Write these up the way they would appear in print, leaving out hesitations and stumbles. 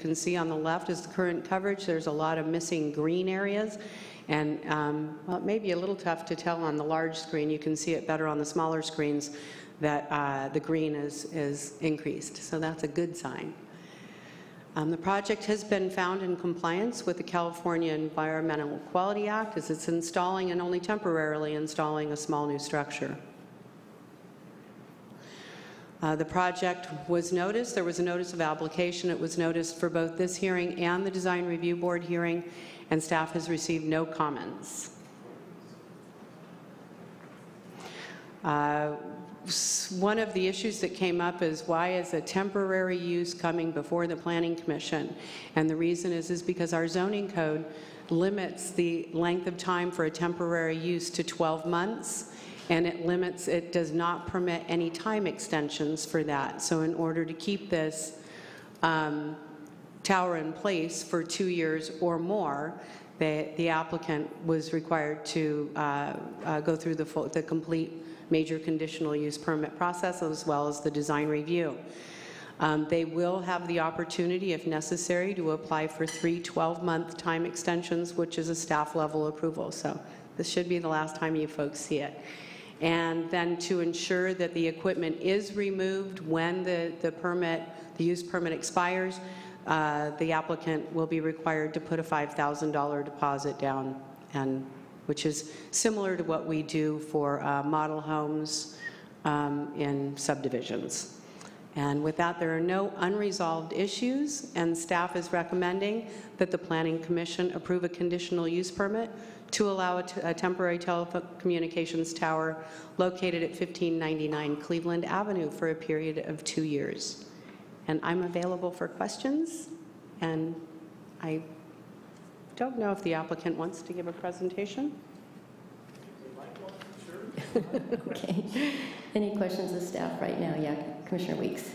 can see on the left is the current coverage. There's a lot of missing green areas, and well, it may be a little tough to tell on the large screen. You can see it better on the smaller screens that the green is increased, so that's a good sign. The project has been found in compliance with the California Environmental Quality Act, as it's installing and only temporarily installing a small new structure. The project was noticed. There was a notice of application. It was noticed for both this hearing and the Design Review Board hearing, and staff has received no comments. One of the issues that came up is, why is a temporary use coming before the Planning Commission? And the reason is because our zoning code limits the length of time for a temporary use to 12 months, and it does not permit any time extensions for that. So in order to keep this tower in place for 2 years or more, the applicant was required to go through the complete major conditional use permit process, as well as the design review. They will have the opportunity, if necessary, to apply for 3 12-month time extensions, which is a staff level approval. So this should be the last time you folks see it. And then to ensure that the equipment is removed when the use permit expires, the applicant will be required to put a $5,000 deposit down, and which is similar to what we do for model homes in subdivisions. And with that, there are no unresolved issues, and staff is recommending that the Planning Commission approve a conditional use permit to allow a temporary telecommunications tower located at 1599 Cleveland Avenue for a period of 2 years. And I'm available for questions, and I don't know if the applicant wants to give a presentation. Okay. Any questions of staff right now? Yeah, Commissioner Weeks.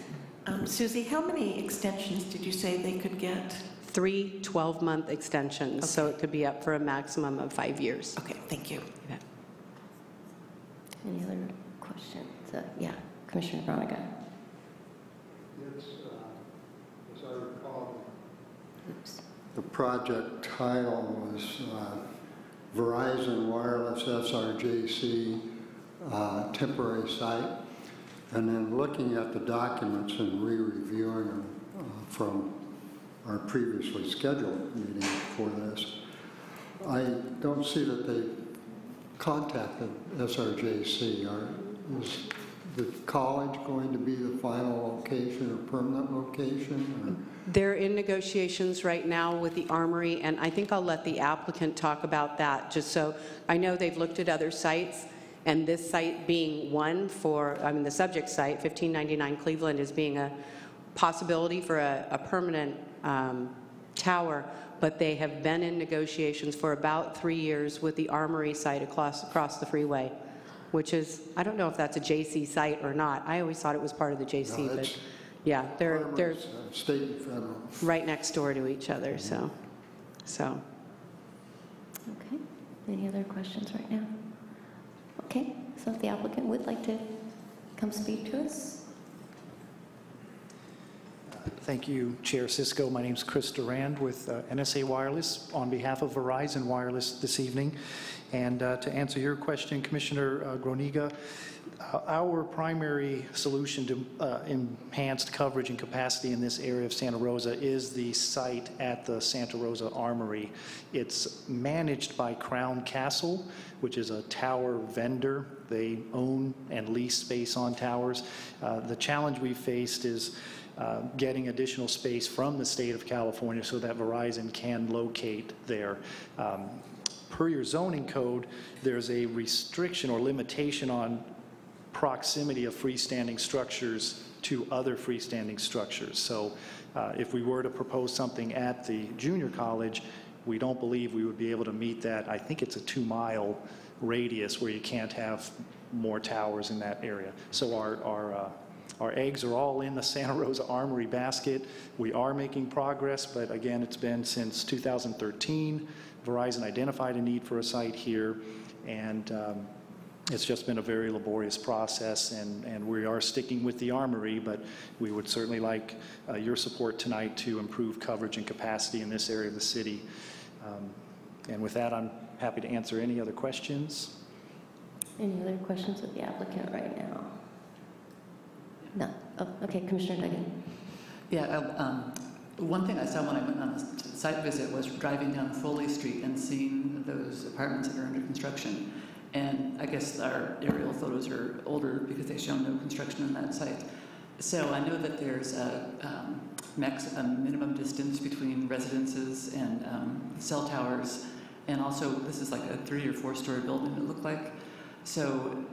Susie, how many extensions did you say they could get? 3 12-month extensions, okay. So it could be up for a maximum of 5 years. Okay, thank you. Yeah. Any other questions? Yeah, Commissioner Veronica. Yes, as I recall, the project title was Verizon Wireless SRJC temporary site, and then looking at the documents and re-reviewing them from our previously scheduled meeting for this, I don't see that they contacted SRJC. Is the college going to be the final location or permanent location? Or? They're in negotiations right now with the Armory, and I think I'll let the applicant talk about that, just so I know they've looked at other sites, and this site being one for, I mean, the subject site, 1599 Cleveland, is being a possibility for a permanent tower, but they have been in negotiations for about 3 years with the Armory site across the freeway, which is, I don't know if that's a JC site or not. I always thought it was part of the JC, No, but yeah, they're state and federal, right next door to each other. So. Okay. Any other questions right now? Okay. So if the applicant would like to come speak to us. Thank you, Chair Cisco. My name is Chris Durand with NSA Wireless on behalf of Verizon Wireless this evening. And to answer your question, Commissioner Groniga, our primary solution to enhanced coverage and capacity in this area of Santa Rosa is the site at the Santa Rosa Armory. It's managed by Crown Castle, which is a tower vendor. They own and lease space on towers. The challenge we faced is getting additional space from the state of California so that Verizon can locate there. Per your zoning code, there's a restriction or limitation on proximity of freestanding structures to other freestanding structures. So if we were to propose something at the junior college, we don't believe we would be able to meet that. I think it's a 2-mile radius where you can't have more towers in that area. So our eggs are all in the Santa Rosa Armory basket. We are making progress, but again, it's been since 2013. Verizon identified a need for a site here, and It's just been a very laborious process, and we are sticking with the armory, but we would certainly like your support tonight to improve coverage and capacity in this area of the city. And with that, I'm happy to answer any other questions. Any other questions of the applicant right now? No. Oh, okay, Commissioner Duggan. Yeah, one thing I saw when I went on the site visit was driving down Foley Street and seeing those apartments that are under construction. And I guess our aerial photos are older because they show no construction on that site. So I know that there's a minimum distance between residences and cell towers. And also, this is like a 3- or 4-story building, it looked like. So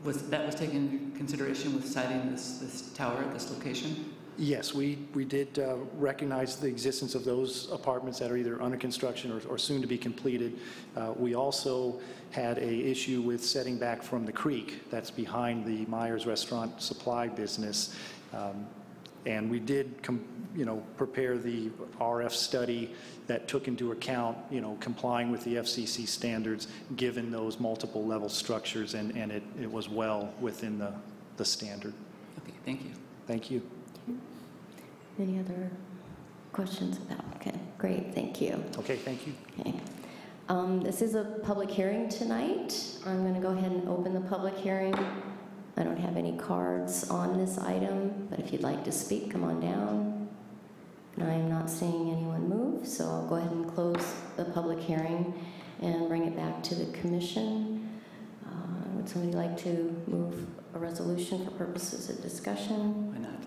that was taken into consideration with siting this tower at this location? Yes, we did recognize the existence of those apartments that are either under construction or soon to be completed. We also had an issue with setting back from the creek that's behind the Myers Restaurant Supply business. And we did, prepare the RF study that took into account, complying with the FCC standards, given those multiple level structures, and it was well within the standard. Okay, thank you. Thank you. Any other questions of the applicant? Great, thank you. Okay, thank you. Okay. This is a public hearing tonight. I'm going to go ahead and open the public hearing. I don't have any cards on this item, but if you'd like to speak, come on down. And I am not seeing anyone move, so I'll go ahead and close the public hearing and bring it back to the commission. Would somebody like to move a resolution for purposes of discussion? Why not?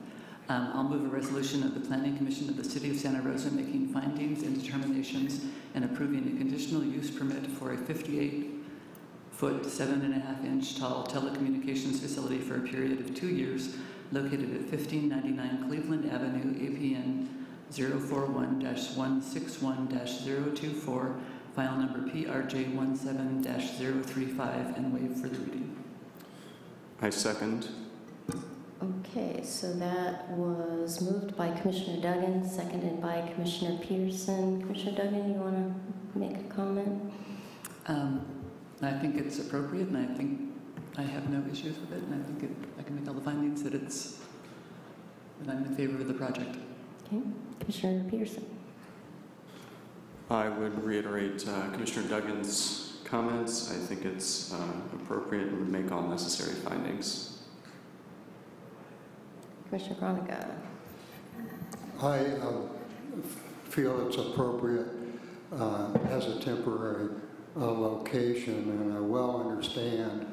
I'll move a resolution of the Planning Commission of the City of Santa Rosa making findings and determinations and approving a conditional use permit for a 58-foot, 7.5-inch tall telecommunications facility for a period of 2 years located at 1599 Cleveland Avenue, APN 041-161-024, file number PRJ17-035, and waive further reading. I second. Okay, so that was moved by Commissioner Duggan, seconded by Commissioner Peterson. Commissioner Duggan, you want to make a comment? I think it's appropriate, and I think I have no issues with it, and I think I can make all the findings that I'm in favor of the project. Okay, Commissioner Peterson. I would reiterate Commissioner Duggan's comments. I think it's appropriate and would make all necessary findings. Commissioner Gronica. I feel it's appropriate as a temporary location, and I well understand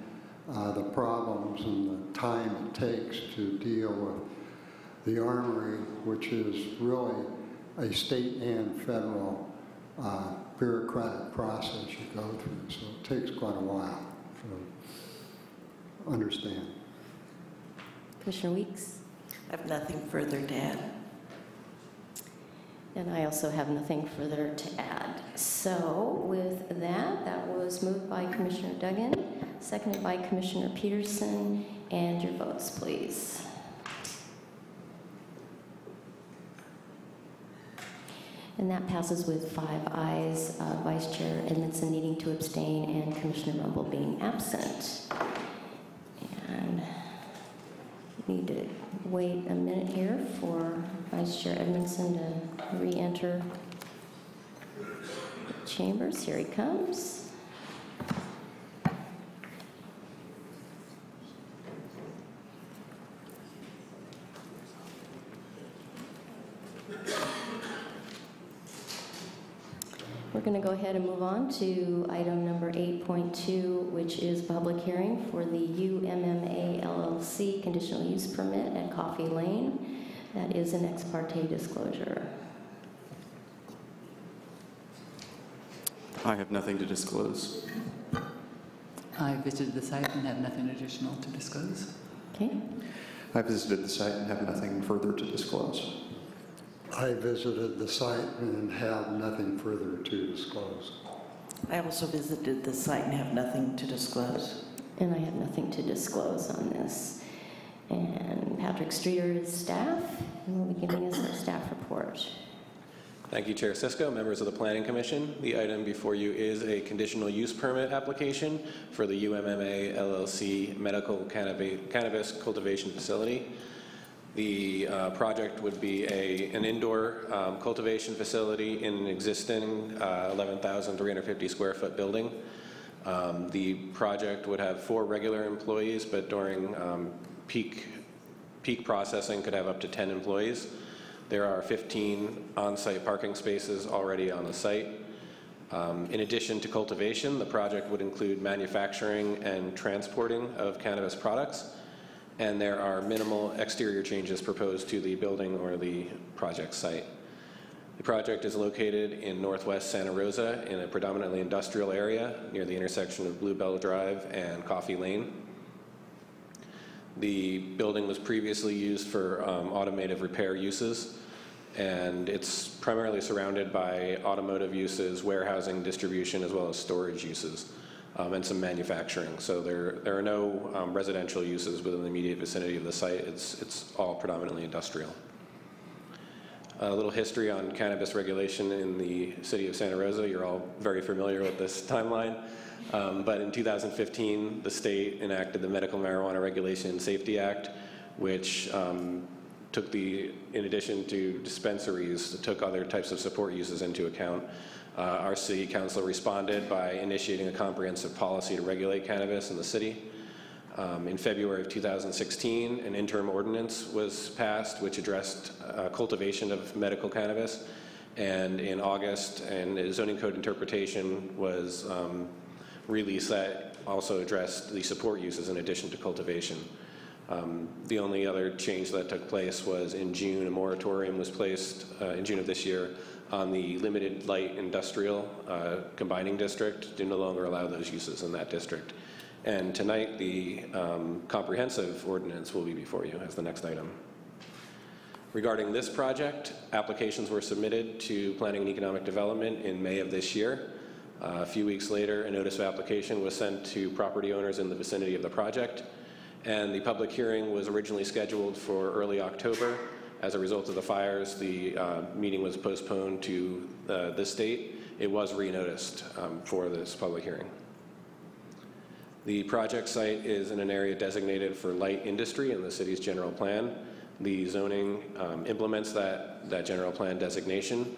the problems and the time it takes to deal with the Armory, which is really a state and federal bureaucratic process you go through, so it takes quite a while to understand. Commissioner Weeks. I have nothing further to add. And I also have nothing further to add. So with that was moved by Commissioner Duggan, seconded by Commissioner Peterson, and your votes, please. And that passes with 5 ayes, Vice Chair Edmondson needing to abstain and Commissioner Rumble being absent. And we need to wait a minute here for Vice Chair Edmondson to re-enter the chambers. Here he comes. We're going to go ahead and move on to item number 8.2, which is public hearing for the UMMA LLC conditional use permit at Coffee Lane. That is an ex parte disclosure. I have nothing to disclose. I visited the site and have nothing additional to disclose. Okay. I visited the site and have nothing further to disclose. I visited the site and have nothing further to disclose. I also visited the site and have nothing to disclose. And I have nothing to disclose on this. And Patrick Streeter is staff, and will be giving us a staff report. Thank you, Chair Sisko, members of the Planning Commission. The item before you is a conditional use permit application for the UMMA LLC medical cannabis cultivation facility. The project would be an indoor cultivation facility in an existing 11,350 square foot building. The project would have 4 regular employees, but during peak processing could have up to 10 employees. There are 15 on-site parking spaces already on the site. In addition to cultivation, the project would include manufacturing and transporting of cannabis products, and there are minimal exterior changes proposed to the building or the project site. The project is located in northwest Santa Rosa in a predominantly industrial area near the intersection of Bluebell Drive and Coffee Lane. The building was previously used for automotive repair uses, and it's primarily surrounded by automotive uses, warehousing, distribution, as well as storage uses, and some manufacturing. So there are no residential uses within the immediate vicinity of the site. It's all predominantly industrial. A little history on cannabis regulation in the city of Santa Rosa. You're all very familiar with this timeline. But in 2015, the state enacted the Medical Marijuana Regulation and Safety Act, which took in addition to dispensaries, took other types of support uses into account. Our city council responded by initiating a comprehensive policy to regulate cannabis in the city. In February of 2016, an interim ordinance was passed which addressed cultivation of medical cannabis. And in August, a zoning code interpretation was released that also addressed the support uses in addition to cultivation. The only other change that took place was in June, a moratorium was placed in June of this year on the limited light industrial combining district to no longer allow those uses in that district. And tonight, the comprehensive ordinance will be before you as the next item. Regarding this project, applications were submitted to Planning and Economic Development in May of this year. A few weeks later, a notice of application was sent to property owners in the vicinity of the project, and the public hearing was originally scheduled for early October. As a result of the fires, the meeting was postponed to this date. It was renoticed for this public hearing. The project site is in an area designated for light industry in the city's general plan. The zoning implements that general plan designation,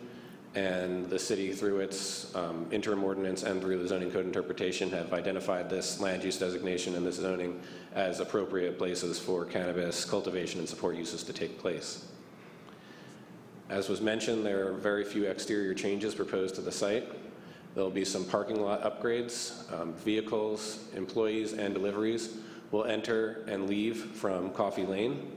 and the city, through its interim ordinance and through the zoning code interpretation, have identified this land use designation and this zoning as appropriate places for cannabis cultivation and support uses to take place. As was mentioned, there are very few exterior changes proposed to the site. There'll be some parking lot upgrades. Vehicles, employees, and deliveries will enter and leave from Coffee Lane.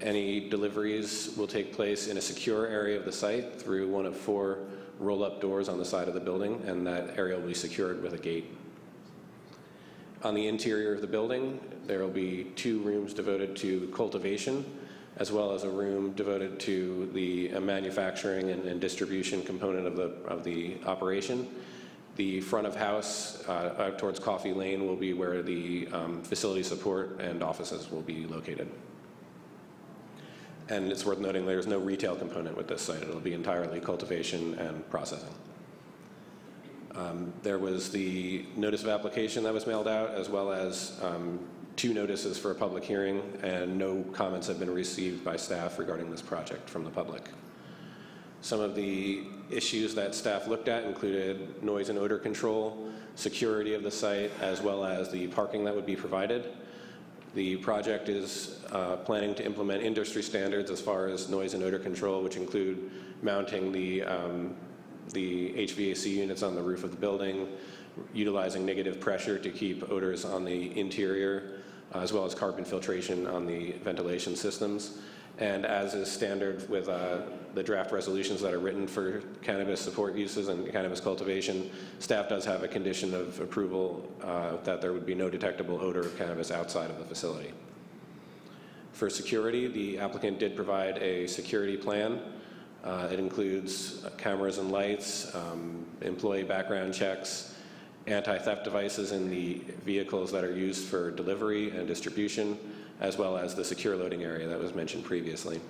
Any deliveries will take place in a secure area of the site through one of 4 roll-up doors on the side of the building, and that area will be secured with a gate. On the interior of the building, there will be 2 rooms devoted to cultivation, as well as a room devoted to the manufacturing and distribution component of the operation. The front of house out towards Coffee Lane will be where the facility support and offices will be located. And it's worth noting there's no retail component with this site. It'll be entirely cultivation and processing. There was the notice of application that was mailed out, as well as 2 notices for a public hearing, and no comments have been received by staff regarding this project from the public. Some of the issues that staff looked at included noise and odor control, security of the site, as well as the parking that would be provided. The project is planning to implement industry standards as far as noise and odor control, which include mounting the HVAC units on the roof of the building, utilizing negative pressure to keep odors on the interior, as well as carbon filtration on the ventilation systems. And as is standard with the draft resolutions that are written for cannabis support uses and cannabis cultivation, staff does have a condition of approval that there would be no detectable odor of cannabis outside of the facility. For security, the applicant did provide a security plan. It includes cameras and lights, employee background checks, anti-theft devices in the vehicles that are used for delivery and distribution, as well as the secure loading area that was mentioned previously.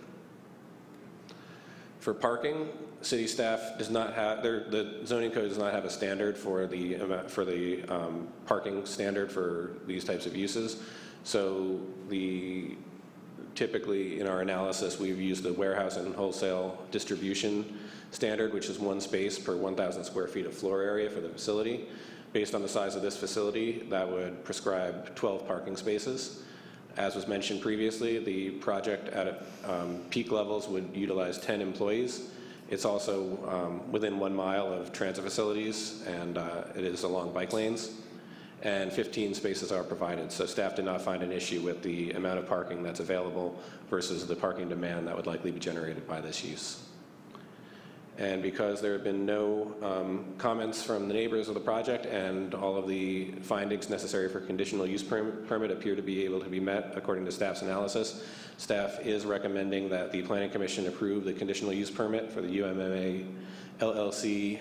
For parking, city staff does not have, the zoning code does not have a standard for the parking standard for these types of uses. So typically in our analysis, we've used the warehouse and wholesale distribution standard, which is 1 space per 1,000 square feet of floor area for the facility. Based on the size of this facility, that would prescribe 12 parking spaces. As was mentioned previously, the project at peak levels would utilize 10 employees. It's also within 1 mile of transit facilities, and it is along bike lanes. And 15 spaces are provided, so staff did not find an issue with the amount of parking that's available versus the parking demand that would likely be generated by this use. And because there have been no comments from the neighbors of the project and all of the findings necessary for conditional use permit appear to be able to be met according to staff's analysis, staff is recommending that the Planning Commission approve the conditional use permit for the UMMA LLC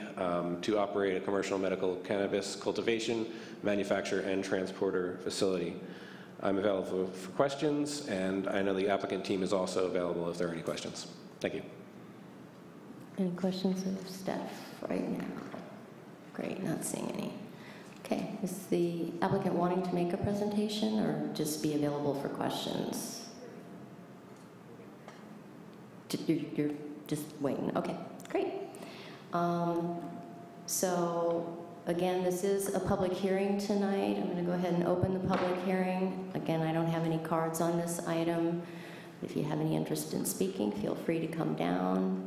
to operate a commercial medical cannabis cultivation, manufacture, and transporter facility. I'm available for questions, and I know the applicant team is also available if there are any questions. Thank you. Any questions of staff right now? Great, not seeing any. Okay, is the applicant wanting to make a presentation or just be available for questions? You're just waiting. Okay, great. So again, this is a public hearing tonight. I'm going to go ahead and open the public hearing. Again, I don't have any cards on this item. If you have any interest in speaking, feel free to come down.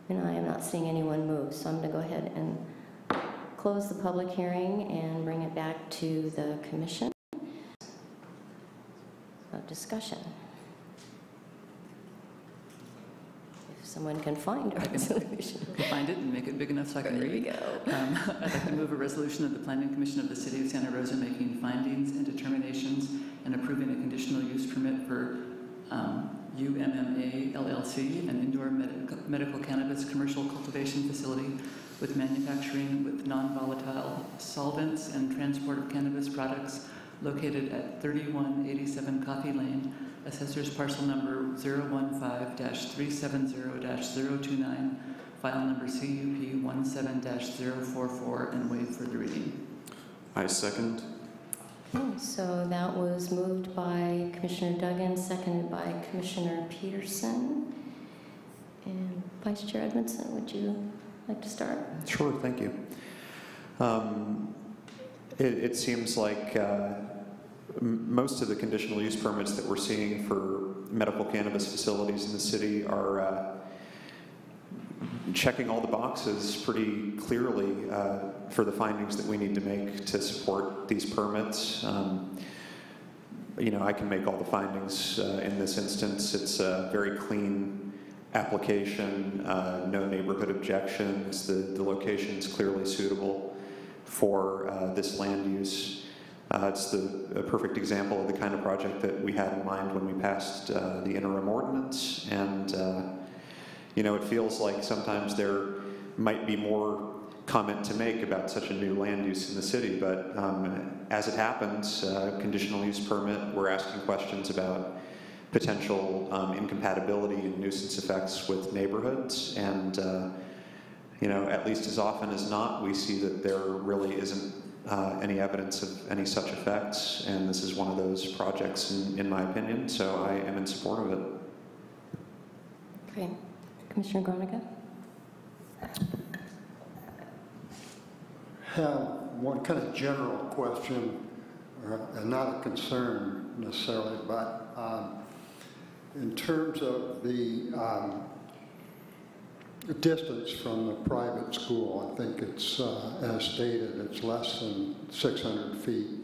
And I am not seeing anyone move, so I'm going to go ahead and close the public hearing and bring it back to the commission. Discussion. If someone can find a resolution. Find it and make it big enough so I can read. There we go. I'd like to move a resolution of the Planning Commission of the City of Santa Rosa making findings and determinations and approving a conditional use permit for UMMA LLC, an indoor medical cannabis commercial cultivation facility with manufacturing with non-volatile solvents and transport of cannabis products located at 3187 Coffee Lane, Assessor's Parcel Number 015-370-029, File Number CUP 17-044, and waive further reading. I second. Okay, so that was moved by Commissioner Duggan, seconded by Commissioner Peterson. And Vice Chair Edmondson, would you like to start? Sure, thank you. It seems like most of the conditional use permits that we're seeing for medical cannabis facilities in the city are checking all the boxes pretty clearly for the findings that we need to make to support these permits. You know, I can make all the findings in this instance. It's a very clean application, no neighborhood objections. The location's clearly suitable for this land use. It's a perfect example of the kind of project that we had in mind when we passed the interim ordinance, and you know, it feels like sometimes there might be more comment to make about such a new land use in the city, but as it happens, conditional use permit, we're asking questions about potential incompatibility and nuisance effects with neighborhoods, and you know, at least as often as not, we see that there really isn't any evidence of any such effects, and this is one of those projects in my opinion, so I am in support of it. Great. Commissioner Groninger? Have one kind of general question, and not a concern necessarily, but in terms of the distance from the private school, I think it's, as stated, it's less than 600 feet.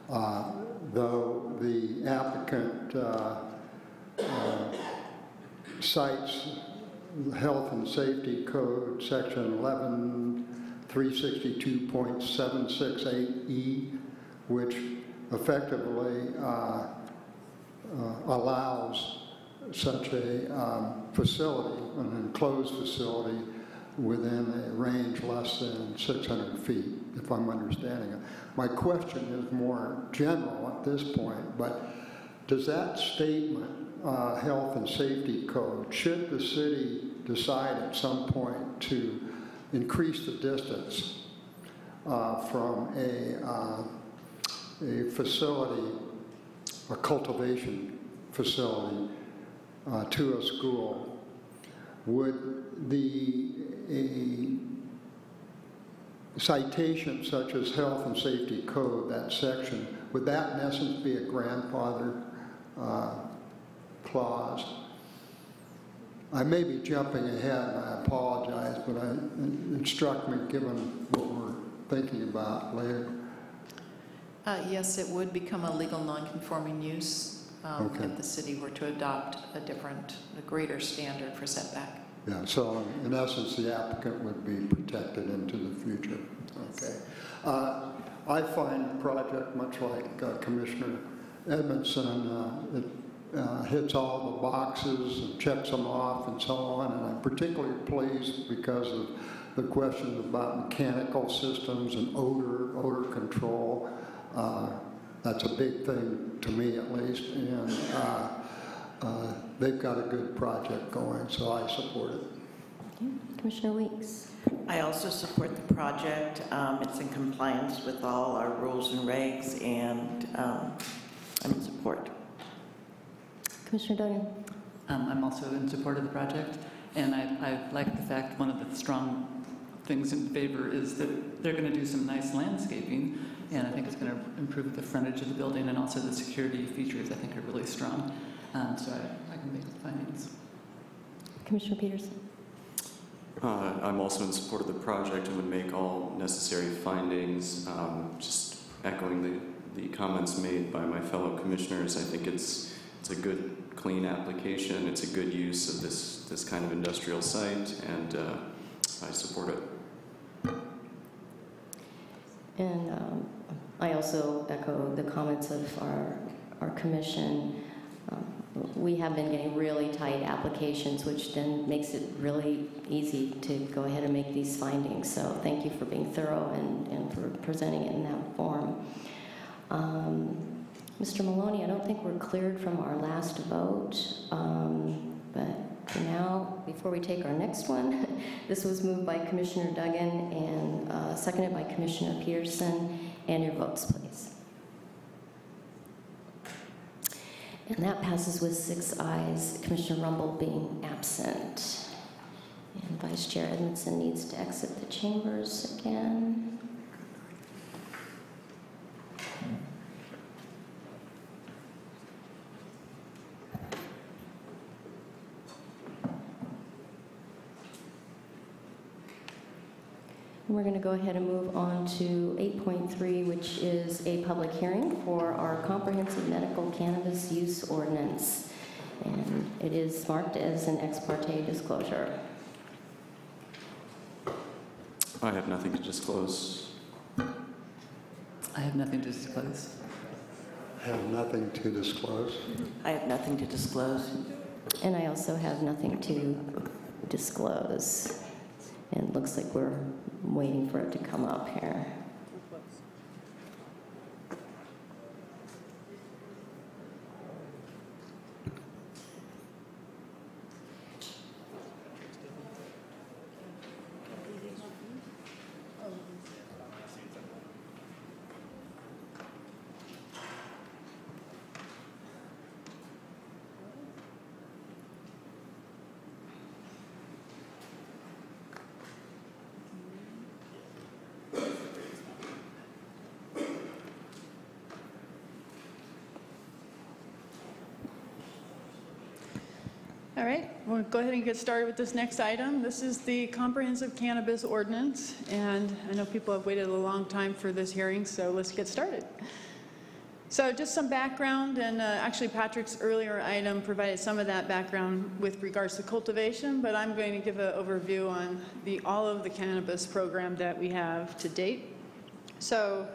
Though the applicant cites Health and Safety Code, Section 11362.768E, which effectively allows such a facility, an enclosed facility, within a range less than 600 feet, if I'm understanding it. My question is more general at this point, but does that statement, Health and Safety Code, should the city decide at some point to increase the distance from a facility, a cultivation facility, to a school, would a citation such as health and safety code, that section, would that in essence be a grandfather clause? I may be jumping ahead, and I apologize, but it struck me given what we're thinking about later. Yes, it would become a legal non-conforming use if the city were to adopt a greater standard for setback. Yeah, so in essence, the applicant would be protected into the future. Okay. I find the project, much like Commissioner Edmondson, it hits all the boxes and checks them off and so on, and I'm particularly pleased because of the questions about mechanical systems and odor control. That's a big thing to me, at least, and they've got a good project going, so I support it. Okay. Commissioner Weeks. I also support the project. It's in compliance with all our rules and regs, and I'm in support. Commissioner Duggan. I'm also in support of the project, and I like the fact one of the strong things in favor is that they're going to do some nice landscaping, and I think it's going to improve the frontage of the building, and also the security features I think are really strong. So I can make the findings. Commissioner Peterson. I'm also in support of the project and would make all necessary findings. Just echoing the comments made by my fellow commissioners, I think it's a good, clean application. It's a good use of this kind of industrial site, and I support it. And I also echo the comments of our commission. We have been getting really tight applications, which then makes it really easy to go ahead and make these findings. So thank you for being thorough and for presenting it in that form. Mr. Maloney, I don't think we're cleared from our last vote, but for now, before we take our next one, this was moved by Commissioner Duggan and seconded by Commissioner Peterson. And your votes, please. And that passes with 6 ayes, Commissioner Rumble being absent. And Vice Chair Edmondson needs to exit the chambers again. We're going to go ahead and move on to 8.3, which is a public hearing for our comprehensive medical cannabis use ordinance. And it is marked as an ex parte disclosure. I have nothing to disclose. I have nothing to disclose. I have nothing to disclose. I have nothing to disclose. And I also have nothing to disclose. And it looks like we're waiting for it to come up here. All right, we'll go ahead and get started with this next item. This is the comprehensive cannabis ordinance, and I know people have waited a long time for this hearing, so let's get started. So just some background, and actually Patrick's earlier item provided some of that background with regards to cultivation, but I'm going to give an overview on all of the cannabis program that we have to date. So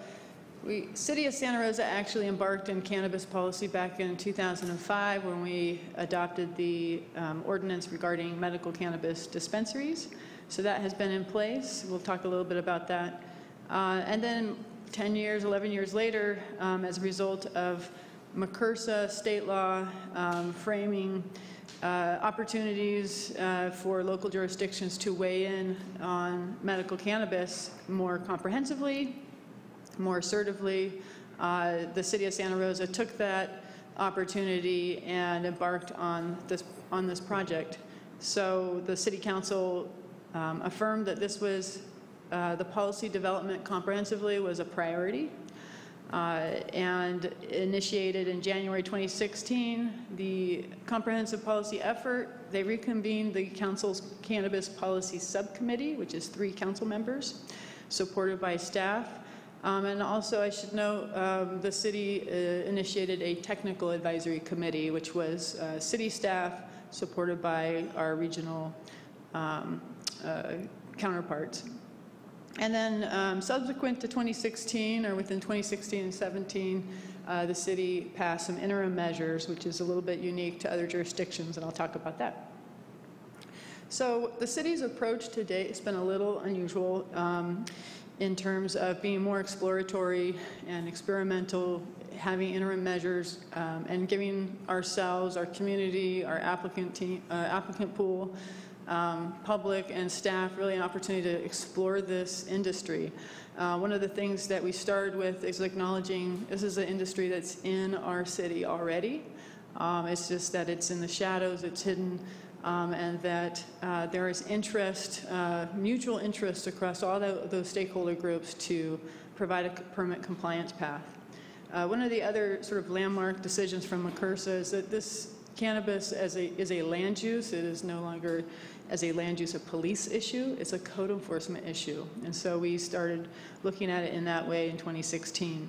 City of Santa Rosa actually embarked on cannabis policy back in 2005 when we adopted the ordinance regarding medical cannabis dispensaries. So that has been in place. We'll talk a little bit about that. And then 10 years, 11 years later, as a result of McCursa state law framing opportunities for local jurisdictions to weigh in on medical cannabis more comprehensively, more assertively. The city of Santa Rosa took that opportunity and embarked on this project. So the city council affirmed that this was the policy development comprehensively was a priority, and initiated in January 2016 the comprehensive policy effort. They reconvened the council's cannabis policy subcommittee, which is 3 council members, supported by staff. And also, I should note, the city initiated a technical advisory committee, which was city staff supported by our regional counterparts. And then subsequent to 2016, or within 2016 and 17, the city passed some interim measures, which is a little bit unique to other jurisdictions, and I'll talk about that. So the city's approach to date has been a little unusual in terms of being more exploratory and experimental, having interim measures, and giving ourselves, our community, our applicant pool, public and staff really an opportunity to explore this industry. One of the things that we started with is acknowledging this is an industry that's in our city already. It's just that it's in the shadows, it's hidden, and that there is interest, mutual interest across all those stakeholder groups to provide a permit compliance path. One of the other sort of landmark decisions from McCursa is that this cannabis is a land use. It is no longer as a land use a police issue, it's a code enforcement issue. And so we started looking at it in that way in 2016.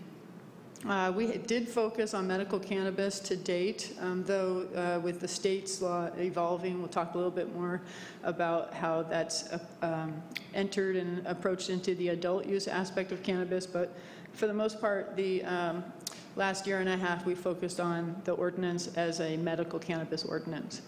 We did focus on medical cannabis to date, though with the state's law evolving, we'll talk a little bit more about how that's entered and approached into the adult use aspect of cannabis. But for the most part, the last year and a half, we focused on the ordinance as a medical cannabis ordinance.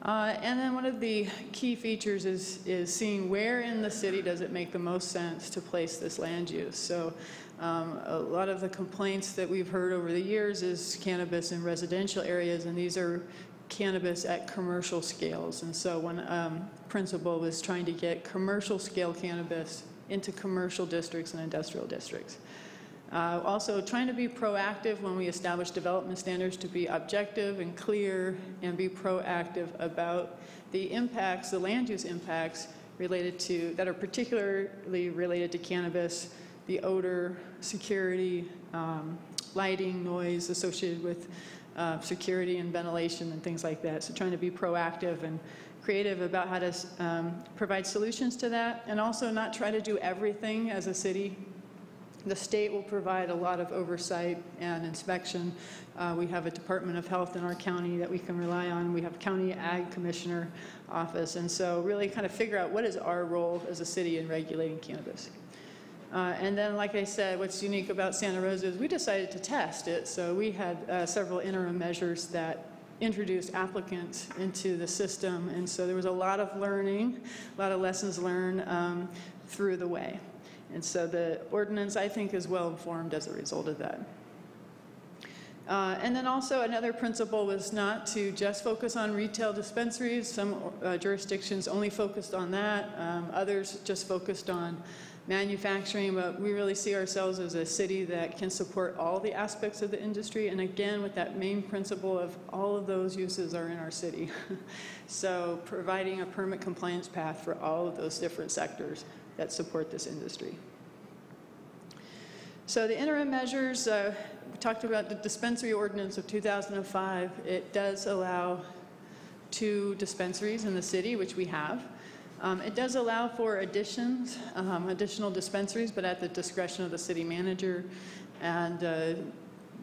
And then one of the key features is seeing where in the city does it make the most sense to place this land use. So a lot of the complaints that we've heard over the years is cannabis in residential areas, and these are cannabis at commercial scales. And so one principle was trying to get commercial scale cannabis into commercial districts and industrial districts. Also trying to be proactive when we establish development standards, to be objective and clear and be proactive about the impacts, the land use impacts related to, that are particularly related to cannabis, the odor, security, lighting, noise associated with security and ventilation and things like that. So trying to be proactive and creative about how to provide solutions to that, and also not try to do everything as a city. The state will provide a lot of oversight and inspection. We have a Department of Health in our county that we can rely on. We have County Ag Commissioner Office. And so really kind of figure out what is our role as a city in regulating cannabis. And then, like I said, what's unique about Santa Rosa is we decided to test it. So we had several interim measures that introduced applicants into the system. And so there was a lot of learning, a lot of lessons learned through the way. And so the ordinance, I think, is well informed as a result of that. And then also another principle was not to just focus on retail dispensaries. Some jurisdictions only focused on that. Others just focused on manufacturing, but we really see ourselves as a city that can support all the aspects of the industry. And again, with that main principle of all of those uses are in our city. So providing a permit compliance path for all of those different sectors that support this industry. So the interim measures, we talked about the dispensary ordinance of 2005. It does allow 2 dispensaries in the city, which we have. It does allow for additions, additional dispensaries, but at the discretion of the city manager. And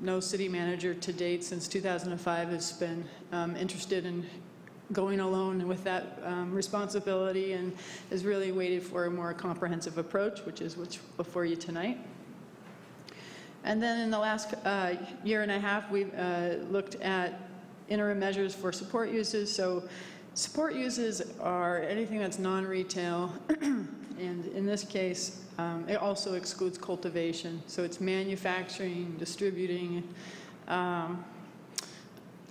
no city manager to date since 2005 has been interested in going alone with that responsibility, and has really waited for a more comprehensive approach, which is what's before you tonight. And then in the last year and a half, we've looked at interim measures for support uses. So support uses are anything that's non-retail, and in this case, it also excludes cultivation. So it's manufacturing, distributing,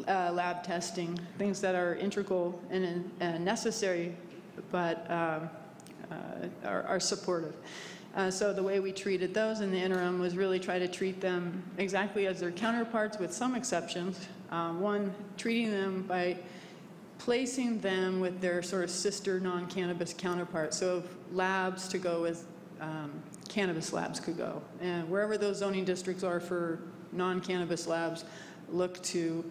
lab testing, things that are integral and necessary, but are supportive. So the way we treated those in the interim was really try to treat them exactly as their counterparts with some exceptions. One, treating them by placing them with their sort of sister non-cannabis counterparts. So labs to go with cannabis labs could go. And wherever those zoning districts are for non-cannabis labs, look to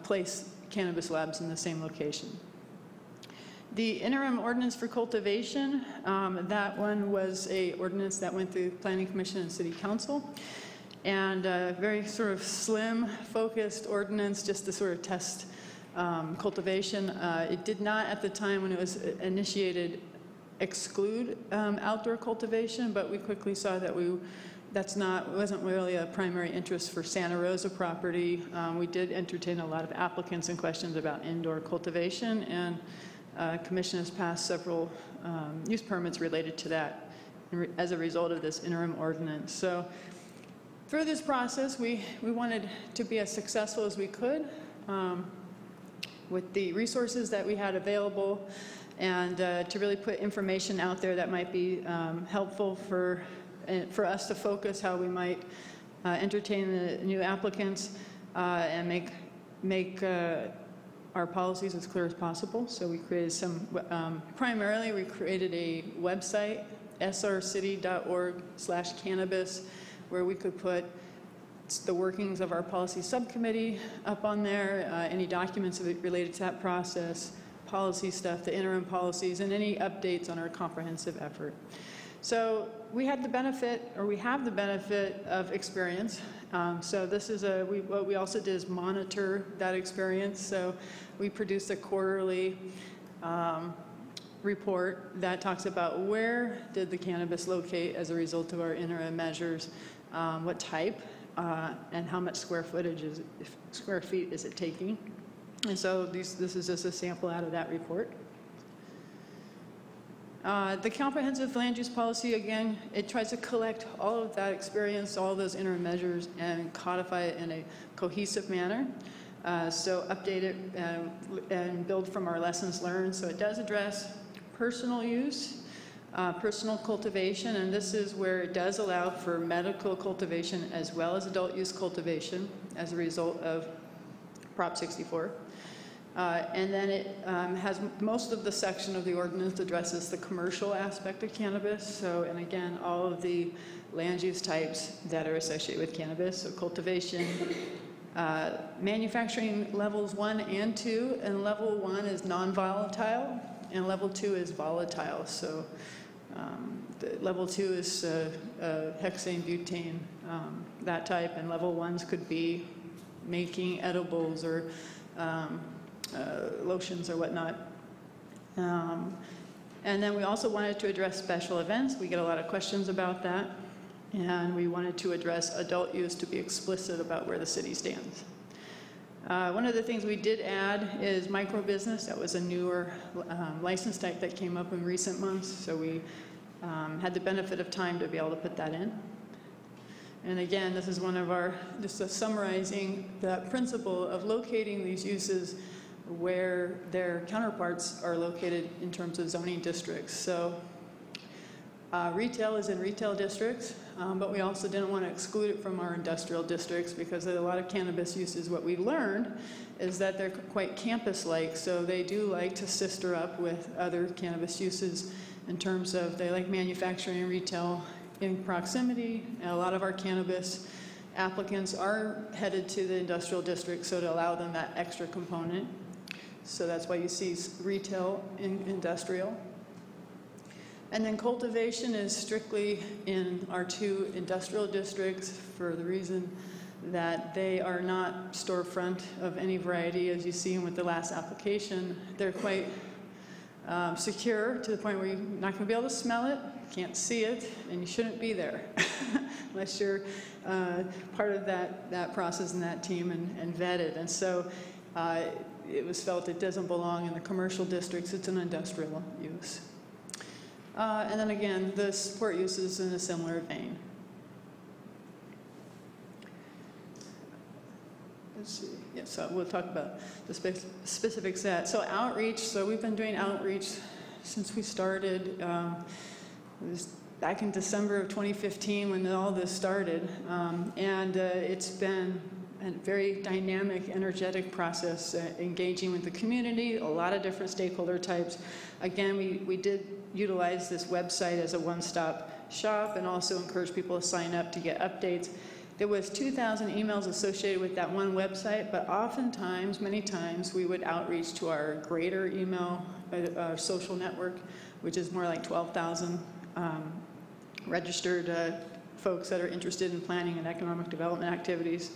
place cannabis labs in the same location. The interim ordinance for cultivation, that one was a ordinance that went through Planning Commission and City Council. And a very sort of slim focused ordinance just to sort of test cultivation. It did not at the time when it was initiated exclude outdoor cultivation, but we quickly saw that wasn't really a primary interest for Santa Rosa property. We did entertain a lot of applicants and questions about indoor cultivation, and Commission has passed several use permits related to that as a result of this interim ordinance. So through this process, we wanted to be as successful as we could with the resources that we had available, and to really put information out there that might be helpful for us to focus how we might entertain the new applicants and make our policies as clear as possible. So we created some, primarily we created a website, srcity.org/cannabis, where we could put the workings of our policy subcommittee up on there, any documents related to that process, policy stuff, the interim policies, and any updates on our comprehensive effort. So we had the benefit, or we have the benefit of experience. So this is what we also did is monitor that experience. So we produced a quarterly report that talks about where did the cannabis locate as a result of our interim measures, what type, and how much square feet is it taking. And so this is just a sample out of that report. The comprehensive land use policy, again, it tries to collect all of that experience, all of those interim measures, and codify it in a cohesive manner. So update it and build from our lessons learned. So it does address personal use, personal cultivation, and this is where it does allow for medical cultivation as well as adult use cultivation as a result of Prop 64. And then it has most of the section of the ordinance addresses the commercial aspect of cannabis. So, and again, all of the land use types that are associated with cannabis. So cultivation, manufacturing levels 1 and 2, and level 1 is non-volatile, and level 2 is volatile. So level 2 is hexane, butane, that type, and level 1s could be making edibles or lotions or whatnot. And then we also wanted to address special events. We get a lot of questions about that. And we wanted to address adult use to be explicit about where the city stands. One of the things we did add is micro-business. That was a newer license type that came up in recent months. So we had the benefit of time to be able to put that in. And again, this is one of our, just summarizing the principle of locating these uses where their counterparts are located in terms of zoning districts. So retail is in retail districts, but we also didn't want to exclude it from our industrial districts because a lot of cannabis uses, what we've learned is that they're quite campus-like, so they do like to sister up with other cannabis uses in terms of they like manufacturing and retail in proximity, and a lot of our cannabis applicants are headed to the industrial district, so to allow them that extra component. So that's why you see retail in industrial. And then cultivation is strictly in our 2 industrial districts for the reason that they are not storefront of any variety, as you see with the last application. They're quite secure to the point where you're not going to be able to smell it, can't see it, and you shouldn't be there unless you're part of that process and that team and vetted. And so it was felt it doesn't belong in the commercial districts, it's an industrial use. And then again, the support use is in a similar vein. Let's see. yeah, so we'll talk about the specifics of that. So outreach, so we've been doing outreach since we started. It was back in December of 2015 when all this started. It's been a very dynamic, energetic process, engaging with the community, a lot of different stakeholder types. Again, we did utilize this website as a one-stop shop and also encourage people to sign up to get updates. There was 2,000 emails associated with that one website, but oftentimes, many times, we would outreach to our greater email, our social network, which is more like 12,000 registered folks that are interested in planning and economic development activities.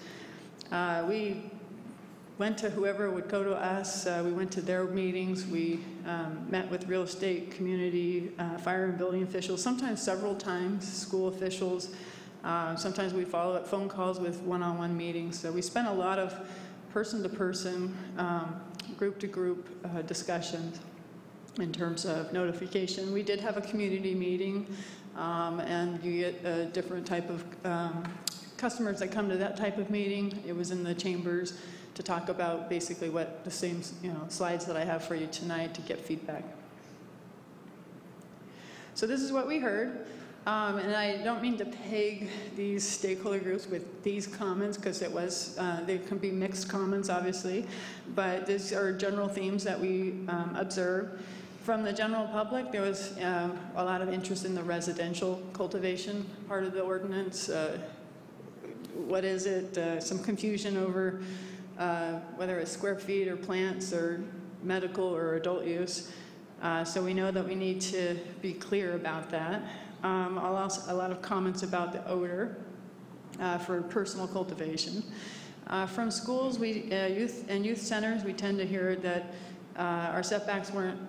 We went to whoever would go to us. We went to their meetings. We met with real estate, community, fire and building officials, sometimes several times, school officials. Sometimes we follow up phone calls with one-on-one meetings. So we spent a lot of person-to-person, group-to-group discussions in terms of notification. We did have a community meeting, and you get a different type of customers that come to that type of meeting. It was in the chambers to talk about basically what the same slides that I have for you tonight to get feedback. So this is what we heard. And I don't mean to peg these stakeholder groups with these comments because it was, they can be mixed comments obviously, but these are general themes that we observed. From the general public, there was a lot of interest in the residential cultivation part of the ordinance. What is it? Some confusion over whether it's square feet or plants or medical or adult use. So we know that we need to be clear about that. A lot of comments about the odor for personal cultivation. From schools, youth centers, we tend to hear that our setbacks weren't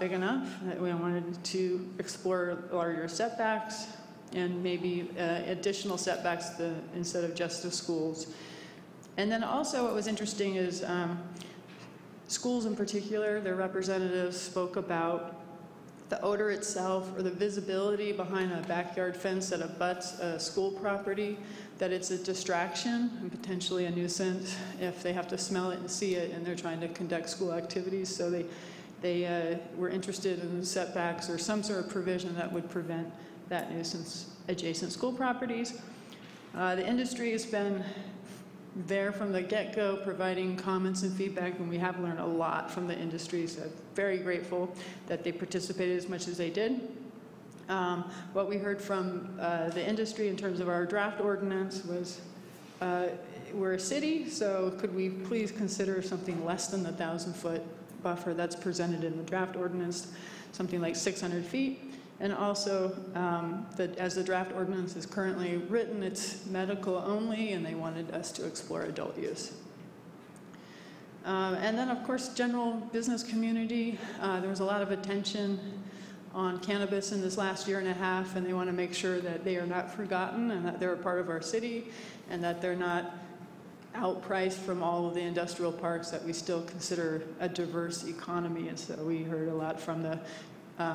big enough, that we wanted to explore larger setbacks and maybe additional setbacks instead of just the schools. And then also what was interesting is schools in particular, their representatives spoke about the odor itself or the visibility behind a backyard fence that abuts a school property, that it's a distraction and potentially a nuisance if they have to smell it and see it and they're trying to conduct school activities. So they were interested in setbacks or some sort of provision that would prevent that nuisance adjacent school properties. The industry has been there from the get-go providing comments and feedback, and we have learned a lot from the industry, so very grateful that they participated as much as they did. What we heard from the industry in terms of our draft ordinance was we're a city, so could we please consider something less than the 1,000-foot buffer that's presented in the draft ordinance, something like 600 feet. And also, as the draft ordinance is currently written, it's medical only, and they wanted us to explore adult use. And then, of course, general business community. There was a lot of attention on cannabis in this last year and a half, and they want to make sure that they are not forgotten and that they're a part of our city and that they're not outpriced from all of the industrial parks, that we still consider a diverse economy. And so we heard a lot from the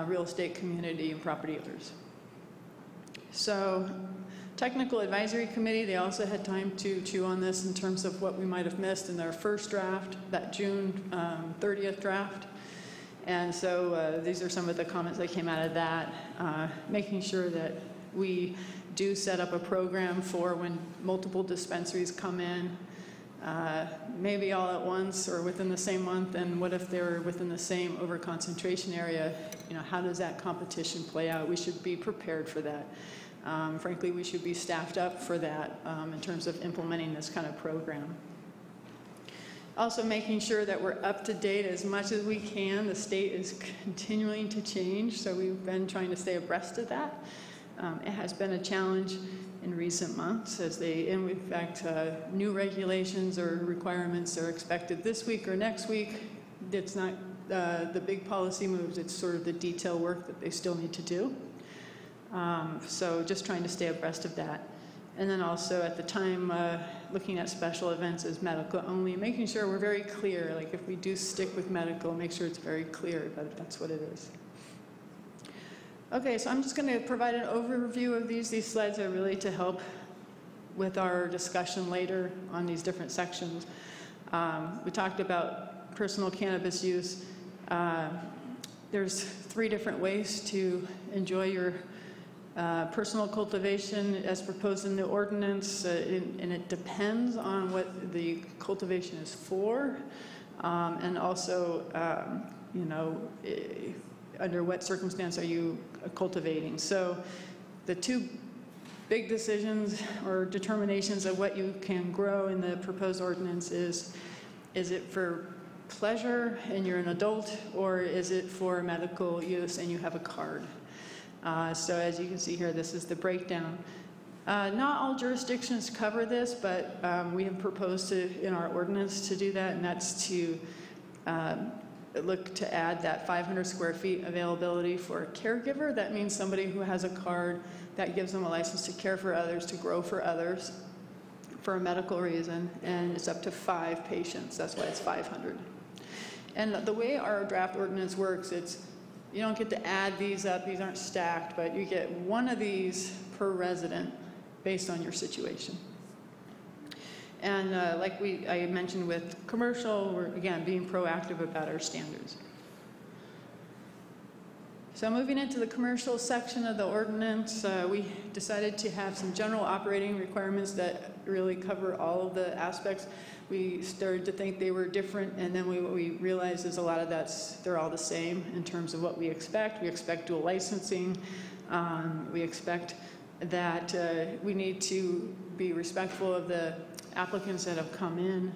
real estate community and property owners. So technical advisory committee, they also had time to chew on this in terms of what we might have missed in their first draft, that June 30th draft. And so these are some of the comments that came out of that, making sure that we do set up a program for when multiple dispensaries come in, maybe all at once or within the same month, and what if they're within the same over-concentration area? How does that competition play out? We should be prepared for that. Frankly, we should be staffed up for that in terms of implementing this kind of program. Also making sure that we're up to date as much as we can. The state is continuing to change, so we've been trying to stay abreast of that. It has been a challenge in recent months as in fact, new regulations or requirements are expected this week or next week. It's not the big policy moves, it's sort of the detail work that they still need to do. So just trying to stay abreast of that. And then also at the time, looking at special events as medical only, making sure we're very clear, like if we do stick with medical, make sure it's very clear that that's what it is. Okay, so I'm just going to provide an overview of these. These slides are really to help with our discussion later on these different sections. We talked about personal cannabis use. There's 3 different ways to enjoy your personal cultivation as proposed in the ordinance, and it depends on what the cultivation is for, and also, under what circumstance are you cultivating. So the 2 big decisions or determinations of what you can grow in the proposed ordinance is it for pleasure and you're an adult, or is it for medical use and you have a card? So as you can see here, this is the breakdown. Not all jurisdictions cover this, but we have proposed in our ordinance to do that, and that's to look to add that 500 square feet availability for a caregiver. That means somebody who has a card that gives them a license to care for others, to grow for others for a medical reason, and it's up to 5 patients. That's why it's 500. And the way our draft ordinance works, you don't get to add these up, these aren't stacked, but you get 1 of these per resident based on your situation. And like I mentioned with commercial, we're again being proactive about our standards. So moving into the commercial section of the ordinance, we decided to have some general operating requirements that really cover all of the aspects. We started to think they were different, and then what we realized is a lot of they're all the same in terms of what we expect. We expect dual licensing. We expect that we need to be respectful of the applicants that have come in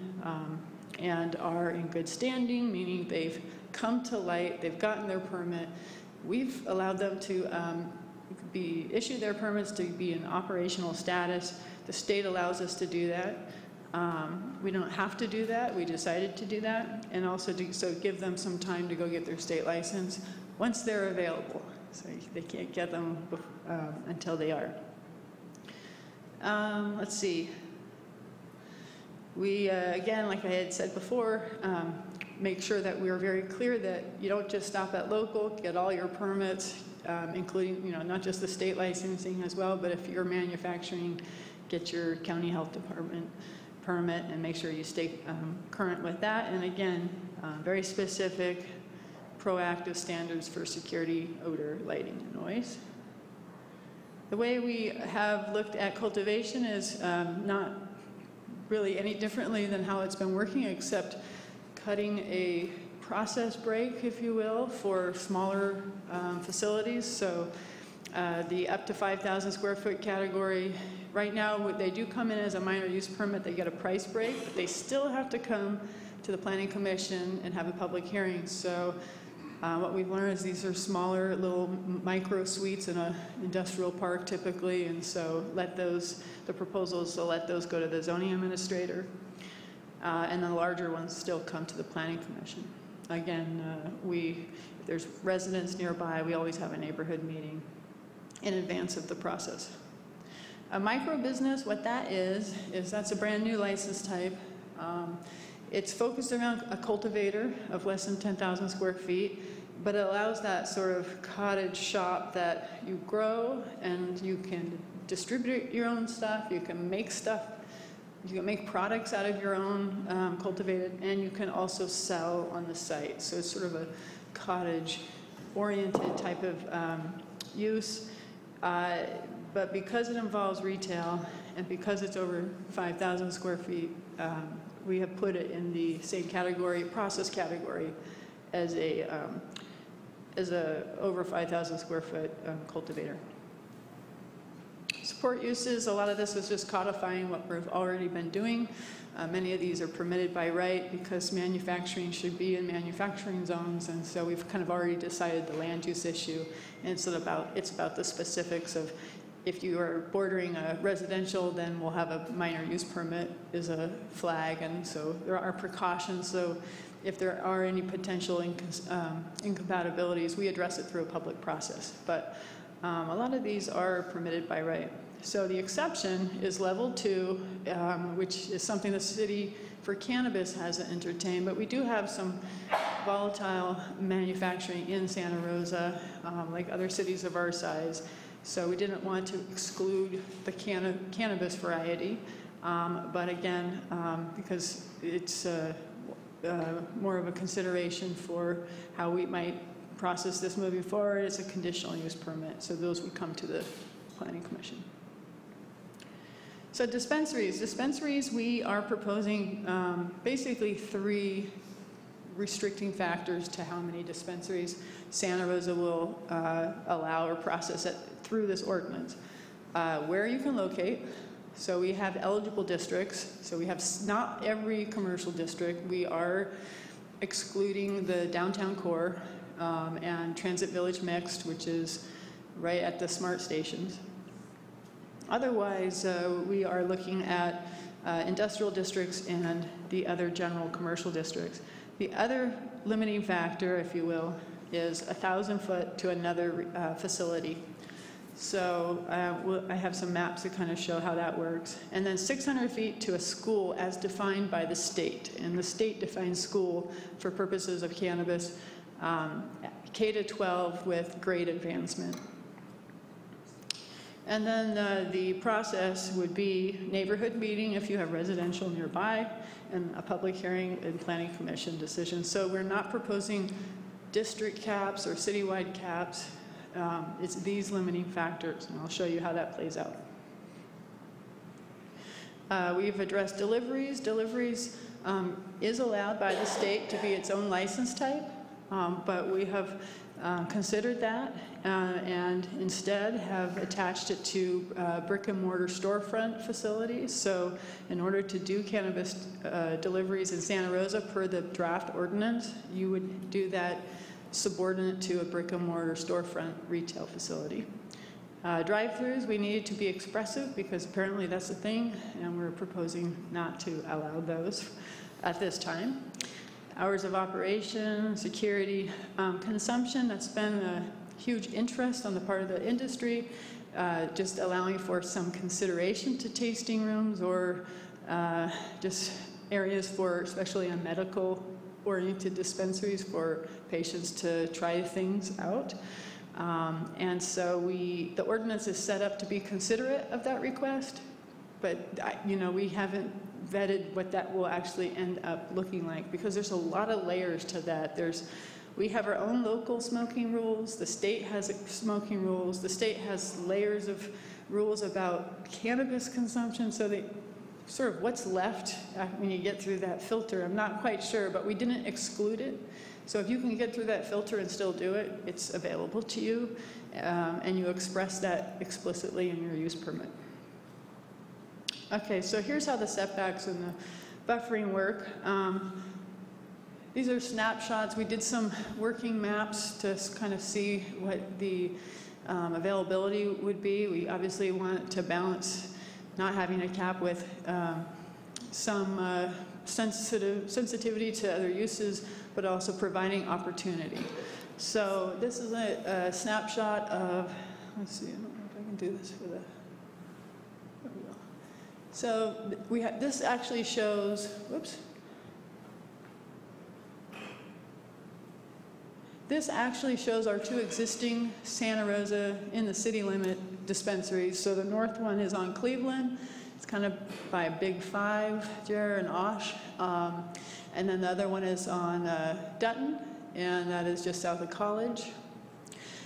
and are in good standing, meaning they've come to light, they've gotten their permit. We've allowed them to issue their permits to be in operational status. The state allows us to do that. We don't have to do that. We decided to do that, and also so give them some time to go get their state license once they're available. So they can't get them until they are. Let's see. We, again, like I had said before, make sure that we are very clear that you don't just stop at local, get all your permits, including, not just the state licensing as well, but if you're manufacturing, get your county health department permit and make sure you stay current with that. And again, very specific, proactive standards for security, odor, lighting, and noise. The way we have looked at cultivation is not really any differently than how it's been working, except cutting a process break, if you will, for smaller facilities. So the up to 5,000 square foot category, right now they do come in as a minor use permit. They get a price break, but they still have to come to the Planning Commission and have a public hearing. So what we've learned is these are smaller little micro suites in an industrial park typically, and so the proposals to let those go to the zoning administrator, and the larger ones still come to the Planning Commission. Again, if there's residents nearby, we always have a neighborhood meeting in advance of the process. A micro business, what that is that's a brand new license type. It's focused around a cultivator of less than 10,000 square feet, but it allows that sort of cottage shop that you grow and you can distribute your own stuff, you can make stuff, you can make products out of your own cultivated, and you can also sell on the site. So it's sort of a cottage-oriented type of use. But because it involves retail and because it's over 5,000 square feet, we have put it in the same category, process category, as a over 5,000 square foot cultivator. Support uses, a lot of this is just codifying what we've already been doing. Many of these are permitted by right because manufacturing should be in manufacturing zones, and so we've kind of already decided the land use issue, and it's about the specifics of if you are bordering a residential, then we'll have a minor use permit is a flag, and so there are precautions. So if there are any potential incompatibilities, we address it through a public process. But a lot of these are permitted by right. So the exception is level 2, which is something the city for cannabis hasn't entertained, but we do have some volatile manufacturing in Santa Rosa, like other cities of our size. So we didn't want to exclude the cannabis variety. But again, because it's more of a consideration for how we might process this moving forward, it's a conditional use permit. So those would come to the Planning Commission. So dispensaries. Dispensaries, we are proposing basically 3 restricting factors to how many dispensaries Santa Rosa will allow or process it through this ordinance. Where you can locate. So we have eligible districts. So we have not every commercial district. We are excluding the downtown core and Transit Village mixed, which is right at the smart stations. Otherwise, we are looking at industrial districts and the other general commercial districts. The other limiting factor, if you will, is 1,000 foot to another facility. So I have some maps that kind of show how that works. And then 600 feet to a school as defined by the state. And the state defines school for purposes of cannabis, K to 12 with grade advancement. And then the process would be neighborhood meeting if you have residential nearby, and a public hearing and planning commission decision. So we're not proposing district caps or citywide caps. It's these limiting factors, and I'll show you how that plays out. We've addressed deliveries. Deliveries is allowed by the state to be its own license type, but we have considered that and instead have attached it to brick and mortar storefront facilities. So in order to do cannabis deliveries in Santa Rosa per the draft ordinance, you would do that subordinate to a brick and mortar storefront retail facility. Drive-throughs, we needed to be expressive because apparently that's a thing, and we're proposing not to allow those at this time. Hours of operation, security, consumption, that's been a huge interest on the part of the industry, just allowing for some consideration to tasting rooms or just areas for, especially on medical-oriented dispensaries for patients to try things out. And so the ordinance is set up to be considerate of that request, but we haven't vetted what that will actually end up looking like, because there's a lot of layers to that. We have our own local smoking rules, the state has smoking rules, the state has layers of rules about cannabis consumption, so they sort of what's left when you get through that filter, I'm not quite sure, but we didn't exclude it. So if you can get through that filter and still do it, it's available to you, and you express that explicitly in your use permit. Okay, so here's how the setbacks and the buffering work. These are snapshots. We did some working maps to kind of see what the availability would be. We obviously want to balance not having a cap with some sensitivity to other uses, but also providing opportunity. So this is a snapshot of, let's see, I don't know if I can do this for the, there we go. So this actually shows, whoops. This actually shows our 2 existing Santa Rosa in the city limit dispensaries. So the north one is on Cleveland. It's kind of by Big 5, Jer and Osh. And then the other one is on Dutton, and that is just south of College.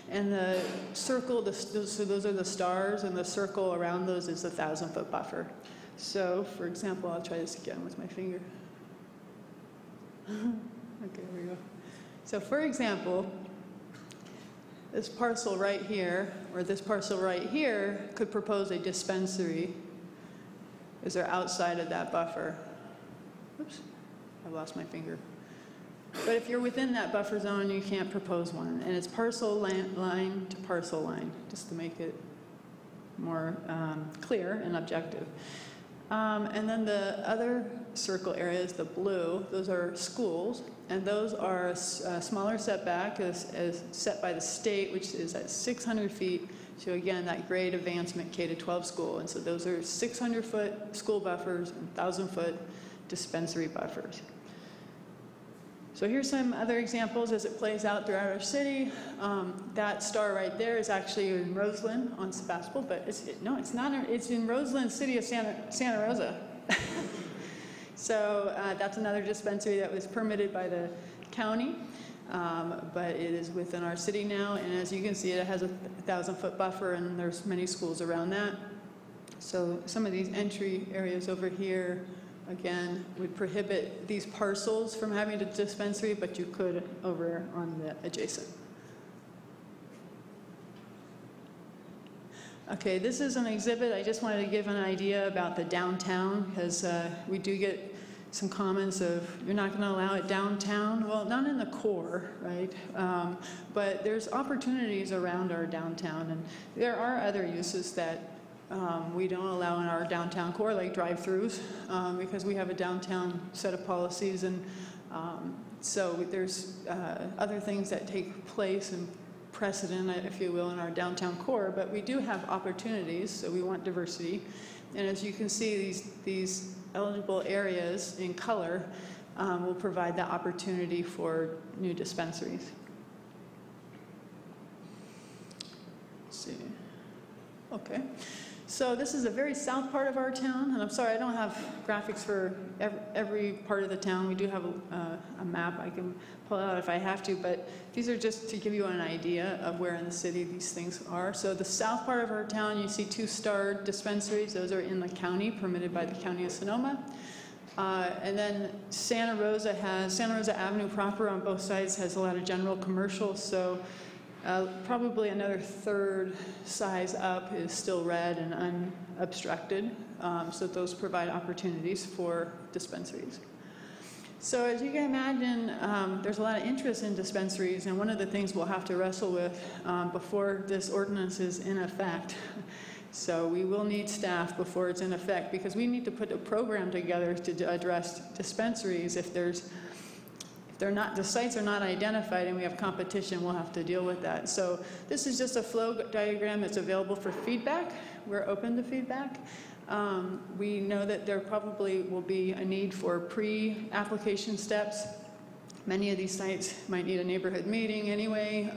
And the circle, so those are the stars, and the circle around those is the 1,000-foot buffer. So, for example, I'll try this again with my finger. Okay, here we go. So, for example, this parcel right here, or this parcel right here, could propose a dispensary as they're outside of that buffer. Oops, I lost my finger. But if you're within that buffer zone, you can't propose one. And it's parcel line to parcel line, just to make it more clear and objective. And then the other circle areas, the blue, those are schools. And those are a smaller setback as set by the state, which is at 600 feet. So again, that grade advancement K to 12 school. And so those are 600-foot school buffers and 1,000-foot dispensary buffers. So here's some other examples as it plays out throughout our city. That star right there is actually in Roseland on Sebastopol, but no, it's not. It's in Roseland, city of Santa Rosa. So that's another dispensary that was permitted by the county, but it is within our city now. And as you can see, it has a 1,000-foot buffer, and there's many schools around that. So some of these entry areas over here, again, would prohibit these parcels from having a dispensary, but you could over on the adjacent. Okay, this is an exhibit. I just wanted to give an idea about the downtown, because we do get some comments of, you're not going to allow it downtown? Well, not in the core, right? But there's opportunities around our downtown, and there are other uses that we don't allow in our downtown core, like drive-throughs, because we have a downtown set of policies, and so there's other things that take place and precedent, if you will, in our downtown core, but we do have opportunities, so we want diversity. And as you can see, these eligible areas in color will provide the opportunity for new dispensaries. Let's see. Okay. So this is a very south part of our town, and I'm sorry I don't have graphics for every part of the town. We do have a map I can pull out if I have to, but these are just to give you an idea of where in the city these things are. So the south part of our town, you see 2-star dispensaries. Those are in the county, permitted by the County of Sonoma. And then Santa Rosa Avenue proper on both sides has a lot of general commercial, so probably another third size up is still red and unobstructed, so those provide opportunities for dispensaries. So as you can imagine, there's a lot of interest in dispensaries, and one of the things we'll have to wrestle with before this ordinance is in effect. So we will need staff before it's in effect, because we need to put a program together to address dispensaries. If the sites are not identified and we have competition, we'll have to deal with that. So this is just a flow diagram that's available for feedback. We're open to feedback. We know that there probably will be a need for pre-application steps. Many of these sites might need a neighborhood meeting anyway.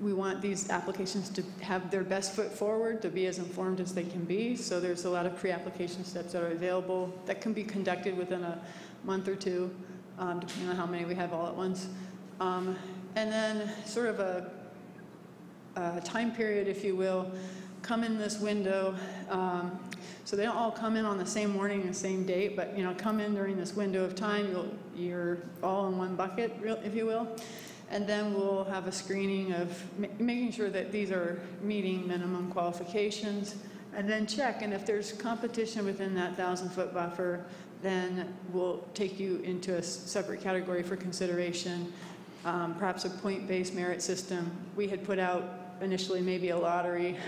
We want these applications to have their best foot forward, to be as informed as they can be. So there's a lot of pre-application steps that are available that can be conducted within a month or two, depending on how many we have all at once. And then sort of a time period, if you will, come in this window. So they don't all come in on the same morning, the same date, but come in during this window of time. You're all in one bucket, if you will. And then we'll have a screening of making sure that these are meeting minimum qualifications, and then check. And if there's competition within that 1,000-foot buffer, then we'll take you into a separate category for consideration, perhaps a point-based merit system. We had put out initially maybe a lottery.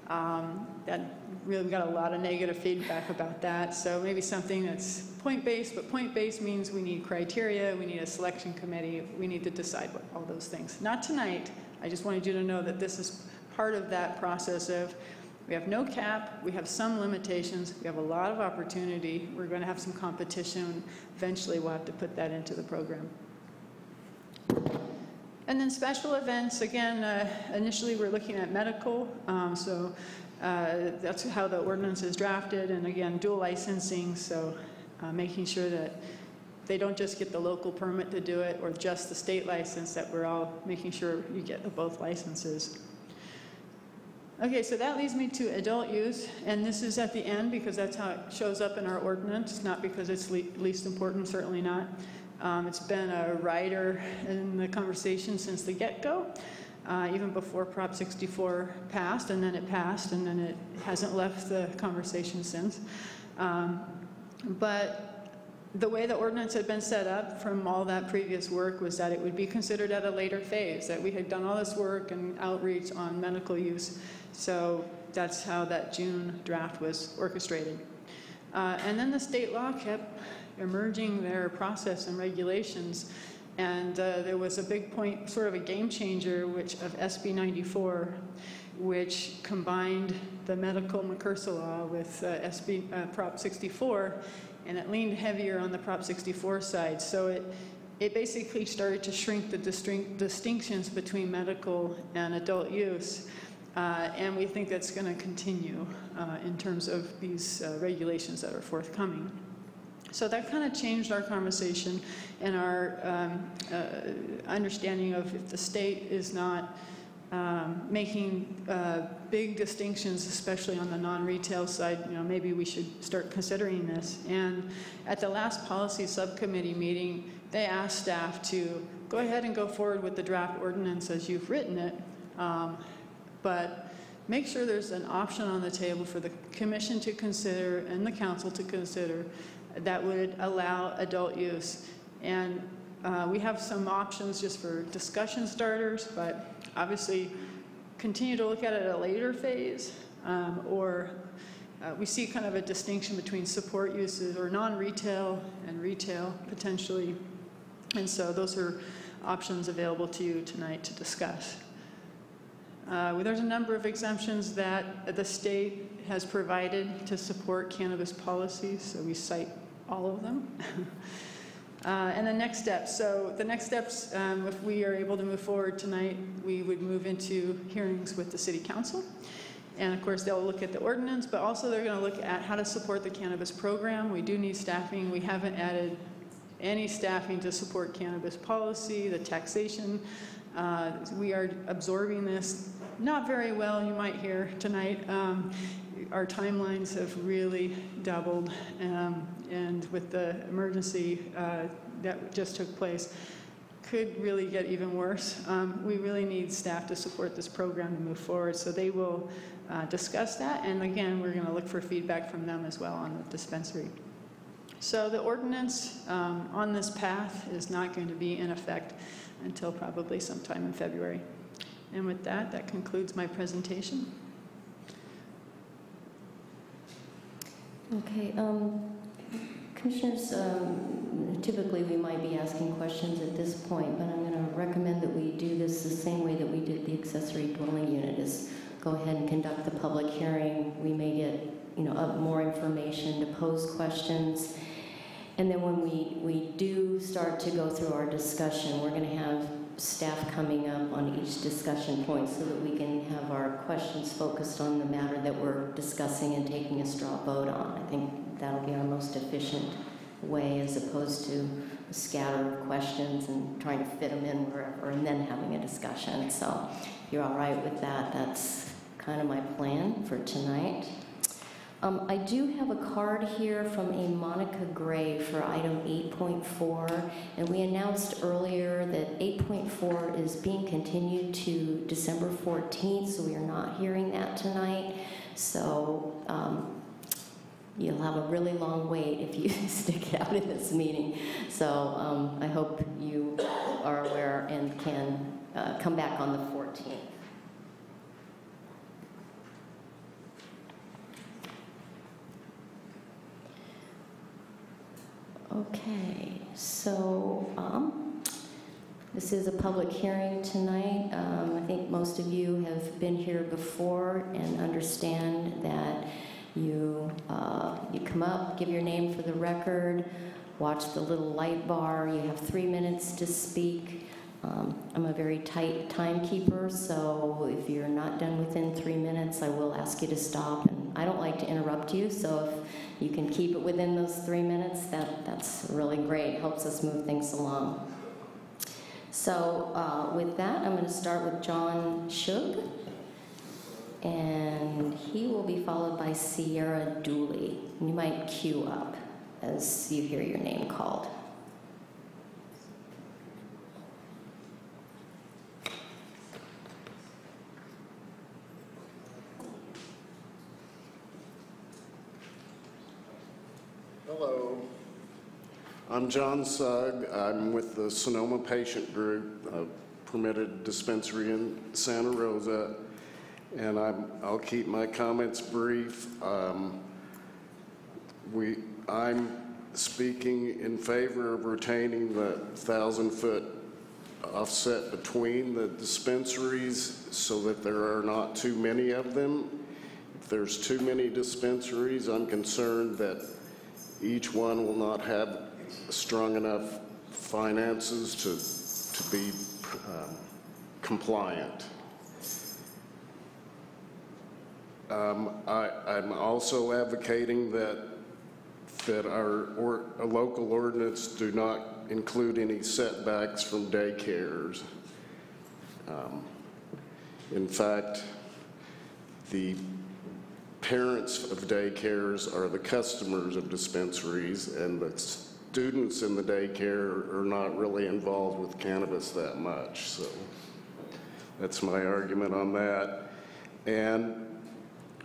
That really got a lot of negative feedback about that. So maybe something that's point-based, but point-based means we need criteria, we need a selection committee, we need to decide all those things. Not tonight. I just wanted you to know that this is part of that process of we have no cap, we have some limitations, we have a lot of opportunity, we're going to have some competition. Eventually we'll have to put that into the program. And then special events, again, initially we're looking at medical, so that's how the ordinance is drafted, and again, dual licensing, so making sure that they don't just get the local permit to do it or just the state license, that we're all making sure you get both licenses. Okay, so that leads me to adult use, and this is at the end because that's how it shows up in our ordinance, not because it's least important, certainly not. It's been a rider in the conversation since the get-go, even before Prop 64 passed, and then it passed, and then it hasn't left the conversation since. But the way the ordinance had been set up from all that previous work was that it would be considered at a later phase, that we had done all this work and outreach on medical use. So that's how that June draft was orchestrated. And then the state law kept emerging their process and regulations, and there was a big point, sort of a game changer, of SB 94, which combined the medical McCursa law with Prop 64, and it leaned heavier on the Prop 64 side. So it basically started to shrink the distinctions between medical and adult use. And we think that's going to continue in terms of these regulations that are forthcoming. So that kind of changed our conversation and our understanding of if the state is not making big distinctions, especially on the non-retail side, maybe we should start considering this. And at the last policy subcommittee meeting, they asked staff to go ahead and go forward with the draft ordinance as you've written it, but make sure there's an option on the table for the commission to consider and the council to consider that would allow adult use. And we have some options just for discussion starters, but obviously continue to look at it at a later phase, or we see kind of a distinction between support uses or non-retail and retail potentially. And so those are options available to you tonight to discuss. There's a number of exemptions that the state has provided to support cannabis policies, so we cite all of them. And the next steps. So the next steps, if we are able to move forward tonight, we would move into hearings with the City Council. And of course, they'll look at the ordinance, but also they're going to look at how to support the cannabis program. We do need staffing. We haven't added any staffing to support cannabis policy, the taxation. We are absorbing this not very well, you might hear tonight. Our timelines have really doubled, and with the emergency that just took place, could really get even worse. We really need staff to support this program to move forward, so they will discuss that, and again, we're going to look for feedback from them as well on the dispensary. So the ordinance on this path is not going to be in effect until probably sometime in February. And with that, that concludes my presentation. Okay, Commissioners, typically we might be asking questions at this point, but I'm going to recommend that we do this the same way that we did the accessory dwelling unit, is go ahead and conduct the public hearing. We may get more information to pose questions. And then when we do start to go through our discussion, we're going to have staff coming up on each discussion point so that we can have our questions focused on the matter that we're discussing and taking a straw vote on. I think that'll be our most efficient way, as opposed to a scatter of questions and trying to fit them in wherever and then having a discussion. So if you're all right with that, that's kind of my plan for tonight. I do have a card here from a Monica Gray for item 8.4, and we announced earlier that 8.4 is being continued to December 14th, so we are not hearing that tonight. So you'll have a really long wait if you stick out in this meeting. So I hope you are aware and can come back on the 14th. Okay, so this is a public hearing tonight. I think most of you have been here before and understand that you come up, give your name for the record, watch the little light bar. You have 3 minutes to speak. I'm a very tight timekeeper, so if you're not done within 3 minutes, I will ask you to stop. And I don't like to interrupt you, so if you can keep it within those 3 minutes, that's really great. Helps us move things along. So with that, I'm going to start with John Shug, and he will be followed by Sierra Dooley. You might queue up as you hear your name called. Hello, I'm John Sugg. I'm with the Sonoma Patient Group, a permitted dispensary in Santa Rosa, and I'll keep my comments brief. I'm speaking in favor of retaining the 1,000-foot offset between the dispensaries so that there are not too many of them. If there's too many dispensaries, I'm concerned that each one will not have strong enough finances to be compliant. I'm also advocating that our local ordinance do not include any setbacks from daycares. In fact, the parents of daycares are the customers of dispensaries, and the students in the daycare are not really involved with cannabis that much. So that's my argument on that. And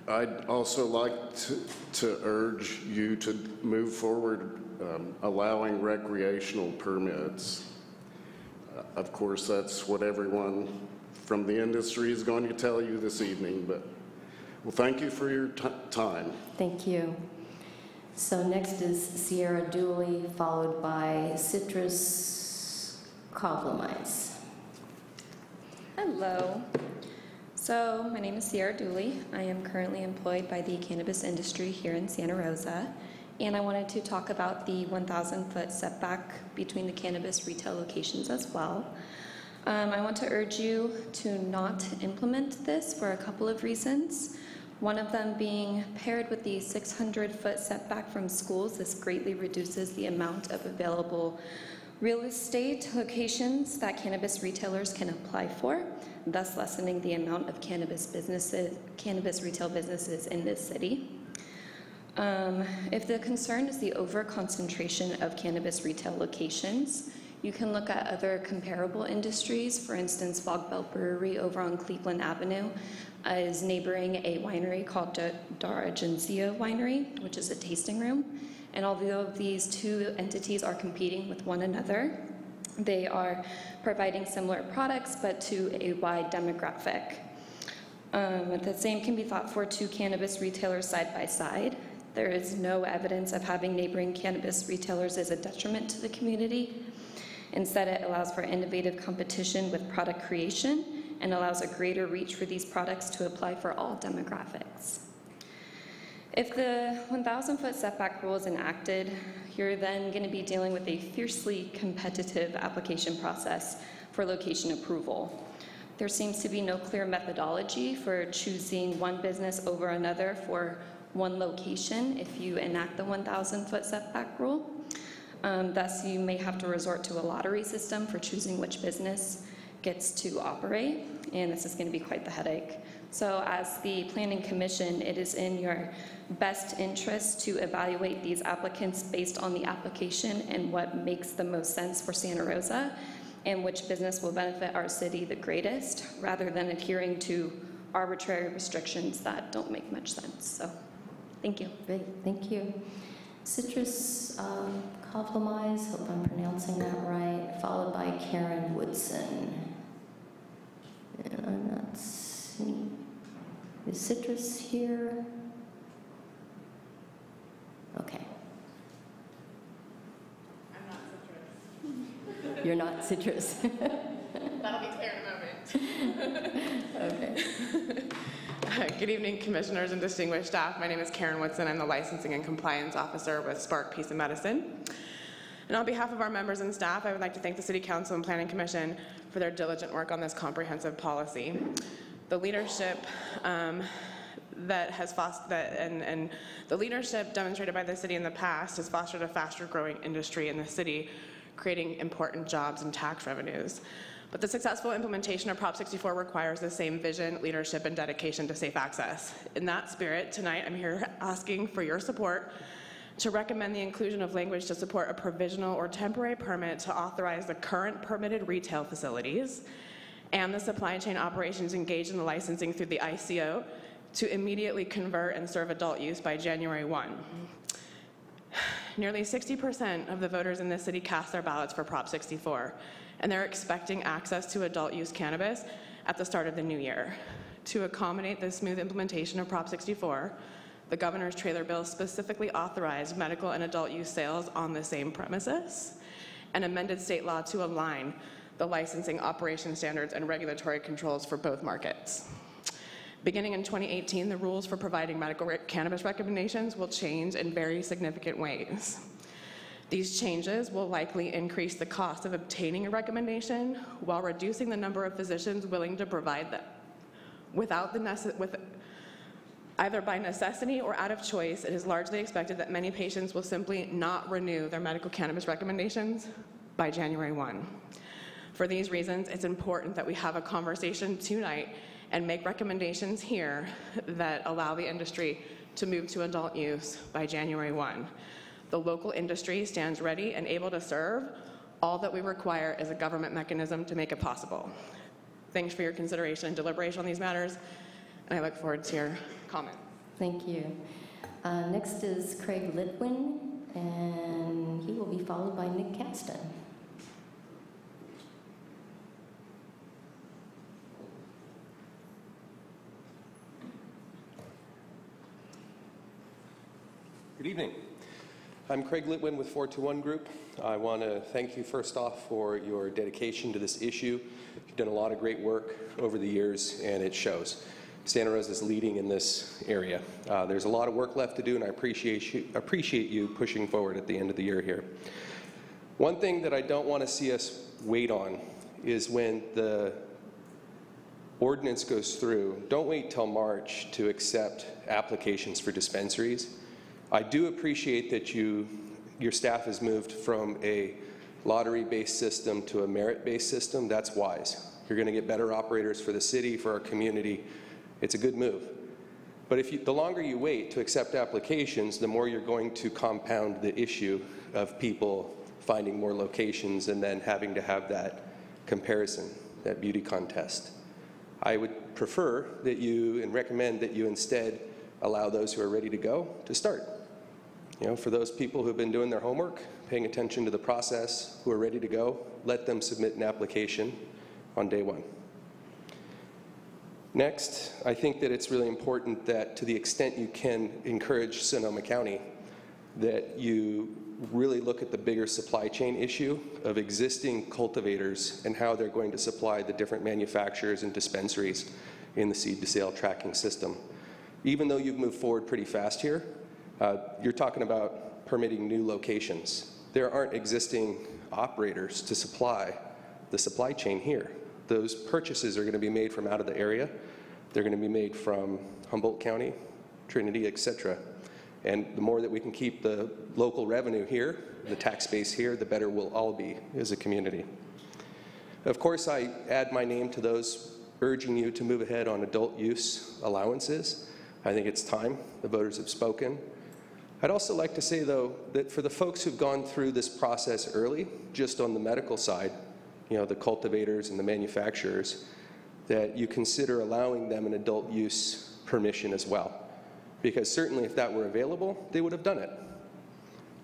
I'd also like to urge you to move forward allowing recreational permits. Of course, that's what everyone from the industry is going to tell you this evening, but well, thank you for your time. Thank you. So next is Sierra Dooley, followed by Citrus Compromise. Hello. So my name is Sierra Dooley. I am currently employed by the cannabis industry here in Santa Rosa, and I wanted to talk about the 1,000-foot setback between the cannabis retail locations as well. I want to urge you to not implement this for a couple of reasons. One of them being paired with the 600-foot setback from schools, this greatly reduces the amount of available real estate locations that cannabis retailers can apply for, thus lessening the amount of cannabis retail businesses in this city. If the concern is the over-concentration of cannabis retail locations, you can look at other comparable industries. For instance, Fog Belt Brewery over on Cleveland Avenue is neighboring a winery called Daragenzia Winery, which is a tasting room. And although these two entities are competing with one another, they are providing similar products, but to a wide demographic. The same can be thought for two cannabis retailers side by side. There is no evidence of having neighboring cannabis retailers as a detriment to the community. Instead, it allows for innovative competition with product creation and allows a greater reach for these products to apply for all demographics. If the 1,000-foot setback rule is enacted, you're then going to be dealing with a fiercely competitive application process for location approval. There seems to be no clear methodology for choosing one business over another for one location if you enact the 1,000-foot setback rule. Thus, you may have to resort to a lottery system for choosing which business gets to operate, and this is going to be quite the headache. So as the Planning Commission, it is in your best interest to evaluate these applicants based on the application and what makes the most sense for Santa Rosa and which business will benefit our city the greatest, rather than adhering to arbitrary restrictions that don't make much sense. So, thank you. Great, thank you. Citrus Compromise, hope I'm pronouncing that right, followed by Karen Woodson. And I'm not seeing, is Citrus here? Okay. I'm not Citrus. You're not Citrus. That'll be clear in a moment. Okay. Good evening, commissioners and distinguished staff. My name is Karen Woodson. I'm the Licensing and Compliance Officer with Spark Peace and Medicine. And on behalf of our members and staff, I would like to thank the City Council and Planning Commission for their diligent work on this comprehensive policy. The leadership that has fostered, and the leadership demonstrated by the city in the past has fostered a faster growing industry in the city, creating important jobs and tax revenues. But the successful implementation of Prop 64 requires the same vision, leadership, and dedication to safe access. In that spirit, tonight I'm here asking for your support to recommend the inclusion of language to support a provisional or temporary permit to authorize the current permitted retail facilities and the supply chain operations engaged in the licensing through the ICO to immediately convert and serve adult use by January 1. Nearly 60% of the voters in this city cast their ballots for Prop 64, and they're expecting access to adult use cannabis at the start of the new year. To accommodate the smooth implementation of Prop 64, the governor's trailer bill specifically authorized medical and adult use sales on the same premises and amended state law to align the licensing operation standards and regulatory controls for both markets. Beginning in 2018, the rules for providing medical cannabis recommendations will change in very significant ways. These changes will likely increase the cost of obtaining a recommendation while reducing the number of physicians willing to provide them. Either by necessity or out of choice, it is largely expected that many patients will simply not renew their medical cannabis recommendations by January 1. For these reasons, it's important that we have a conversation tonight and make recommendations here that allow the industry to move to adult use by January 1. The local industry stands ready and able to serve. All that we require is a government mechanism to make it possible. Thanks for your consideration and deliberation on these matters, and I look forward to your comment. Thank you. Next is Craig Litwin, and he will be followed by Nick Caston. Good evening. I'm Craig Litwin with 421 Group. I want to thank you first off for your dedication to this issue. You've done a lot of great work over the years, and it shows. Santa Rosa is leading in this area. There's a lot of work left to do, and I appreciate you pushing forward at the end of the year here. One thing that I don't want to see us wait on is when the ordinance goes through, don't wait till March to accept applications for dispensaries. I do appreciate that your staff has moved from a lottery-based system to a merit-based system. That's wise. You're going to get better operators for the city, for our community. It's a good move. But the longer you wait to accept applications, the more you're going to compound the issue of people finding more locations and then having to have that comparison, that beauty contest. I would prefer that you and recommend that you instead allow those who are ready to go to start. You know, for those people who have been doing their homework, paying attention to the process, who are ready to go, let them submit an application on day one. Next, I think that it's really important that to the extent you can encourage Sonoma County, that you really look at the bigger supply chain issue of existing cultivators and how they're going to supply the different manufacturers and dispensaries in the seed-to-sale tracking system. Even though you've moved forward pretty fast here, you're talking about permitting new locations. There aren't existing operators to supply the supply chain here. Those purchases are going to be made from out of the area. They're going to be made from Humboldt County, Trinity, etc. And the more that we can keep the local revenue here, the tax base here, the better we'll all be as a community. Of course, I add my name to those urging you to move ahead on adult use allowances. I think it's time. The voters have spoken. I'd also like to say, though, that for the folks who've gone through this process early, just on the medical side, you know, the cultivators and the manufacturers, that you consider allowing them an adult use permission as well. Because certainly if that were available, they would have done it.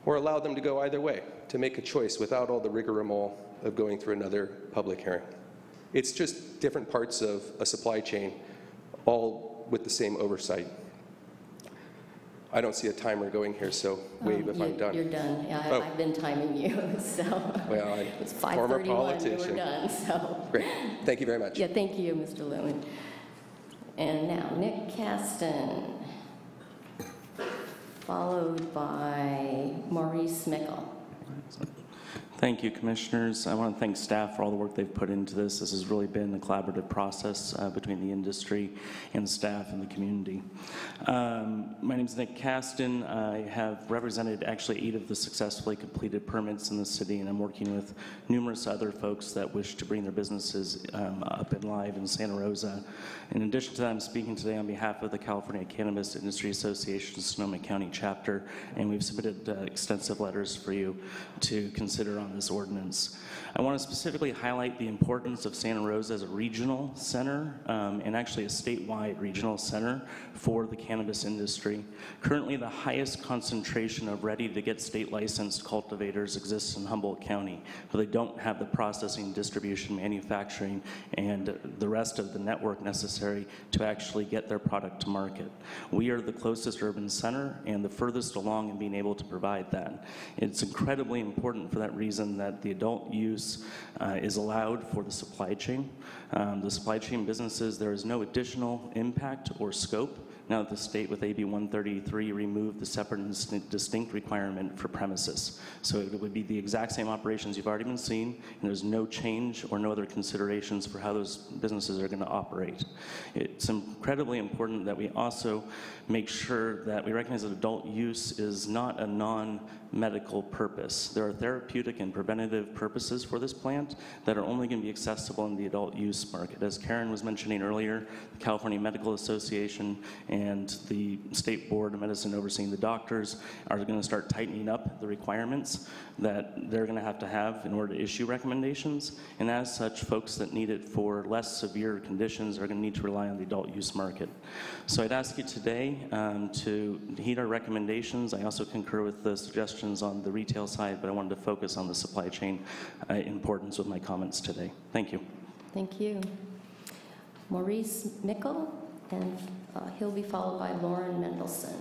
Or allowed them to go either way, to make a choice without all the rigmarole of going through another public hearing. It's just different parts of a supply chain, all with the same oversight. I don't see a timer going here, so wave if I'm done. You're done. Yeah, I've been timing you, so. Well, it's former 5:31, politician. we're done, so. Great. Thank you very much. Yeah, thank you, Mr. Lewin. And now Nick Caston, followed by Maurice Mickle. Thank you, Commissioners. I want to thank staff for all the work they've put into this. This has really been a collaborative process between the industry and staff and the community. My name is Nick Caston. I have represented actually 8 of the successfully completed permits in the city, and I'm working with numerous other folks that wish to bring their businesses up and live in Santa Rosa. In addition to that, I'm speaking today on behalf of the California Cannabis Industry Association Sonoma County chapter, and we've submitted extensive letters for you to consider on this ordinance. I want to specifically highlight the importance of Santa Rosa as a regional center and actually a statewide regional center for the cannabis industry. Currently, the highest concentration of ready-to-get state-licensed cultivators exists in Humboldt County, but they don't have the processing, distribution, manufacturing, and the rest of the network necessary to actually get their product to market. We are the closest urban center and the furthest along in being able to provide that. It's incredibly important for that reason that the adult use is allowed for the supply chain. The supply chain businesses, there is no additional impact or scope now that the state with AB 133 removed the separate and distinct requirement for premises. So it would be the exact same operations you've already been seeing, and there's no change or no other considerations for how those businesses are going to operate. It's incredibly important that we also make sure that we recognize that adult use is not a non-medical purpose. There are therapeutic and preventative purposes for this plant that are only going to be accessible in the adult use market. As Karen was mentioning earlier, the California Medical Association and the State Board of Medicine overseeing the doctors are going to start tightening up the requirements that they're going to have in order to issue recommendations. And as such, folks that need it for less severe conditions are going to need to rely on the adult use market. So I'd ask you today to heed our recommendations. I also concur with the suggestions on the retail side, but I wanted to focus on the supply chain importance with my comments today. Thank you. Thank you. Maurice Mickle, and he'll be followed by Lauren Mendelson.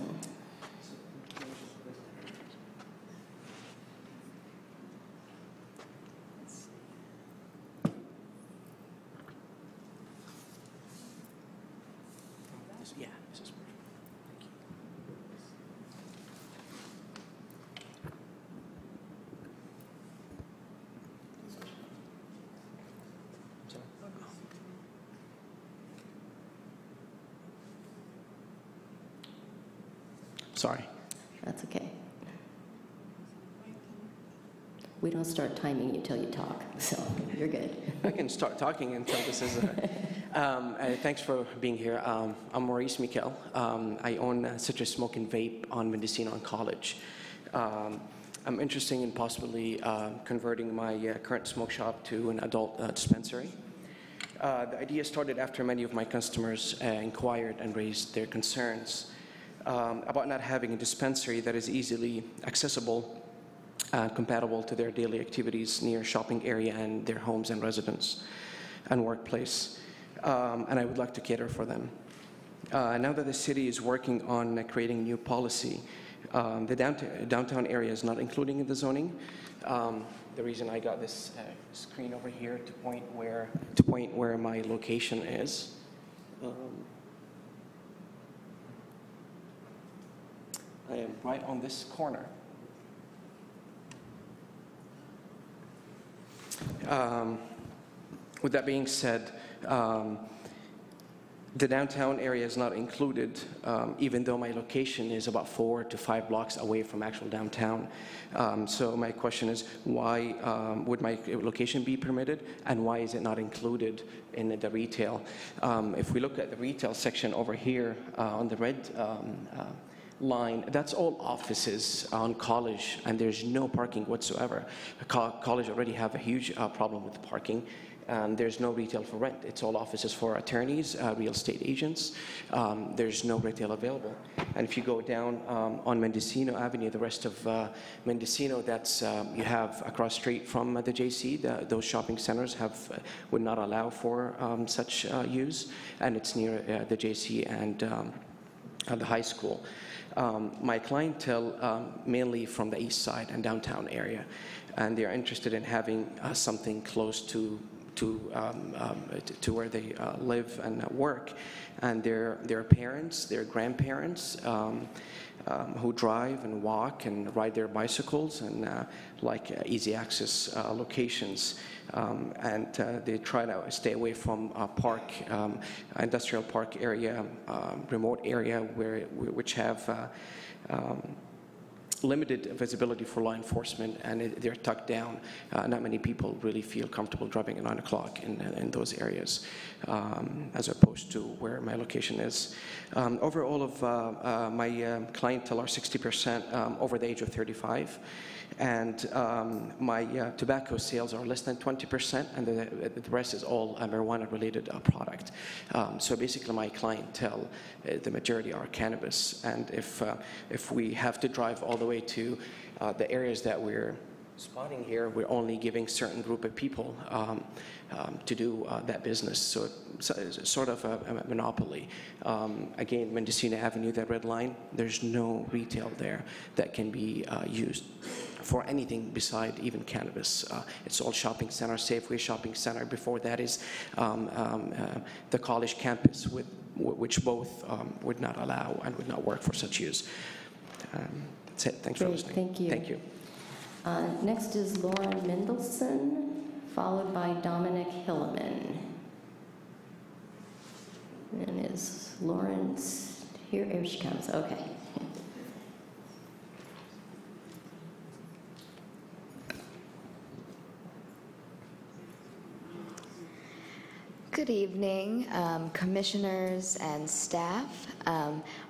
Yeah, this is sorry. That's okay. We don't start timing you till you talk, so you're good. I can start talking until this is. Thanks for being here. I'm Maurice Mikel. I own Citrus Smoke and Vape on Mendocino and College. I'm interested in possibly converting my current smoke shop to an adult dispensary. The idea started after many of my customers inquired and raised their concerns about not having a dispensary that is easily accessible and compatible to their daily activities near shopping area and their homes and residence and workplace. And I would like to cater for them. Now that the city is working on creating new policy, the downtown area is not including in the zoning. The reason I got this screen over here to point where my location is. I am right on this corner. With that being said, the downtown area is not included, even though my location is about 4 to 5 blocks away from actual downtown. So my question is, why would my location be permitted, and why is it not included in the retail? If we look at the retail section over here on the red line, that's all offices on College, and there's no parking whatsoever. College already have a huge problem with parking. There's no retail for rent. It's all offices for attorneys, real estate agents. There's no retail available. And if you go down on Mendocino Avenue, the rest of Mendocino, that's you have across street from the JC. Those shopping centers would not allow for such use, and it's near the JC and the high school. My clientele mainly from the east side and downtown area, and they're interested in having something close to where they live and work, and their parents, their grandparents who drive and walk and ride their bicycles and like easy access locations, and they try to stay away from park, industrial park area, remote area which have limited visibility for law enforcement, and they're tucked down. Not many people really feel comfortable driving at 9 o'clock in those areas, as opposed to where my location is. Overall, of my clientele are 60% over the age of 35, and my tobacco sales are less than 20%, and the rest is all marijuana-related product. So basically, my clientele, the majority are cannabis, and if we have to drive all the way to the areas that we're spotting here, we're only giving certain group of people to do that business. So it's sort of a monopoly. Again, Mendocino Avenue, that red line, there's no retail there that can be used for anything beside even cannabis. It's all shopping center, Safeway shopping center. Before that is the college campus, which both would not allow and would not work for such use. That's it. Thanks for listening. Thank you. Thank you. Next is Lauren Mendelson, followed by Dominic Hilleman. And is Lawrence here? Here she comes. Okay. Good evening, commissioners and staff.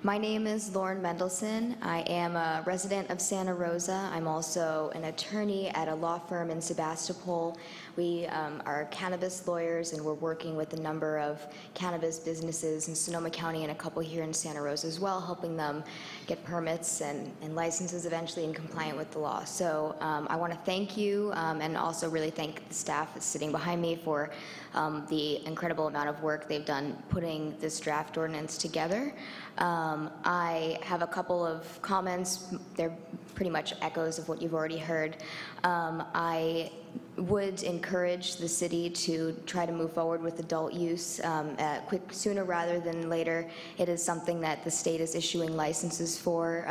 My name is Lauren Mendelson. I am a resident of Santa Rosa. I'm also an attorney at a law firm in Sebastopol. We are cannabis lawyers, and we're working with a number of cannabis businesses in Sonoma County and a couple here in Santa Rosa as well, helping them get permits and licenses eventually and compliant with the law. So I want to thank you and also really thank the staff that's sitting behind me for the incredible amount of work they've done putting this draft ordinance together. I have a couple of comments. They're pretty much echoes of what you've already heard. I would encourage the city to try to move forward with adult use sooner rather than later. It is something that the state is issuing licenses for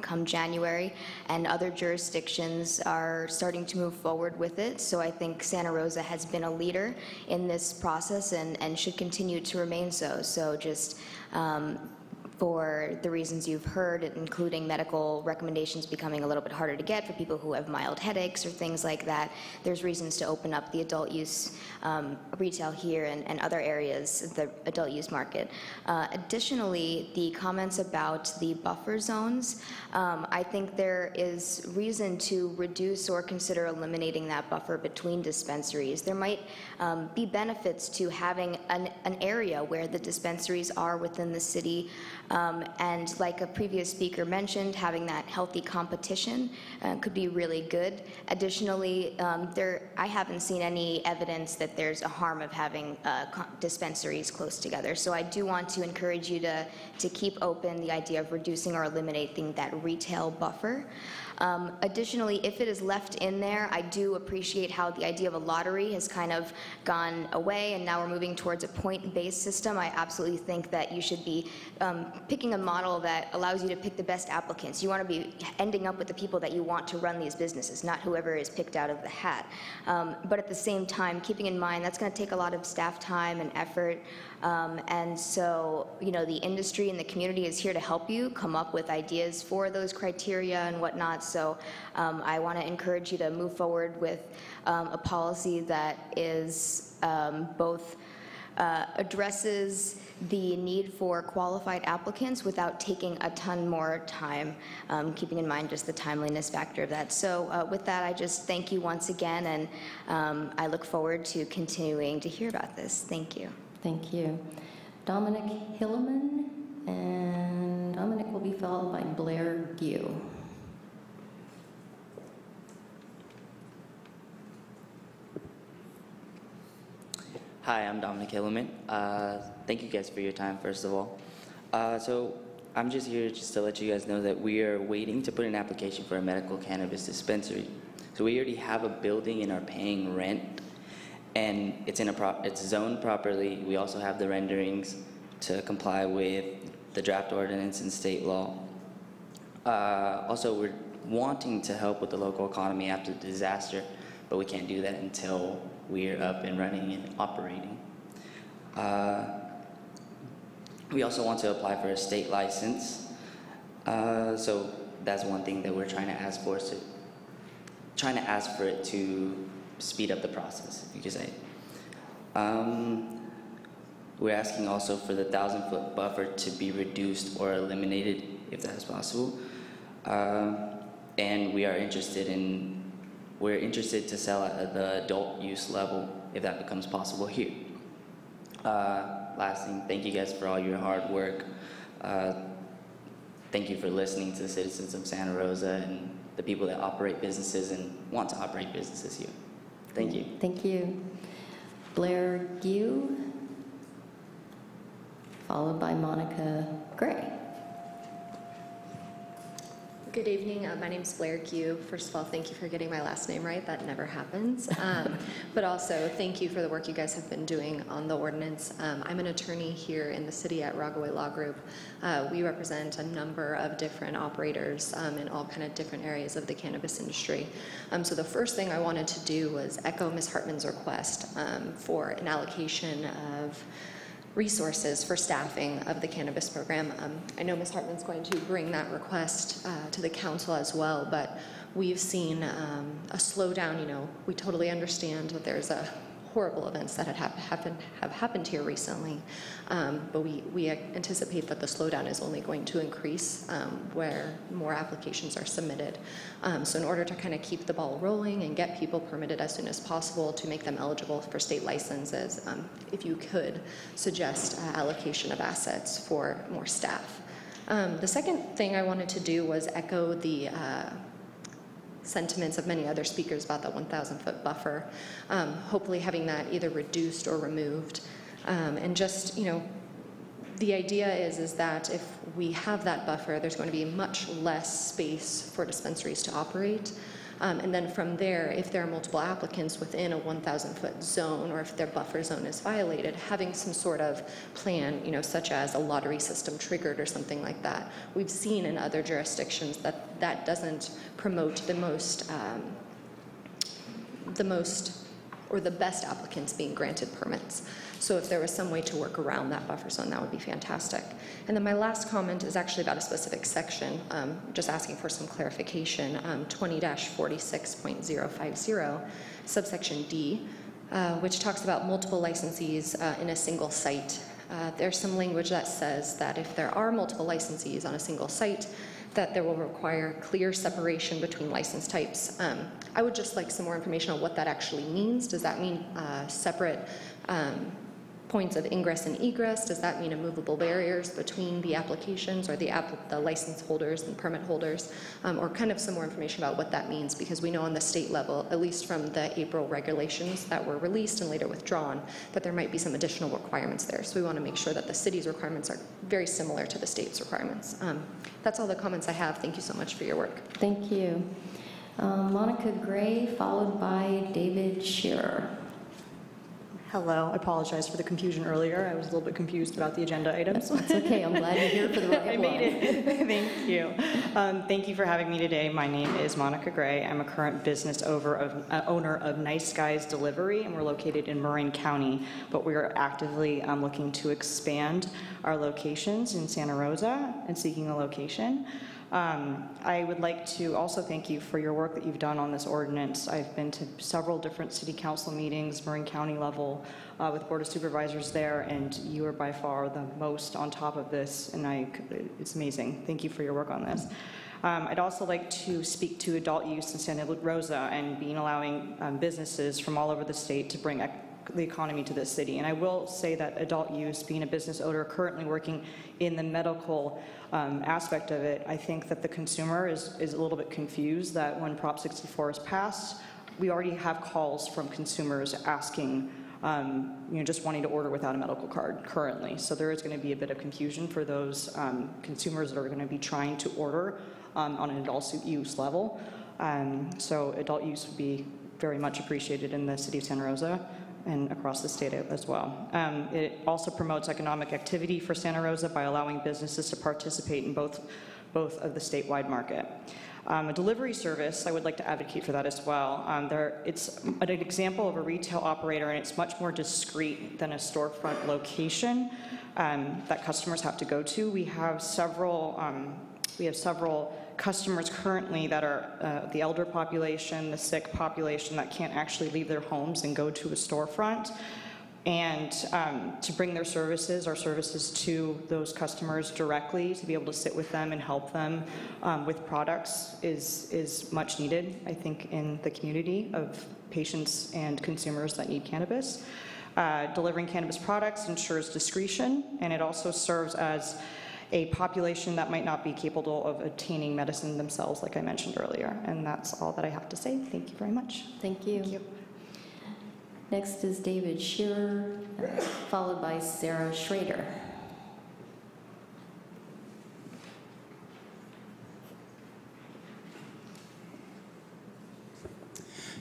come January, and other jurisdictions are starting to move forward with it. So I think Santa Rosa has been a leader in this process and should continue to remain so. So just for the reasons you've heard, including medical recommendations becoming a little bit harder to get for people who have mild headaches or things like that, there's reasons to open up the adult use retail here and other areas, the adult use market. Additionally, the comments about the buffer zones, I think there is reason to reduce or consider eliminating that buffer between dispensaries. There might be benefits to having an area where the dispensaries are within the city. And like a previous speaker mentioned, having that healthy competition could be really good. Additionally, I haven't seen any evidence that there's a harm of having dispensaries close together. So I do want to encourage you to keep open the idea of reducing or eliminating that retail buffer. Additionally, if it is left in there, I do appreciate how the idea of a lottery has kind of gone away, and now we're moving towards a point-based system. I absolutely think that you should be picking a model that allows you to pick the best applicants. You want to be ending up with the people that you want to run these businesses, not whoever is picked out of the hat. But at the same time, keeping in mind that's going to take a lot of staff time and effort. And so, you know, the industry and the community is here to help you come up with ideas for those criteria and whatnot. So I want to encourage you to move forward with a policy that is both addresses the need for qualified applicants without taking a ton more time, keeping in mind just the timeliness factor of that. So with that, I just thank you once again, and I look forward to continuing to hear about this. Thank you. Thank you. Dominic Hilleman, and Dominic will be followed by Blair Gue. Hi, I'm Dominic Hilleman. Thank you guys for your time, first of all. So I'm just here just to let you guys know that we are waiting to put an application for a medical cannabis dispensary. So we already have a building and are paying rent, and it's zoned properly. We also have the renderings to comply with the draft ordinance and state law. Also, we're wanting to help with the local economy after the disaster, but we can't do that until we're up and running and operating. We also want to apply for a state license. So that's one thing that we're trying to ask for, it to speed up the process, if you could say. We're asking also for the 1,000-foot buffer to be reduced or eliminated, if that is possible. And we're interested to sell at the adult use level, if that becomes possible here. Last thing, thank you guys for all your hard work. thank you for listening to the citizens of Santa Rosa and the people that operate businesses and want to operate businesses here. Thank you. Thank you. Blair Gue, followed by Monica Gray. Good evening. My name is Blair Gue. First of all, thank you for getting my last name right. That never happens. But also, thank you for the work you guys have been doing on the ordinance. I'm an attorney here in the city at Rockaway Law Group. We represent a number of different operators in all kind of different areas of the cannabis industry. So the first thing I wanted to do was echo Ms. Hartman's request for an allocation of resources for staffing of the cannabis program. I know Ms. Hartman's going to bring that request to the council as well, but we've seen a slowdown. You know, we totally understand that there's horrible events that have happened here recently, but we anticipate that the slowdown is only going to increase where more applications are submitted. So in order to kind of keep the ball rolling and get people permitted as soon as possible to make them eligible for state licenses, if you could suggest allocation of assets for more staff. The second thing I wanted to do was echo the sentiments of many other speakers about the 1,000-foot buffer, hopefully having that either reduced or removed. And just, you know, the idea is that if we have that buffer, there's going to be much less space for dispensaries to operate. And then from there, if there are multiple applicants within a 1,000-foot zone, or if their buffer zone is violated, having some sort of plan, you know, such as a lottery system triggered or something like that. We've seen in other jurisdictions that that doesn't promote the best applicants being granted permits. So if there was some way to work around that buffer zone, that would be fantastic. And then my last comment is actually about a specific section, just asking for some clarification, 20-46.050, subsection D, which talks about multiple licensees in a single site. There's some language that says that if there are multiple licensees on a single site, that there will require clear separation between license types. I would just like some more information on what that actually means. Does that mean separate points of ingress and egress? Does that mean immovable barriers between the applications or the license holders and permit holders? Or kind of some more information about what that means, because we know on the state level, at least from the April regulations that were released and later withdrawn, that there might be some additional requirements there. So we want to make sure that the city's requirements are very similar to the state's requirements. That's all the comments I have. Thank you so much for your work. Thank you. Monica Gray, followed by David Shearer. Hello, I apologize for the confusion earlier. I was a little bit confused about the agenda items. That's okay, I'm glad you're here for the right one. I made it. Thank you. Thank you for having me today. My name is Monica Gray. I'm a current business owner of Nice Guys Delivery, and we're located in Marin County, but we are actively looking to expand our locations in Santa Rosa and seeking a location. I would like to also thank you for your work that you've done on this ordinance. I've been to several different city council meetings, Marin County level, with Board of Supervisors there, and you are by far the most on top of this, and it's amazing. Thank you for your work on this. I'd also like to speak to adult use in Santa Rosa and allowing businesses from all over the state to bring the economy to this city. And I will say that adult use, being a business owner currently working in the medical aspect of it, I think that the consumer is a little bit confused that when Prop 64 is passed, we already have calls from consumers asking, just wanting to order without a medical card currently. So there is going to be a bit of confusion for those consumers that are going to be trying to order on an adult use level. So adult use would be very much appreciated in the city of Santa Rosa and across the state as well. It also promotes economic activity for Santa Rosa by allowing businesses to participate in both of the statewide market. A delivery service, I would like to advocate for that as well. It's an example of a retail operator, and it's much more discreet than a storefront location that customers have to go to. We have several customers currently that are the elder population, the sick population that can't actually leave their homes and go to a storefront. And to bring our services to those customers directly, to be able to sit with them and help them with products is much needed, I think, in the community of patients and consumers that need cannabis. Delivering cannabis products ensures discretion, and it also serves as a population that might not be capable of obtaining medicine themselves, like I mentioned earlier. And that's all that I have to say. Thank you very much. Thank you. Thank you. Next is David Shearer, followed by Sarah Schrader.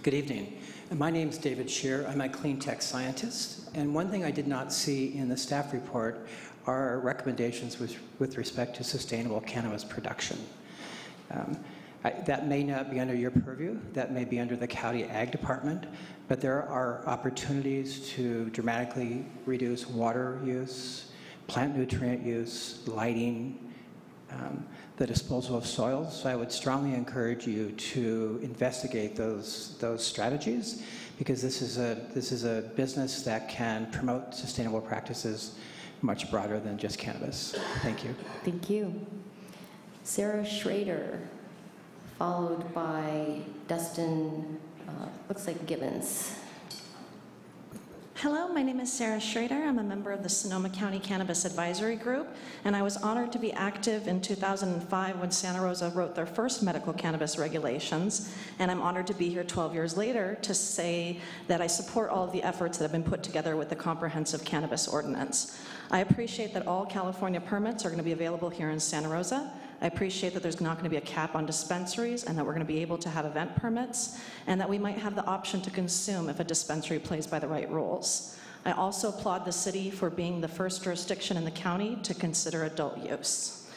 Good evening. My name is David Shearer. I'm a clean tech scientist. And one thing I did not see in the staff report are recommendations with respect to sustainable cannabis production. That may not be under your purview. That may be under the county ag department. But there are opportunities to dramatically reduce water use, plant nutrient use, lighting, the disposal of soils. So I would strongly encourage you to investigate those strategies, because this is a business that can promote sustainable practices much broader than just cannabis. Thank you. Thank you. Sarah Schrader, followed by Dustin, looks like Gibbons. Hello, my name is Sarah Schrader. I'm a member of the Sonoma County Cannabis Advisory Group, and I was honored to be active in 2005 when Santa Rosa wrote their first medical cannabis regulations, and I'm honored to be here 12 years later to say that I support all of the efforts that have been put together with the comprehensive cannabis ordinance. I appreciate that all California permits are going to be available here in Santa Rosa. I appreciate that there's not going to be a cap on dispensaries and that we're going to be able to have event permits, and that we might have the option to consume if a dispensary plays by the right rules. I also applaud the city for being the first jurisdiction in the county to consider adult use.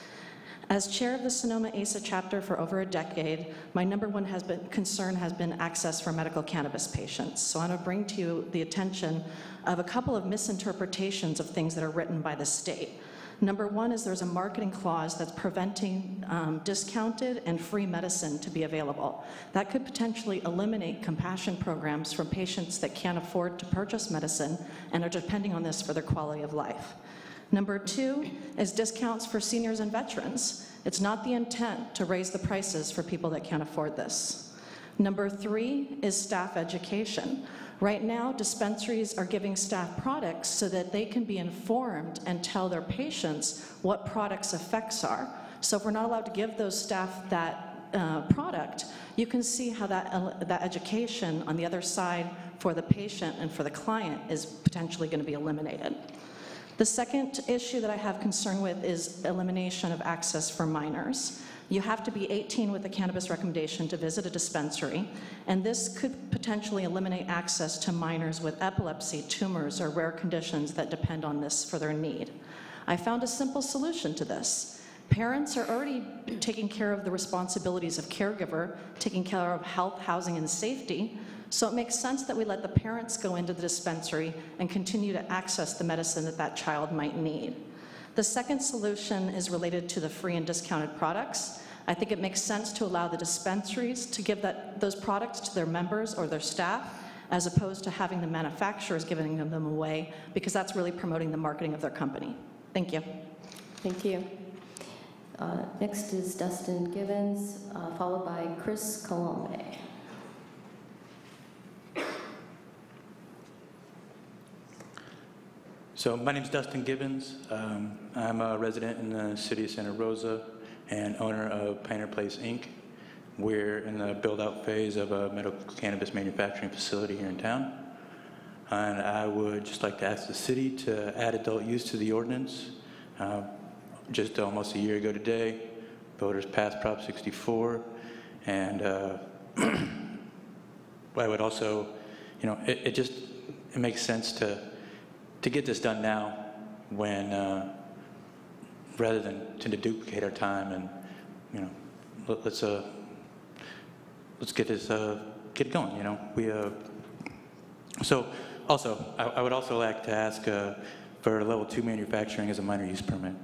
As chair of the Sonoma ASA chapter for over a decade, my number one concern has been access for medical cannabis patients. So I want to bring to you the attention of a couple of misinterpretations of things that are written by the state. Number one is there's a marketing clause that's preventing discounted and free medicine to be available. That could potentially eliminate compassion programs from patients that can't afford to purchase medicine and are depending on this for their quality of life. Number two is discounts for seniors and veterans. It's not the intent to raise the prices for people that can't afford this. Number three is staff education. Right now, dispensaries are giving staff products so that they can be informed and tell their patients what products' effects are. So if we're not allowed to give those staff that product, you can see how that education on the other side for the patient and for the client is potentially going to be eliminated. The second issue that I have concern with is elimination of access for minors. You have to be 18 with a cannabis recommendation to visit a dispensary, and this could potentially eliminate access to minors with epilepsy, tumors, or rare conditions that depend on this for their need. I found a simple solution to this. Parents are already taking care of the responsibilities of caregiver, taking care of health, housing, and safety, so it makes sense that we let the parents go into the dispensary and continue to access the medicine that that child might need. The second solution is related to the free and discounted products. I think it makes sense to allow the dispensaries to give those products to their members or their staff, as opposed to having the manufacturers giving them away, because that's really promoting the marketing of their company. Thank you. Thank you. Next is Dustin Gibbons, followed by Chris Colombe. So my name is Dustin Gibbons. I'm a resident in the city of Santa Rosa and owner of Pioneer Place, Inc. We're in the build-out phase of a medical cannabis manufacturing facility here in town. And I would just like to ask the city to add adult use to the ordinance. Just almost a year ago today, voters passed Prop 64. And I would also, it makes sense to get this done now, when rather than to duplicate our time, and let's get this get it going. So also I would also like to ask for level 2 manufacturing as a minor use permit.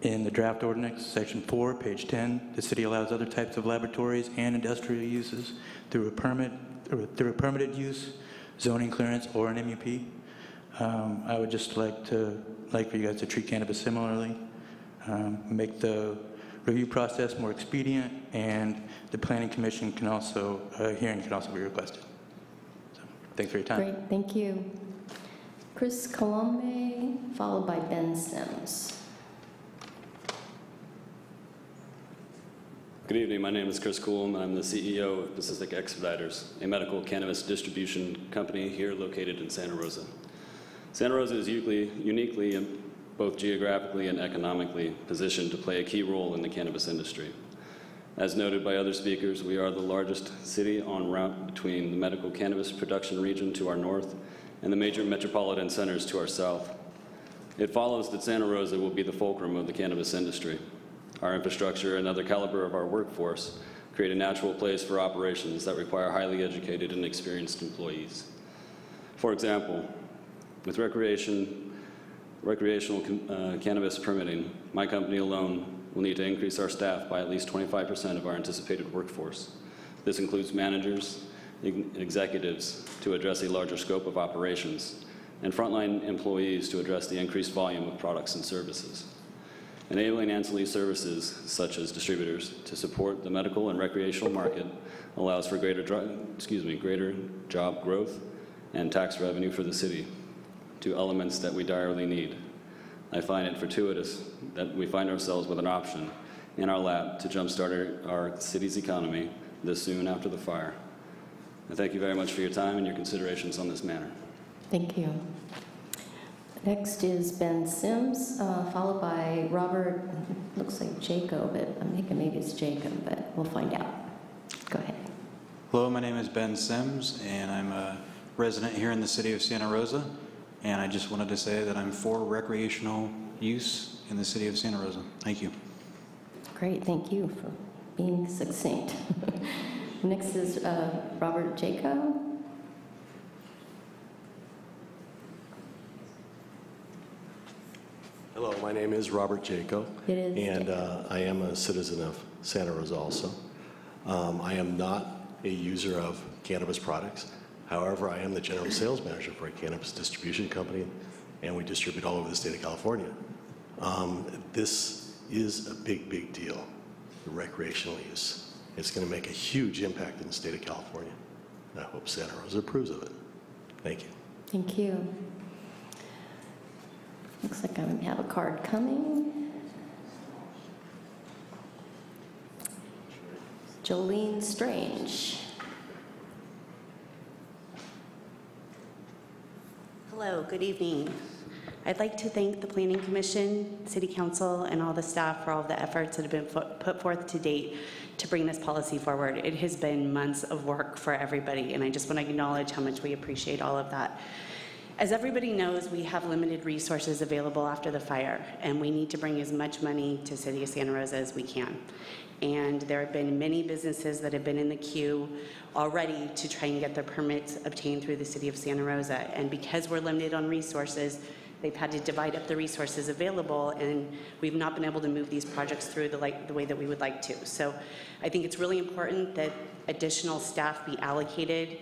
In the draft ordinance, section 4, page 10, the city allows other types of laboratories and industrial uses through a permitted use, zoning clearance, or an MUP. I would just like for you guys to treat cannabis similarly, make the review process more expedient, and the planning commission can also, hearing can also be requested. So, thanks for your time. Great, thank you. Chris Colombe, followed by Ben Sims. Good evening. My name is Chris Coolm. I'm the CEO of Pacific Expeditors, a medical cannabis distribution company here located in Santa Rosa. Santa Rosa is uniquely, both geographically and economically, positioned to play a key role in the cannabis industry. As noted by other speakers, we are the largest city en route between the medical cannabis production region to our north and the major metropolitan centers to our south. It follows that Santa Rosa will be the fulcrum of the cannabis industry. Our infrastructure and other caliber of our workforce create a natural place for operations that require highly educated and experienced employees. For example, with recreational cannabis permitting, my company alone will need to increase our staff by at least 25% of our anticipated workforce. This includes managers, executives to address a larger scope of operations, and frontline employees to address the increased volume of products and services. Enabling ancillary services, such as distributors, to support the medical and recreational market allows for greater job growth and tax revenue for the city, two elements that we direly need. I find it fortuitous that we find ourselves with an option in our lap to jumpstart our city's economy this soon after the fire. I thank you very much for your time and your considerations on this matter. Thank you. Next is Ben Sims, followed by Robert, looks like Jacob, but I'm thinking maybe it's Jacob, but we'll find out. Go ahead. Hello, my name is Ben Sims, and I'm a resident here in the city of Santa Rosa. And I just wanted to say that I'm for recreational use in the city of Santa Rosa. Thank you. Great, thank you for being succinct. Next is Robert Jacob. Hello, my name is Robert Jaco, and I am a citizen of Santa Rosa also. I am not a user of cannabis products. However, I am the general sales manager for a cannabis distribution company, and we distribute all over the state of California. This is a big, big deal, the recreational use. It's going to make a huge impact in the state of California. And I hope Santa Rosa approves of it. Thank you. Thank you. Looks like I have a card coming. Jolene Strange. Hello, good evening. I'd like to thank the Planning Commission, City Council, and all the staff for all the efforts that have been put forth to date to bring this policy forward. It has been months of work for everybody, and I just want to acknowledge how much we appreciate all of that. As everybody knows, we have limited resources available after the fire, and we need to bring as much money to City of Santa Rosa as we can. And there have been many businesses that have been in the queue already to try and get their permits obtained through the City of Santa Rosa. And because we're limited on resources, they've had to divide up the resources available, and we've not been able to move these projects through the way that we would like to. So I think it's really important that additional staff be allocated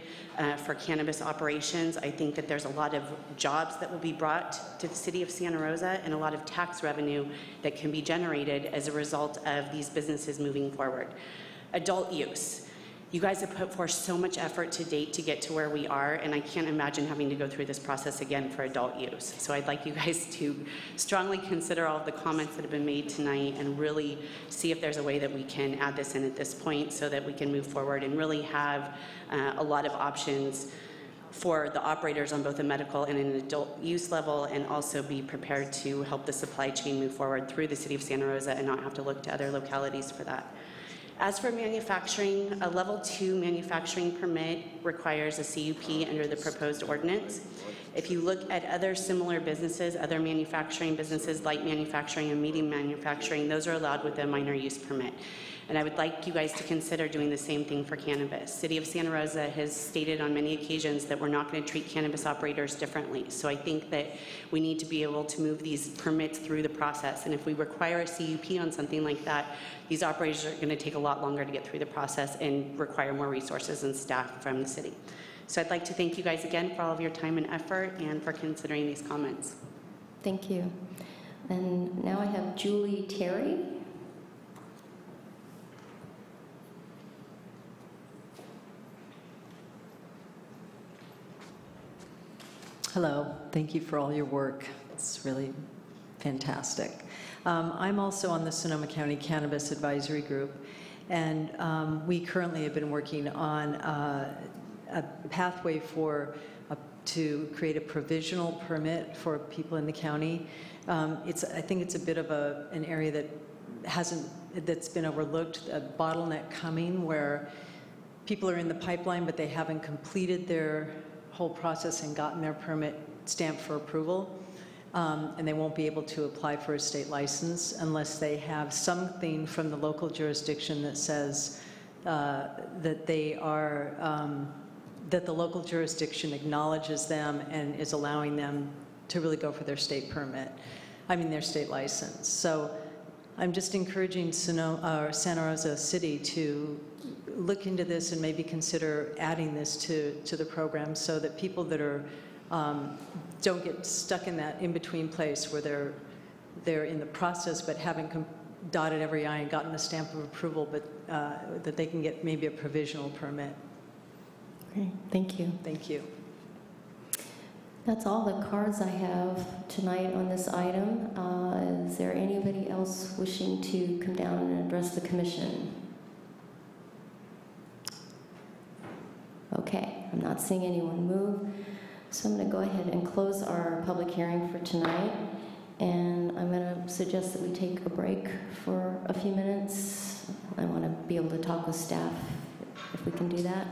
for cannabis operations. I think that there's a lot of jobs that will be brought to the City of Santa Rosa and a lot of tax revenue that can be generated as a result of these businesses moving forward. Adult use. You guys have put forth so much effort to date to get to where we are, and I can't imagine having to go through this process again for adult use. So I'd like you guys to strongly consider all of the comments that have been made tonight and really see if there's a way that we can add this in at this point so that we can move forward and really have a lot of options for the operators on both a medical and an adult use level, and also be prepared to help the supply chain move forward through the City of Santa Rosa and not have to look to other localities for that. As for manufacturing, a level 2 manufacturing permit requires a CUP under the proposed ordinance. If you look at other similar businesses, other manufacturing businesses, light manufacturing and medium manufacturing, those are allowed with a minor use permit. And I would like you guys to consider doing the same thing for cannabis. City of Santa Rosa has stated on many occasions that we're not going to treat cannabis operators differently. So I think that we need to be able to move these permits through the process. And if we require a CUP on something like that, these operators are going to take a lot longer to get through the process and require more resources and staff from the city. So I'd like to thank you guys again for all of your time and effort and for considering these comments. Thank you. And now I have Julie Terry. Hello, thank you for all your work. It's really fantastic. I'm also on the Sonoma County Cannabis Advisory Group, And we currently have been working on a pathway to create a provisional permit for people in the county. I think it's a bit of an area that's been overlooked, a bottleneck coming where people are in the pipeline, but they haven't completed their whole process and gotten their permit stamped for approval. And they won't be able to apply for a state license unless they have something from the local jurisdiction that says that that the local jurisdiction acknowledges them and is allowing them to really go for their state permit, their state license. So I'm just encouraging Santa Rosa City to look into this and maybe consider adding this to the program so that people that are don't get stuck in that in-between place where they're in the process but haven't dotted every I and gotten a stamp of approval, but that they can get maybe a provisional permit. Great, thank you. Thank you. That's all the cards I have tonight on this item. Is there anybody else wishing to come down and address the commission? Okay, I'm not seeing anyone move. So I'm going to go ahead and close our public hearing for tonight. And I'm going to suggest that we take a break for a few minutes. I want to be able to talk with staff if we can do that.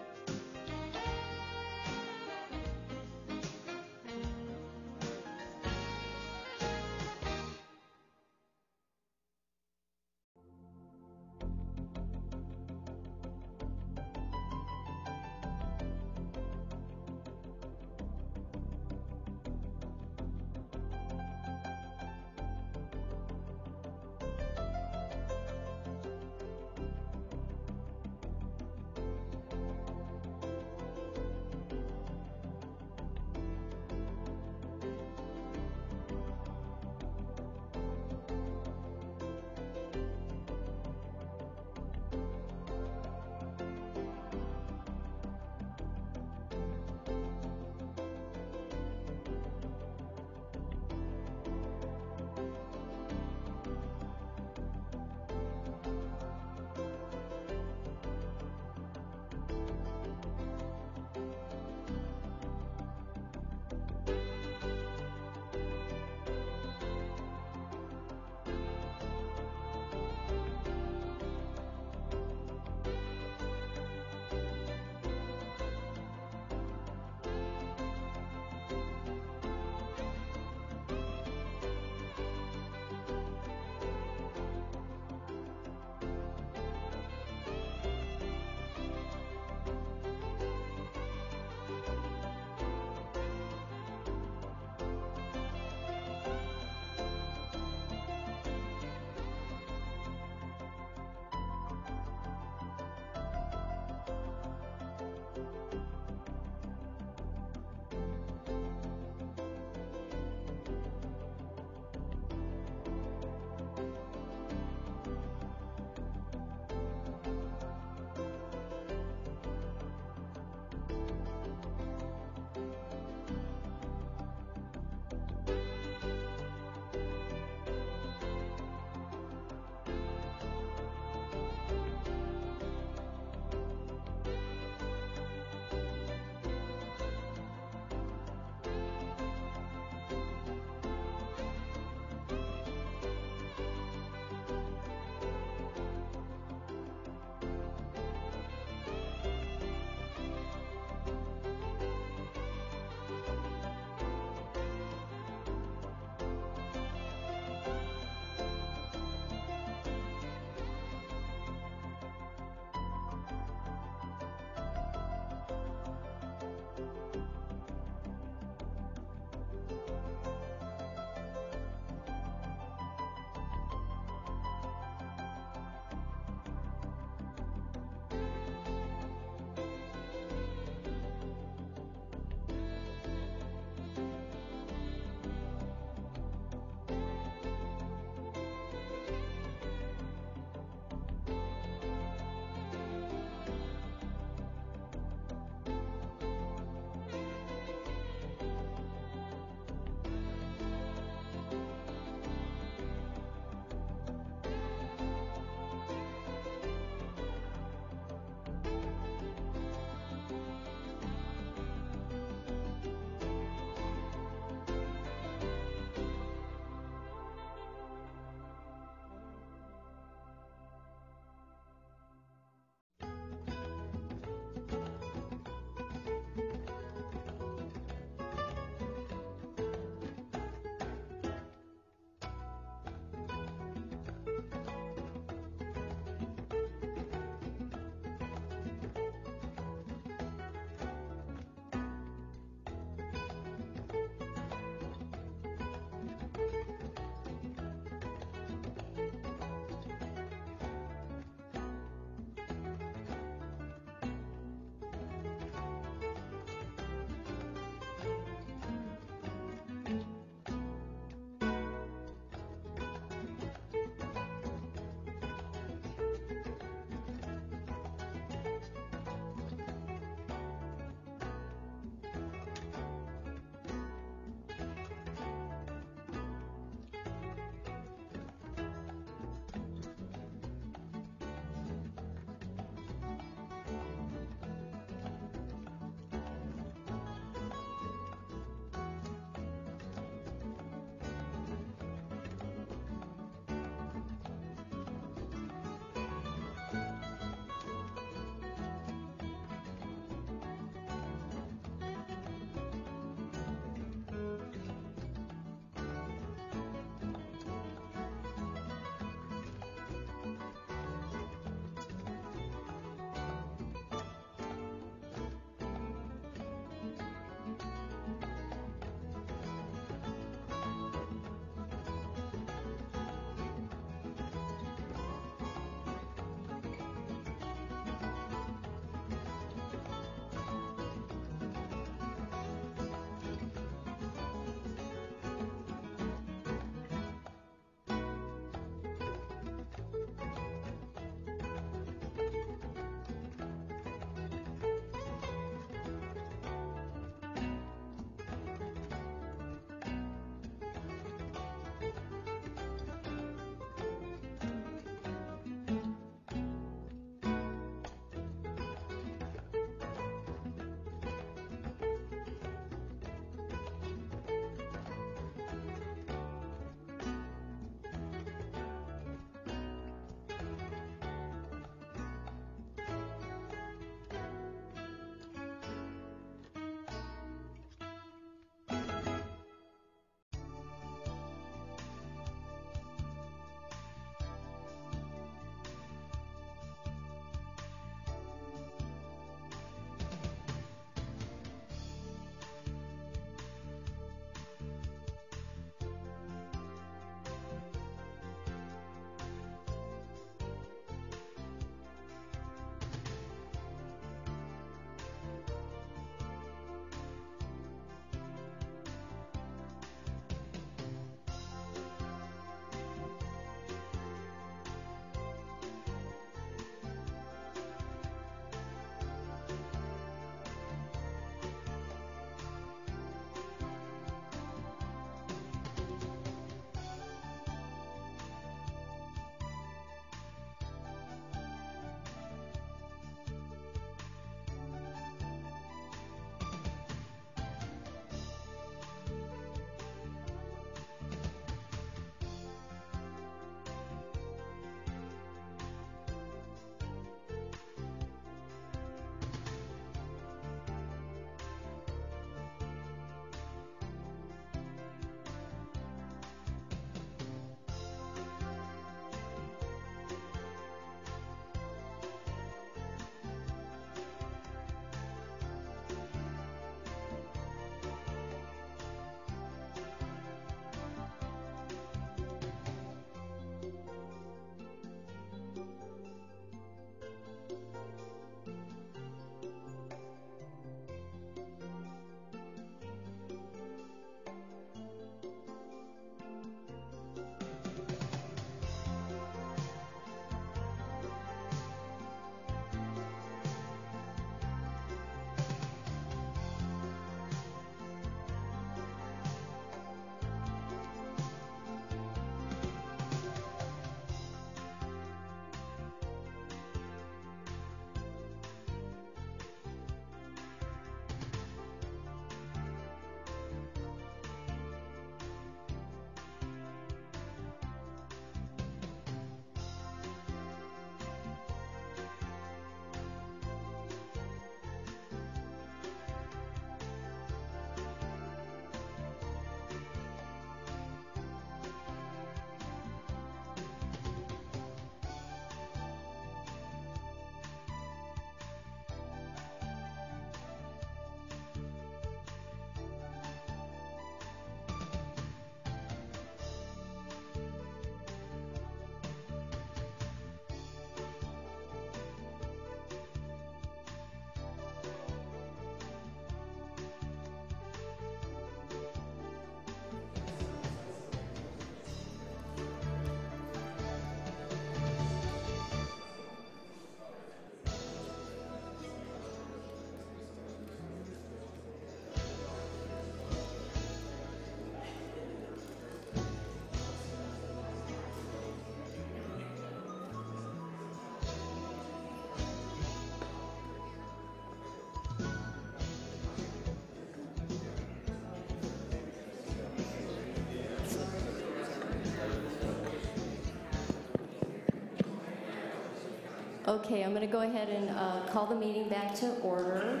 Okay, I'm going to go ahead and call the meeting back to order.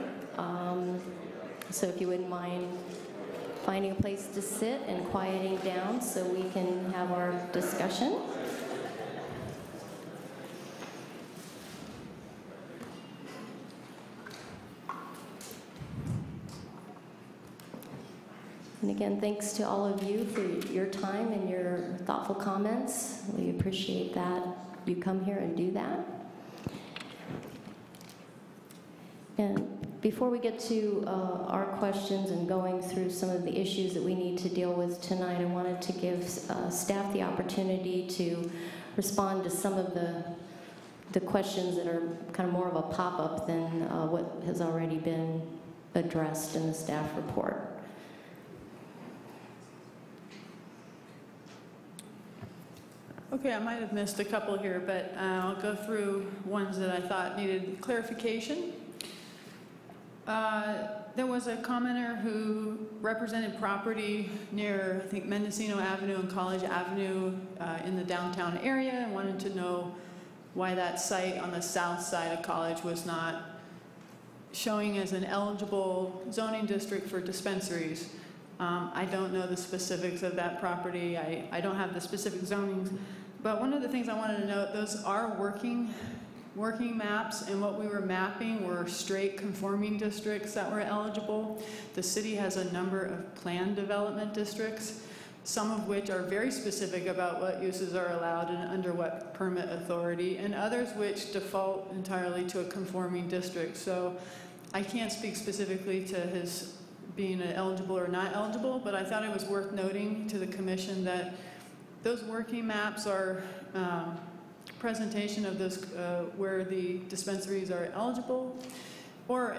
So if you wouldn't mind finding a place to sit and quieting down so we can have our discussion. And again, thanks to all of you for your time and your thoughtful comments. We appreciate that you come here and do that. And before we get to our questions and going through some of the issues that we need to deal with tonight, I wanted to give staff the opportunity to respond to some of the questions that are kind of more of a pop-up than what has already been addressed in the staff report. Okay, I might have missed a couple here, but I'll go through ones that I thought needed clarification. There was a commenter who represented property near, I think, Mendocino Avenue and College Avenue in the downtown area and wanted to know why that site on the south side of College was not showing as an eligible zoning district for dispensaries. I don't know the specifics of that property. I don't have the specific zonings. But one of the things I wanted to note, those are working maps, and what we were mapping were straight conforming districts that were eligible. The city has a number of planned development districts, some of which are very specific about what uses are allowed and under what permit authority, and others which default entirely to a conforming district. So I can't speak specifically to his being eligible or not eligible, but I thought it was worth noting to the commission that those working maps are presentation of those where the dispensaries are eligible, or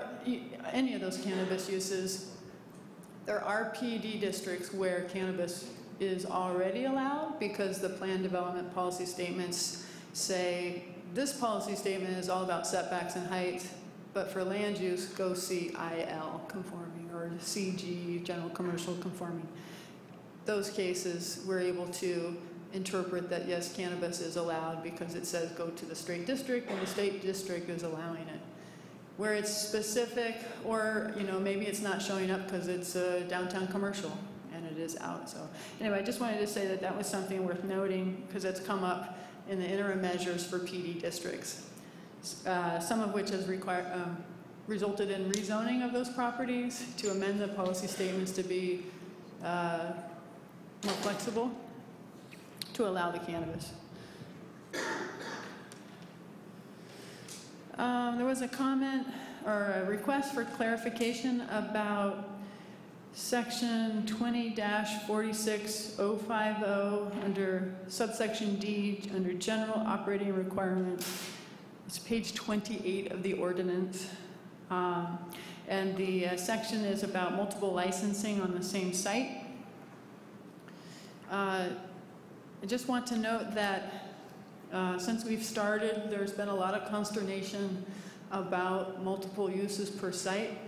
any of those cannabis uses. There are PED districts where cannabis is already allowed because the plan development policy statements say this policy statement is all about setbacks and height, but for land use, go see IL conforming or CG, general commercial conforming. Those cases, we're able to interpret that yes, cannabis is allowed because it says go to the straight district and the state district is allowing it. Where it's specific, or maybe it's not showing up because it's a downtown commercial and it is out. So anyway, I just wanted to say that that was something worth noting because it's come up in the interim measures for PD districts, some of which has resulted in rezoning of those properties to amend the policy statements to be more flexible to allow the cannabis. There was a comment or a request for clarification about section 20-46050 under subsection D under general operating requirements. It's page 28 of the ordinance. And the section is about multiple licensing on the same site. I just want to note that since we've started, there's been a lot of consternation about multiple uses per site.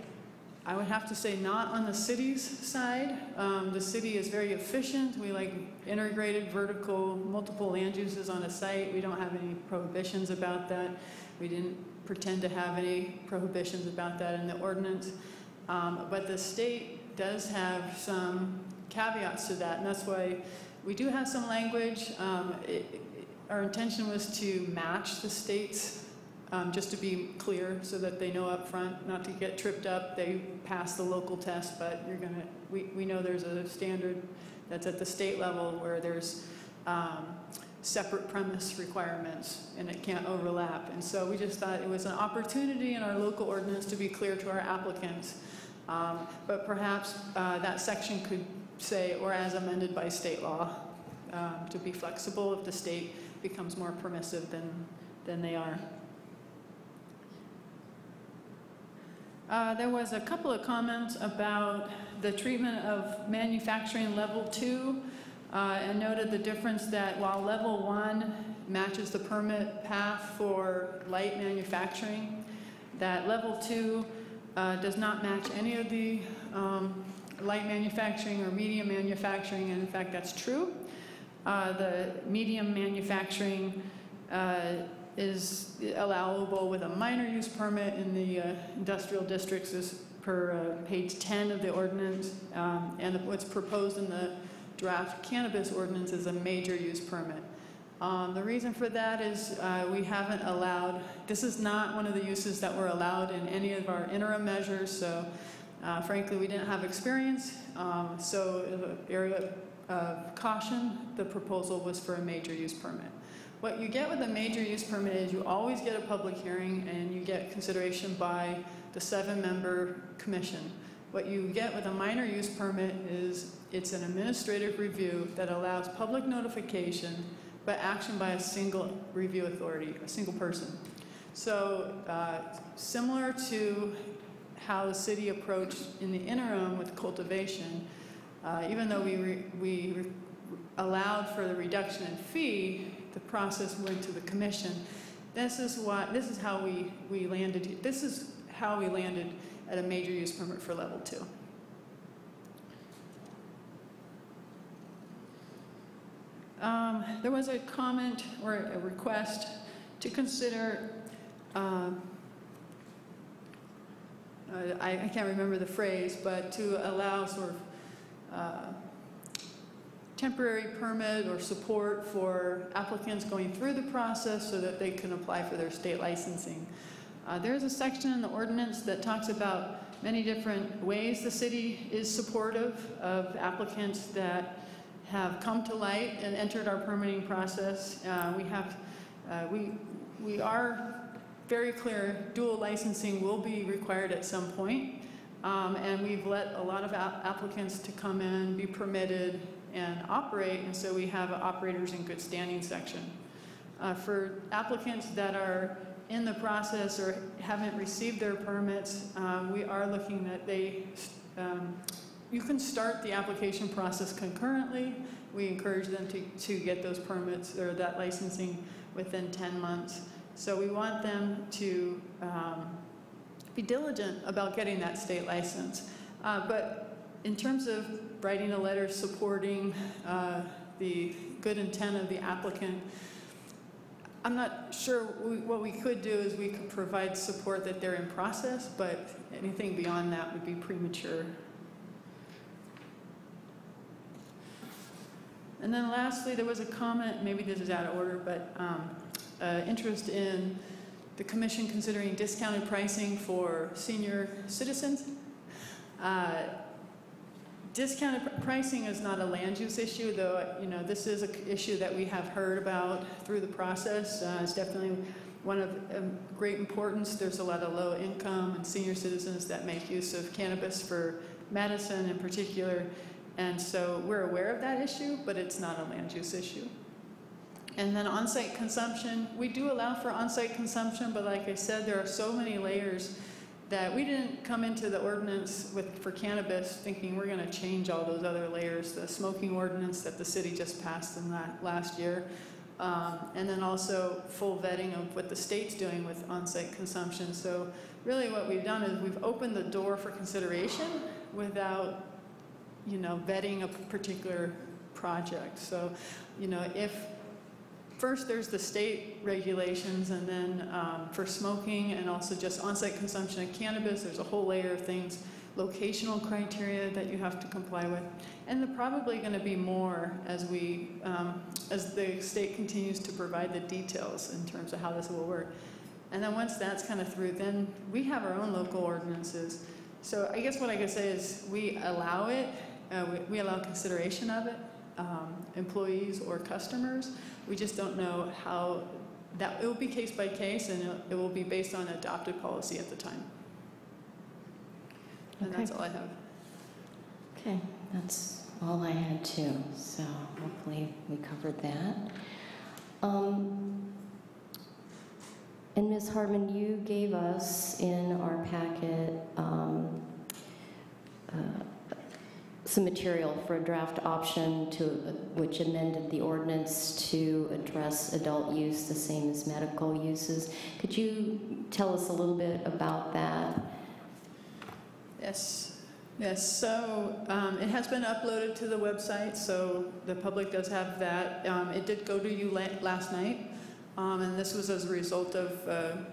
I would have to say not on the city's side. The city is very efficient. We like integrated vertical multiple land uses on a site. We don't have any prohibitions about that. We didn't pretend to have any prohibitions about that in the ordinance. But the state does have some caveats to that, and that's why we do have some language. Our intention was to match the state's, just to be clear so that they know up front, not to get tripped up. They pass the local test, but we know there's a standard that's at the state level where there's separate premise requirements and it can't overlap. And so we just thought it was an opportunity in our local ordinance to be clear to our applicants. But perhaps that section could say, or as amended by state law, to be flexible if the state becomes more permissive than they are. There was a couple of comments about the treatment of manufacturing level 2 and noted the difference that while level 1 matches the permit path for light manufacturing, that level 2 does not match any of the light manufacturing or medium manufacturing, and in fact that's true. The medium manufacturing is allowable with a minor use permit in the industrial districts is per page 10 of the ordinance, and what's proposed in the draft cannabis ordinance is a major use permit. The reason for that is we haven't allowed, this is not one of the uses that were allowed in any of our interim measures, so frankly we didn't have experience, so in the area of caution, the proposal was for a major use permit. What you get with a major use permit is you always get a public hearing and you get consideration by the 7-member commission. What you get with a minor use permit is it's an administrative review that allows public notification but action by a single review authority, a single person. So similar to how the city approached in the interim with cultivation, even though we allowed for the reduction in fee, the process went to the commission. This is how we landed. This is how we landed at a major use permit for level 2. There was a comment or a request to consider, I can't remember the phrase, but to allow sort of temporary permit or support for applicants going through the process so that they can apply for their state licensing. There's a section in the ordinance that talks about many different ways the city is supportive of applicants that have come to light and entered our permitting process. We are very clear dual licensing will be required at some point, and we've let a lot of applicants to come in, be permitted, and operate, and so we have an operators in good standing section. For applicants that are in the process or haven't received their permits, we are looking that you can start the application process concurrently. We encourage them to get those permits or that licensing within 10 months. So we want them to be diligent about getting that state license. But in terms of writing a letter supporting the good intent of the applicant, I'm not sure. What we could do is we could provide support that they're in process, but anything beyond that would be premature. And then lastly, there was a comment, maybe this is out of order, but interest in the commission considering discounted pricing for senior citizens. Discounted pricing is not a land use issue, though this is an issue that we have heard about through the process. It's definitely one of great importance. There's a lot of low income and senior citizens that make use of cannabis for medicine in particular. And so we're aware of that issue, but it's not a land use issue. And then on-site consumption, we do allow for on-site consumption, but like I said, there are so many layers that we didn't come into the ordinance for cannabis thinking we're going to change all those other layers. The smoking ordinance that the city just passed in that last year, and then also full vetting of what the state's doing with on-site consumption. So really what we've done is we've opened the door for consideration without vetting a particular project. So if first there's the state regulations, and then for smoking and also just on-site consumption of cannabis, there's a whole layer of things, locational criteria that you have to comply with, and there probably going to be more as the state continues to provide the details in terms of how this will work. And then once that's kind of through, then we have our own local ordinances. So I guess what I could say is we allow it, we allow consideration of it, employees or customers. We just don't know how that, it will be case by case, and it will be based on adopted policy at the time. And that's all I have. Okay, that's all I had too. So hopefully we covered that. And Ms. Hartman, you gave us in our packet some material for a draft option which amended the ordinance to address adult use the same as medical uses. Could you tell us a little bit about that? Yes. So it has been uploaded to the website, so the public does have that. It did go to you last night. And this was as a result of,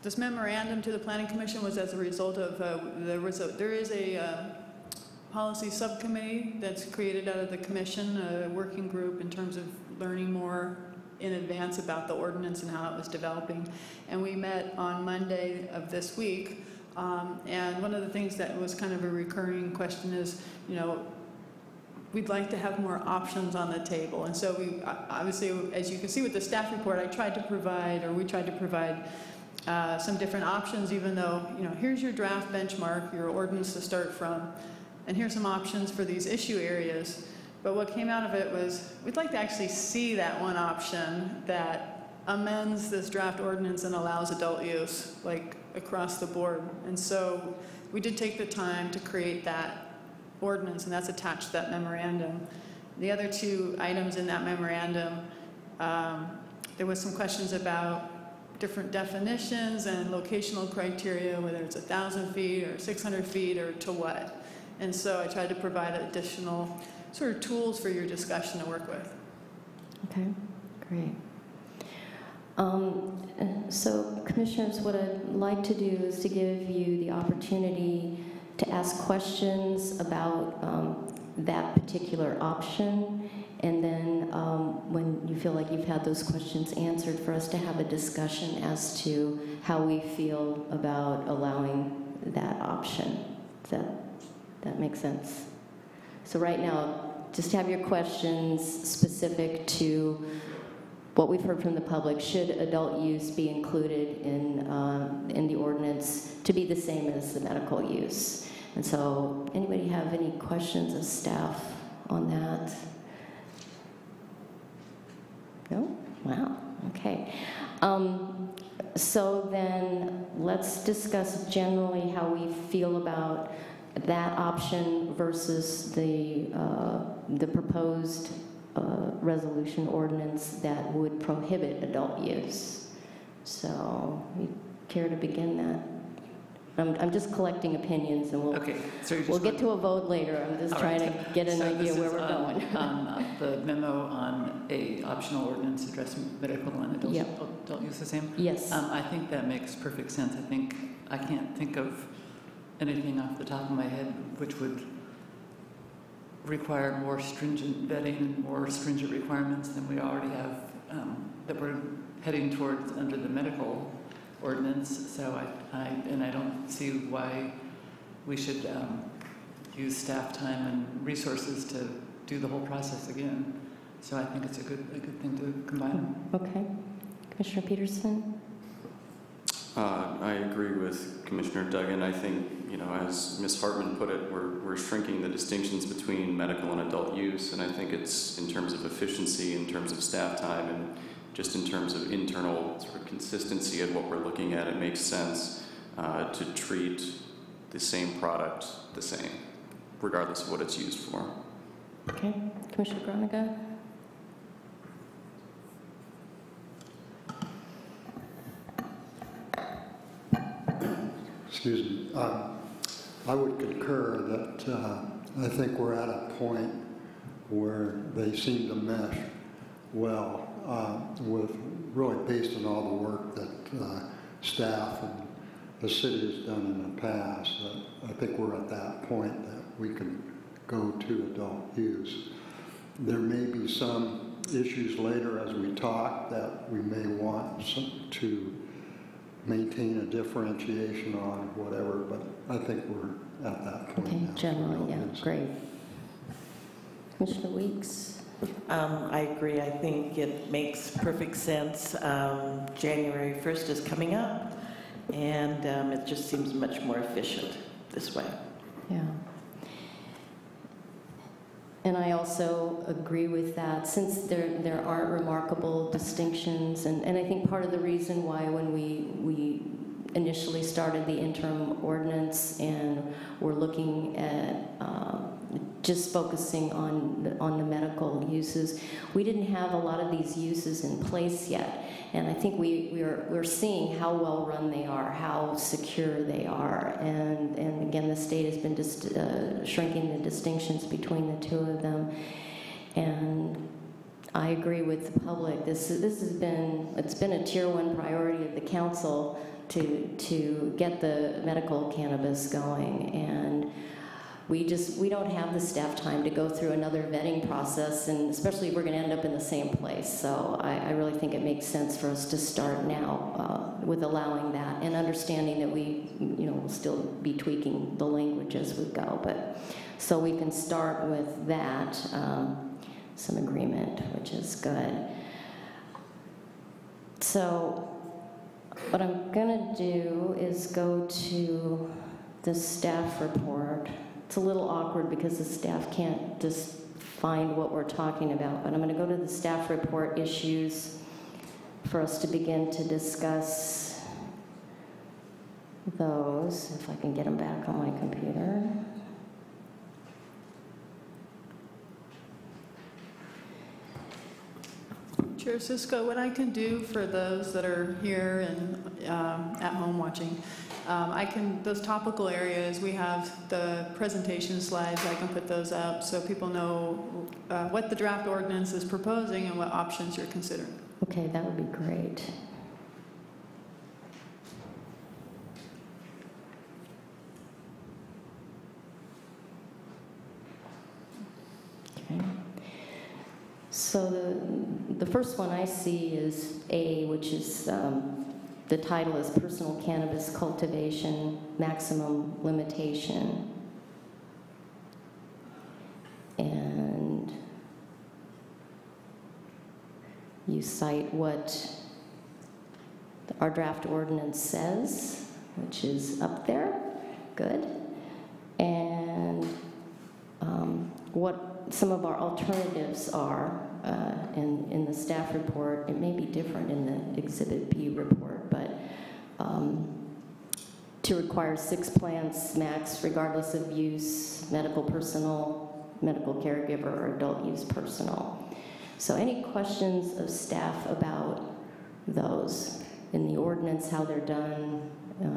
this memorandum to the Planning Commission was as a result of, there is a policy subcommittee that's created out of the commission, a working group in terms of learning more in advance about the ordinance and how it was developing. And we met on Monday of this week. And one of the things that was kind of a recurring question is, you know, we'd like to have more options on the table. And so we, obviously, as you can see with the staff report, we tried to provide some different options, even though, you know, here's your draft benchmark, your ordinance to start from, and here's some options for these issue areas. But what came out of it was, we'd like to actually see that one option that amends this draft ordinance and allows adult use, like across the board. And so we did take the time to create that ordinance, and that's attached to that memorandum. The other two items in that memorandum, there was some questions about different definitions and locational criteria, whether it's 1,000 feet or 600 feet or to what. And so I tried to provide additional sort of tools for your discussion to work with. Okay, great. So commissioners, what I'd like to do is to give you the opportunity to ask questions about that particular option, and then when you feel like you've had those questions answered, for us to have a discussion as to how we feel about allowing that option. Does that make sense? So right now, just have your questions specific to what we've heard from the public. Should adult use be included in the ordinance to be the same as the medical use? And so, anybody have any questions of staff on that? No? Wow, okay. So then, let's discuss generally how we feel about that option versus the proposed resolution ordinance that would prohibit adult use. So, you care to begin that? I'm just collecting opinions, and we'll get to a vote later. I'm just trying to get an idea where we're going. The memo on a optional ordinance addressing medical and adult use the same? Yes. I think that makes perfect sense. I can't think of anything off the top of my head which would require more stringent vetting and more stringent requirements than we already have, that we're heading towards under the medical ordinance. So I don't see why we should use staff time and resources to do the whole process again. So I think it's a good thing to combine them. Okay. Commissioner Peterson? I agree with Commissioner Duggan. I think, you know, as Ms. Hartman put it, we're shrinking the distinctions between medical and adult use, and I think it's in terms of efficiency, in terms of staff time, and just in terms of internal sort of consistency of what we're looking at, it makes sense to treat the same product the same, regardless of what it's used for. Okay. Commissioner Groniger? Excuse me. I would concur that I think we're at a point where they seem to mesh well with really based on all the work that staff and the city has done in the past. That I think we're at that point that we can go to adult use. There may be some issues later as we talk that we may want to maintain a differentiation on whatever, but I think we're at that point now. Generally, yeah, great. Commissioner Weeks? I agree. I think it makes perfect sense. January 1st is coming up, and it just seems much more efficient this way. Yeah. And I also agree with that, since there aren't remarkable distinctions, and I think part of the reason why when we initially started the interim ordinance and we're looking at just focusing on the medical uses, we didn't have a lot of these uses in place yet. And I think we're seeing how well run they are, how secure they are, and again, the state has been just shrinking the distinctions between the two of them. And I agree with the public. This has been, it's been a tier 1 priority of the council to get the medical cannabis going, and we don't have the staff time to go through another vetting process, and especially if we're going to end up in the same place. So I really think it makes sense for us to start now with allowing that, and understanding that we, will still be tweaking the language as we go. But so we can start with that, some agreement, which is good. So what I'm going to do is go to the staff report. It's a little awkward because the staff can't just find what we're talking about, but I'm going to go to the staff report issues for us to begin to discuss those, if I can get them back on my computer. Chair Cisco, what I can do for those that are here and at home watching, those topical areas, we have the presentation slides, I can put those up so people know what the draft ordinance is proposing and what options you're considering. Okay, that would be great. Okay. So the first one I see is A, which is the title is Personal Cannabis Cultivation Maximum Limitation. And you cite what our draft ordinance says, which is up there. Good. And what some of our alternatives are in the staff report. It may be different in the Exhibit B report, but to require 6 plants max regardless of use, medical personnel, medical caregiver, or adult use personnel. So any questions of staff about those in the ordinance, how they're done,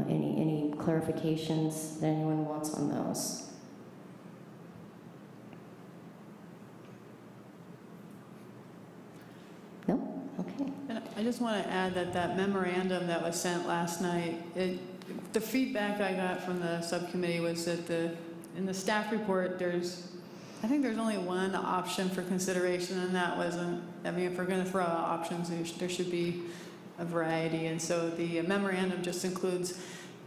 any clarifications that anyone wants on those? No? Okay. And I just want to add that memorandum that was sent last night, the feedback I got from the subcommittee was that in the staff report, I think there's only one option for consideration, and that wasn't, if we're going to throw out options, there should be a variety. And so the memorandum just includes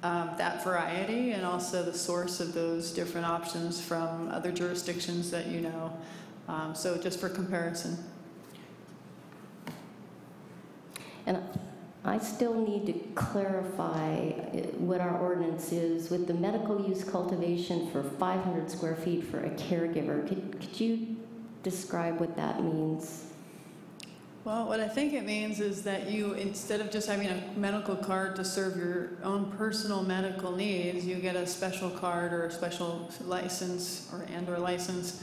that variety and also the source of those different options from other jurisdictions that you know. So just for comparison. And I still need to clarify what our ordinance is with the medical use cultivation for 500 square feet for a caregiver. Could you describe what that means? Well, what I think it means is that you, instead of just having a medical card to serve your own personal medical needs, you get a special card or a special license or license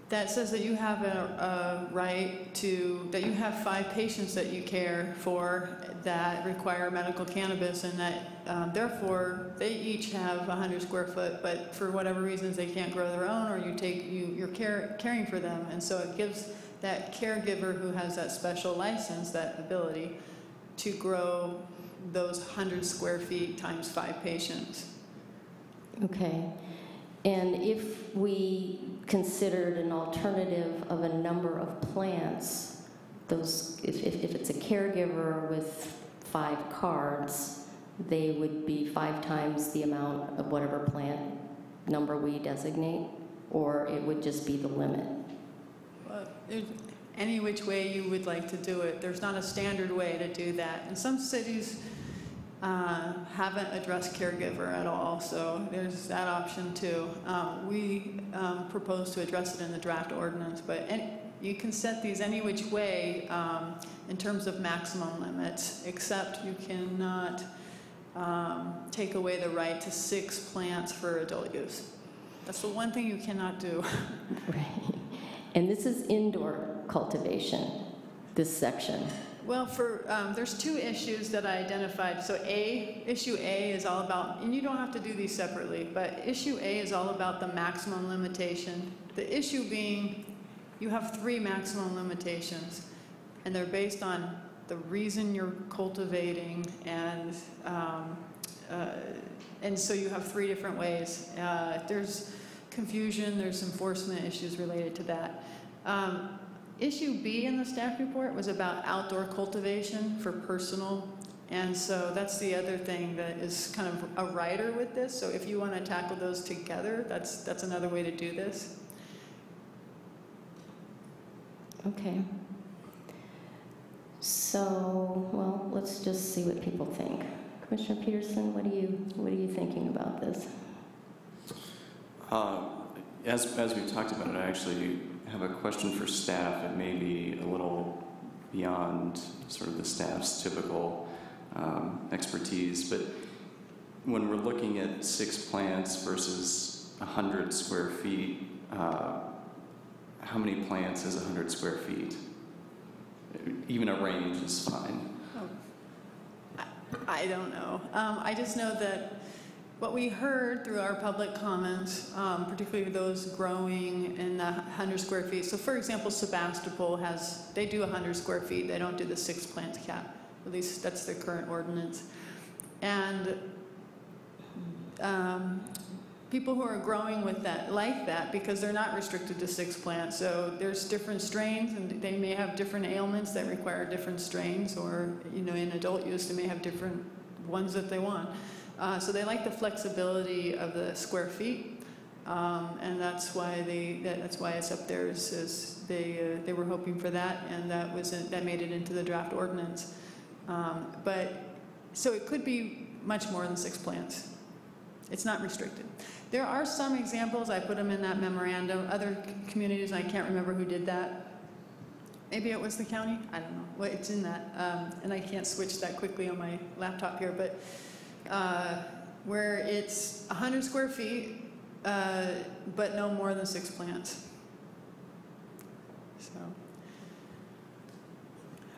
that says that you have a right to, that you have 5 patients that you care for that require medical cannabis, and that therefore they each have 100 square foot, but for whatever reasons they can't grow their own, or you're caring for them. And so it gives that caregiver who has that special license that ability to grow those 100 square feet times 5 patients. Okay. And if we considered an alternative of a number of plants, those, if it's a caregiver with 5 cards, they would be 5 times the amount of whatever plant number we designate, or it would just be the limit? Well, any which way you would like to do it. There's not a standard way to do that. And some cities haven't addressed caregiver at all, so there's that option too. We propose to address it in the draft ordinance, but you can set these any which way in terms of maximum limits, except you cannot take away the right to 6 plants for adult use. That's the one thing you cannot do. Right. And this is indoor cultivation, this section. Well, there's 2 issues that I identified. So issue A is all about, and you don't have to do these separately, but issue A is all about the maximum limitation. The issue being you have 3 maximum limitations, and they're based on the reason you're cultivating, and so you have 3 different ways. There's confusion, there's enforcement issues related to that. Issue B in the staff report was about outdoor cultivation for personal, and so that's the other thing that is kind of a rider with this. So if you want to tackle those together, that's another way to do this. Okay. So, well, let's just see what people think. Commissioner Peterson, what are you thinking about this? As we talked about it, I actually have a question for staff. It may be a little beyond sort of the staff's typical expertise, but when we're looking at 6 plants versus 100 square feet, how many plants is 100 square feet? Even a range is fine. Oh, I don't know. I just know that what we heard through our public comments, particularly those growing in the 100 square feet. So for example, Sebastopol they do 100 square feet. They don't do the 6 plants cap. At least that's their current ordinance. And people who are growing with that like that because they're not restricted to 6 plants. So there's different strains, and they may have different ailments that require different strains, or in adult use they may have different ones that they want. So they like the flexibility of the square feet, and that's why it's up there. Is they were hoping for that, and that made it into the draft ordinance. But so it could be much more than 6 plants. It's not restricted. There are some examples. I put them in that memorandum. Other communities, I can't remember who did that. Maybe it was the county. I don't know. Well, it's in that, and I can't switch that quickly on my laptop here, but. Where it's 100 square feet, but no more than 6 plants. So,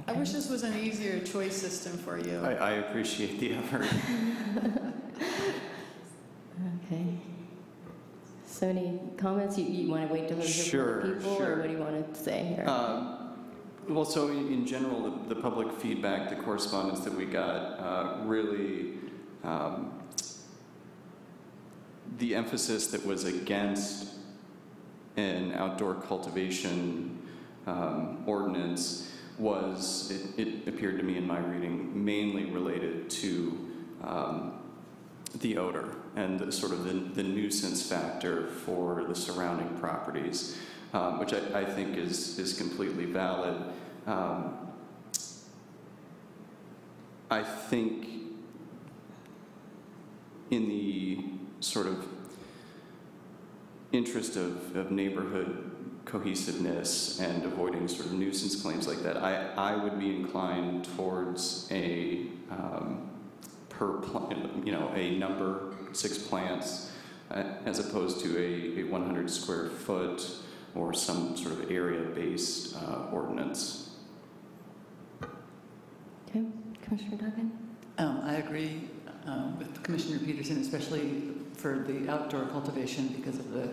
I wish this was an easier choice system for you. I appreciate the effort. Okay. So any comments? You want to wait till we hear from people, or what do you want to say here? Well, so in general, the public feedback, the correspondence that we got, really. The emphasis that was against an outdoor cultivation ordinance was, it appeared to me in my reading, mainly related to the odor and the sort of the nuisance factor for the surrounding properties, which I think is completely valid. I think in the sort of interest of neighborhood cohesiveness and avoiding sort of nuisance claims like that, I would be inclined towards a a number, 6 plants, as opposed to a 100 square foot or some sort of area-based ordinance. Okay, Commissioner Duggan? I agree with Commissioner Peterson, especially for the outdoor cultivation because of the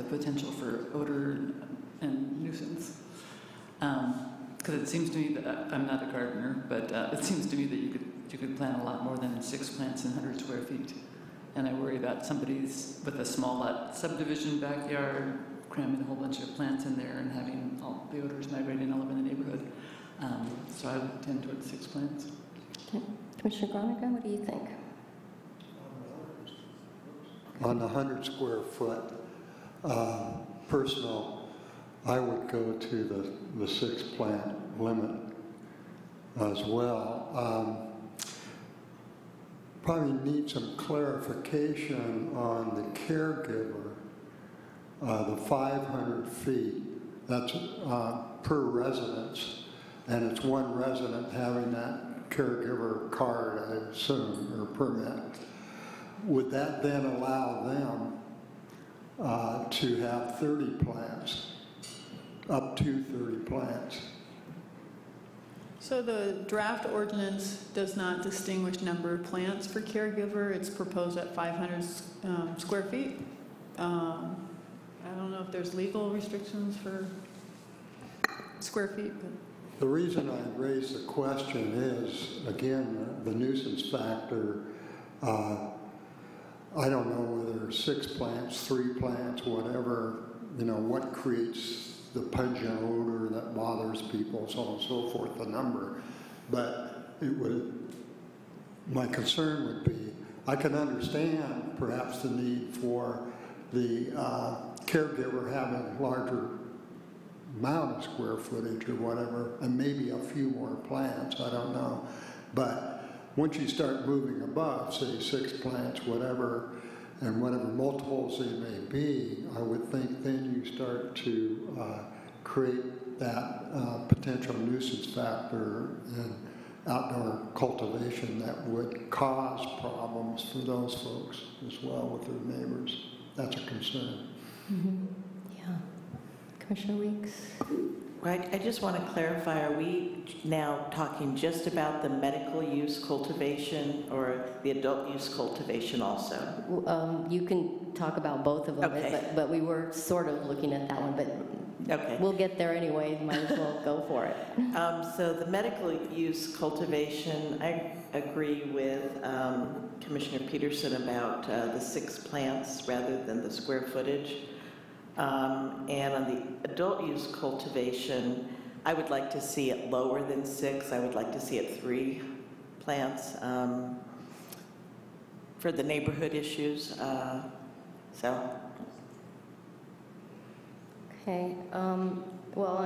potential for odor and nuisance. Because it seems to me that I'm not a gardener, but it seems to me that you could plant a lot more than 6 plants in 100 square feet. And I worry about somebody's with a small lot subdivision backyard cramming a whole bunch of plants in there and having all the odors migrating all over the neighborhood. So I would tend towards 6 plants. Okay. Commissioner Gronica, what do you think? On the 100 square foot personal, I would go to the 6 plant limit as well. Probably need some clarification on the caregiver, the 500 feet, that's per residence, and it's one resident having that caregiver card, I assume, or permit. Would that then allow them to have 30 plants, up to 30 plants? So the draft ordinance does not distinguish number of plants for caregiver. It's proposed at 500 square feet. I don't know if there's legal restrictions for square feet. The reason I raised the question is, again, the nuisance factor. I don't know whether 6 plants, 3 plants, whatever, what creates the pungent odor that bothers people, so on and so forth, the number. But my concern would be, I can understand perhaps the need for the caregiver having larger amount of square footage or whatever, and maybe a few more plants, I don't know. But once you start moving above, say 6 plants, whatever, and whatever multiples they may be, I would think then you start to create that potential nuisance factor in outdoor cultivation that would cause problems for those folks as well with their neighbors. That's a concern. Mm-hmm. Yeah. Commissioner Weeks? Right. I just want to clarify, are we now talking just about the medical use cultivation or the adult use cultivation also? You can talk about both of them, okay. but we were sort of looking at that one, but okay. We'll get there anyway, might as well go for it. So the medical use cultivation, I agree with Commissioner Peterson about the 6 plants rather than the square footage. And on the adult use cultivation, I would like to see it lower than 6. I would like to see it 3 plants for the neighborhood issues. Okay. Well,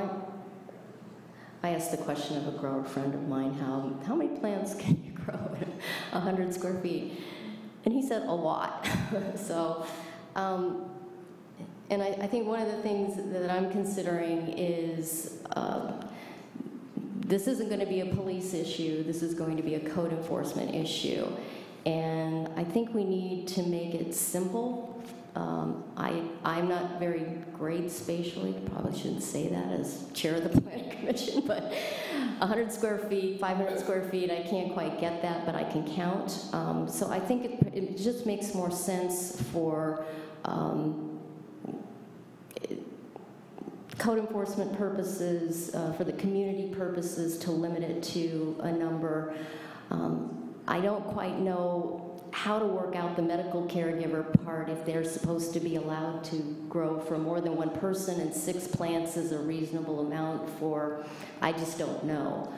I asked the question of a grower friend of mine, how many plants can you grow in 100 square feet? And he said a lot. So. And I think one of the things that I'm considering is this isn't going to be a police issue. This is going to be a code enforcement issue. And I think we need to make it simple. I'm not very great spatially. Probably shouldn't say that as chair of the planning commission, but 100 square feet, 500 square feet, I can't quite get that, but I can count. So I think it just makes more sense for code enforcement purposes, for the community purposes, to limit it to a number. I don't quite know how to work out the medical caregiver part, if they're supposed to be allowed to grow for more than 1 person, and 6 plants is a reasonable amount for, I just don't know.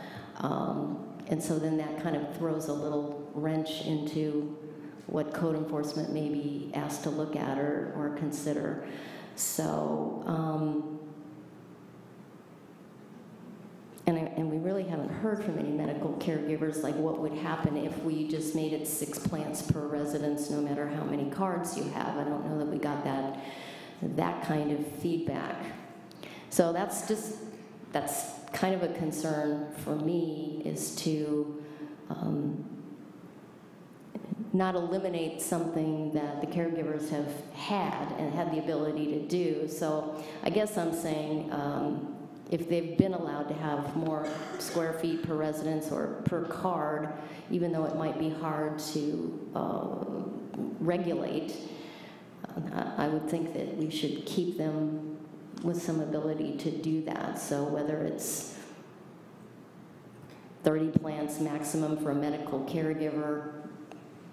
And so then that kind of throws a little wrench into what code enforcement may be asked to look at or consider. So, and we really haven't heard from any medical caregivers, like what would happen if we just made it 6 plants per residence, no matter how many cards you have. I don't know that we got that kind of feedback. So that's kind of a concern for me, is to not eliminate something that the caregivers have had and had the ability to do. So I guess I'm saying, if they've been allowed to have more square feet per residence or per card, even though it might be hard to regulate, I would think that we should keep them with some ability to do that. So whether it's 30 plants maximum for a medical caregiver,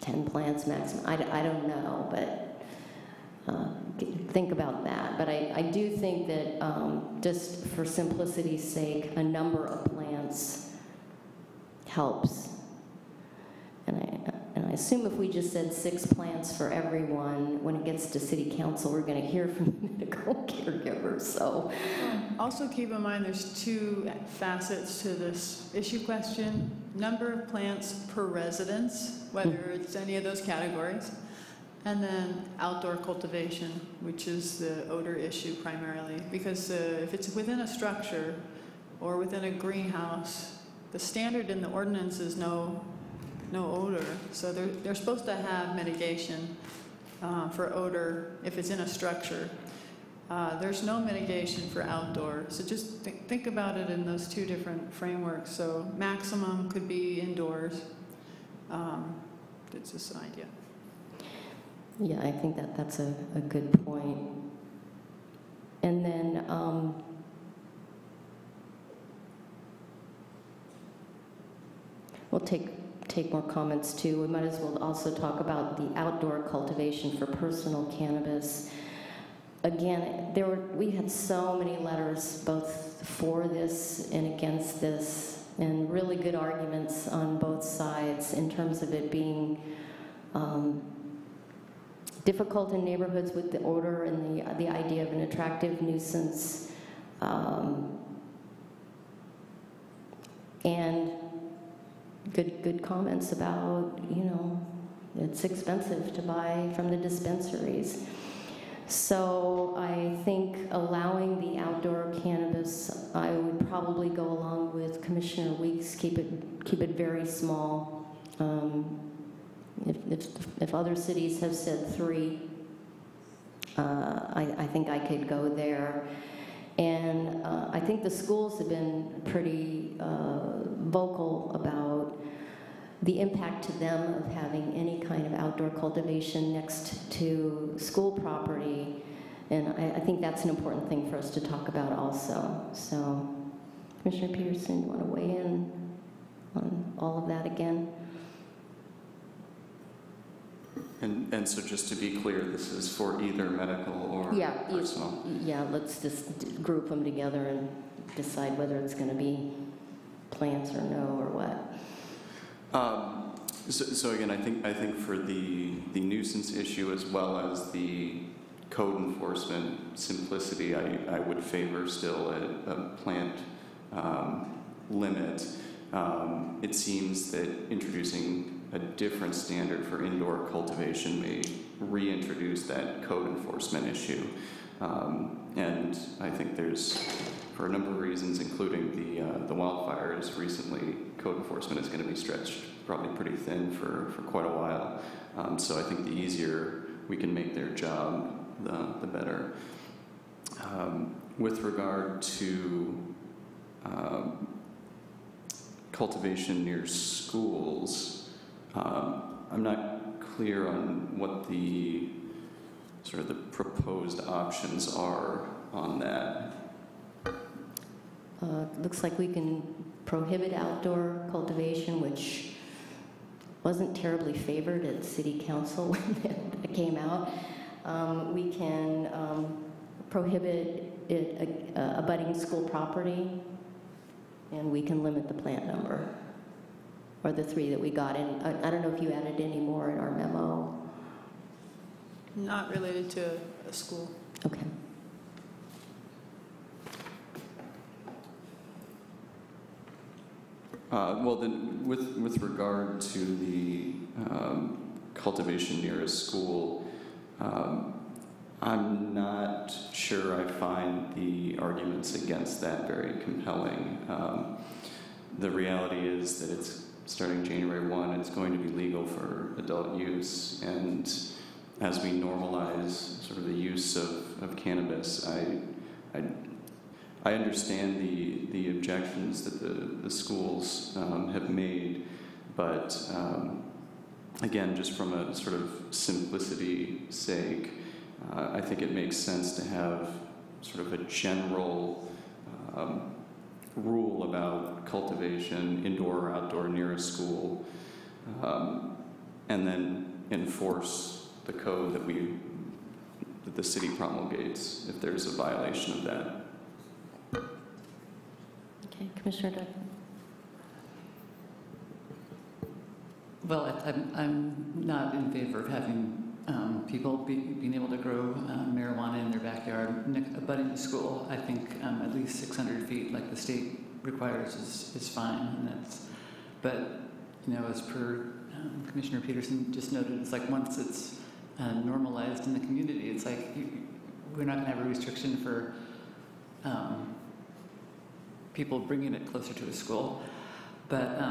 10 plants maximum, I don't know, but think about that. But I do think that just for simplicity's sake, a number of plants helps. And I assume if we just said 6 plants for everyone, when it gets to city council, we're going to hear from medical caregivers. So, also keep in mind there's 2 facets to this issue question: number of plants per residence, whether it's any of those categories, and then outdoor cultivation, which is the odor issue primarily. Because if it's within a structure or within a greenhouse, the standard in the ordinance is no odor. So they're supposed to have mitigation for odor if it's in a structure. There's no mitigation for outdoor. So just think about it in those 2 different frameworks. So maximum could be indoors. It's just an idea. Yeah, I think that's a good point. And then we'll take more comments too. We might as well also talk about the outdoor cultivation for personal cannabis. Again, we had so many letters both for this and against this, and really good arguments on both sides in terms of it being difficult in neighborhoods with the odor and the idea of an attractive nuisance, and good comments about, it's expensive to buy from the dispensaries. So I think allowing the outdoor cannabis, I would probably go along with Commissioner Weeks, keep it very small. If other cities have said 3, I think I could go there. And I think the schools have been pretty vocal about the impact to them of having any kind of outdoor cultivation next to school property. And I think that's an important thing for us to talk about also. So, Commissioner Peterson, you want to weigh in on all of that again? And so just to be clear, this is for either medical or personal? Yeah, let's just group them together and decide whether it's going to be plants or no or what. So again, I think for the nuisance issue as well as the code enforcement simplicity, I would favor still a plant limit. It seems that introducing a different standard for indoor cultivation may reintroduce that code enforcement issue. And I think there's, for a number of reasons, including the wildfires recently, code enforcement is going to be stretched probably pretty thin for quite a while. So I think the easier we can make their job, the better. With regard to cultivation near schools, I'm not clear on what the sort of the proposed options are on that. Looks like we can prohibit outdoor cultivation, which wasn't terribly favored at City Council when it came out. We can prohibit it abutting school property, and we can limit the plant number, or the 3 that we got in. I don't know if you added any more in our memo. Not related to a school. Okay. Well, then, with regard to the cultivation near a school, I'm not sure I find the arguments against that very compelling. The reality is that it's starting January 1, it's going to be legal for adult use, and as we normalize sort of the use of cannabis, I understand the objections that the schools have made, but again, just from a sort of simplicity sake, I think it makes sense to have sort of a general rule about cultivation, indoor or outdoor, near a school, and then enforce the code that the city promulgates if there's a violation of that. Okay, Commissioner Duncan. Well, I'm not in favor of having people being able to grow marijuana in their backyard abutting the school. I think at least 600 feet, like the state requires, is fine. And but as per Commissioner Peterson just noted, it's like once it's normalized in the community, it's like we're not going to have a restriction for people bringing it closer to a school. But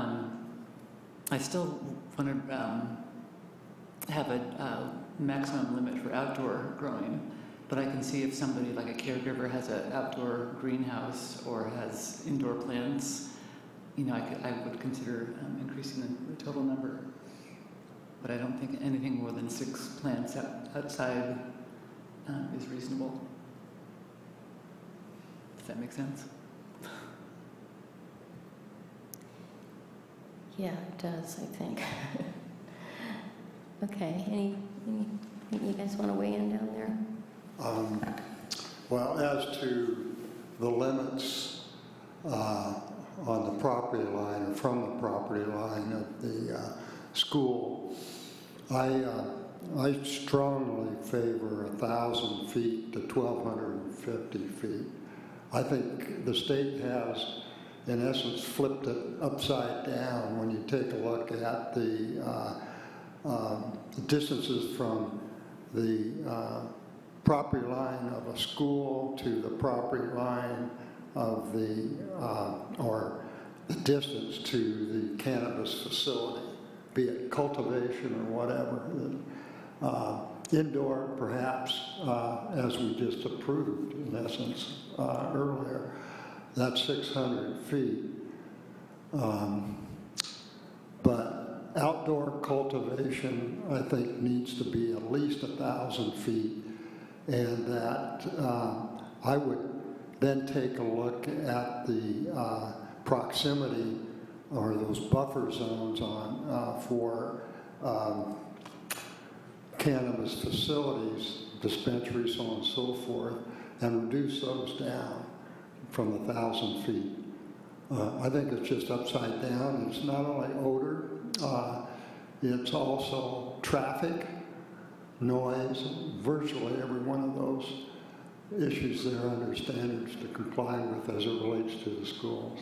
I still want to have a maximum limit for outdoor growing. But I can see if somebody, like a caregiver, has an outdoor greenhouse or has indoor plants, I would consider increasing the total number. But I don't think anything more than 6 plants outside is reasonable. Does that make sense? Yeah, it does, I think. Okay, you guys want to weigh in down there? Well, as to the limits on the property line or from the property line of the school, I strongly favor 1,000 feet to 1,250 feet. I think the state has, in essence, flipped it upside down when you take a look at the distances from the property line of a school to the property line of the, or the distance to the cannabis facility, be it cultivation or whatever. Indoor, perhaps, as we just approved, in essence, earlier, that's 600 feet. But outdoor cultivation, I think, needs to be at least 1,000 feet, and that I would then take a look at the proximity or those buffer zones on for cannabis facilities, dispensaries, so on and so forth, and reduce those down from 1,000 feet. I think it's just upside down. It's not only odor, it's also traffic, noise, virtually every one of those issues there under standards to comply with as it relates to the schools.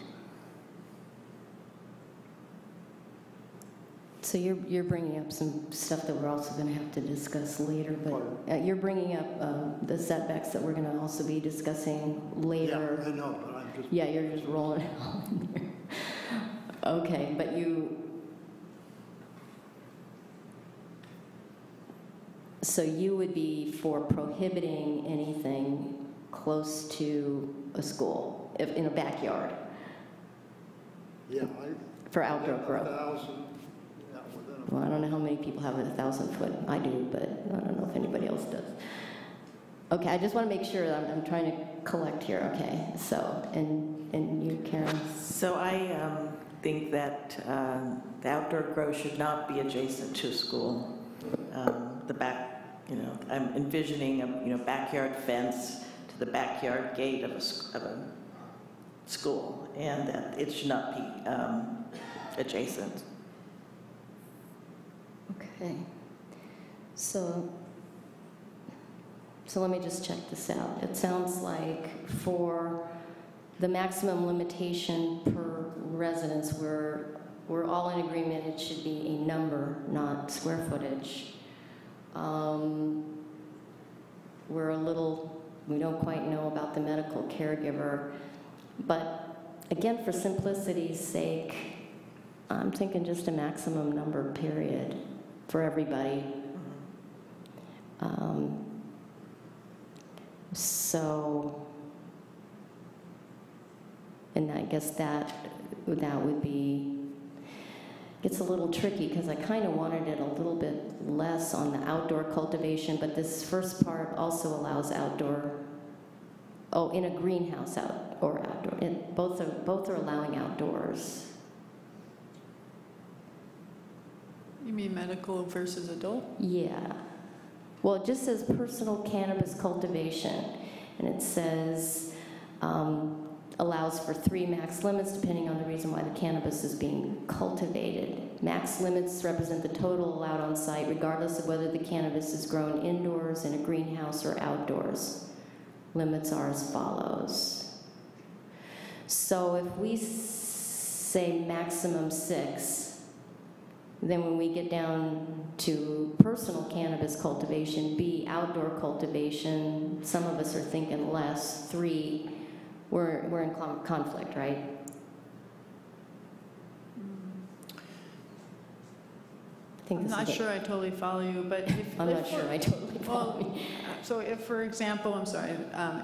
So you're bringing up some stuff that we're also going to have to discuss later, but you're bringing up the setbacks that we're going to also be discussing later. Yeah, I know, but I'm just... Yeah, you're just rolling it on there. Okay, but so you would be for prohibiting anything close to a school, if in a backyard? Yeah, for outdoor growth? 1,000. Well, I don't know how many people have 1,000 foot. I do, but I don't know if anybody else does. Okay, I just want to make sure that I'm trying to collect here. Okay, so, and you, Karen? So I think that the outdoor grow should not be adjacent to a school. The back, I'm envisioning a backyard fence to the backyard gate of a school, and that it should not be adjacent. Okay, so let me just check this out. It sounds like for the maximum limitation per residence, we're all in agreement it should be a number, not square footage. We don't quite know about the medical caregiver, but again, for simplicity's sake, I'm thinking just a maximum number, period, for everybody. And I guess that would be, it's a little tricky because I kind of wanted it a little bit less on the outdoor cultivation, but this first part also allows outdoor, in a greenhouse or outdoor. Both are allowing outdoors. You mean medical versus adult? Yeah. Well, it just says personal cannabis cultivation, and it says allows for 3 max limits depending on the reason why the cannabis is being cultivated. Max limits represent the total allowed on site regardless of whether the cannabis is grown indoors in a greenhouse or outdoors. Limits are as follows. So if we say maximum 6, then when we get down to personal cannabis cultivation, B, outdoor cultivation, some of us are thinking less, 3, we're in conflict, right? I'm not sure I totally follow you, but I'm not sure I totally follow you. So if, for example,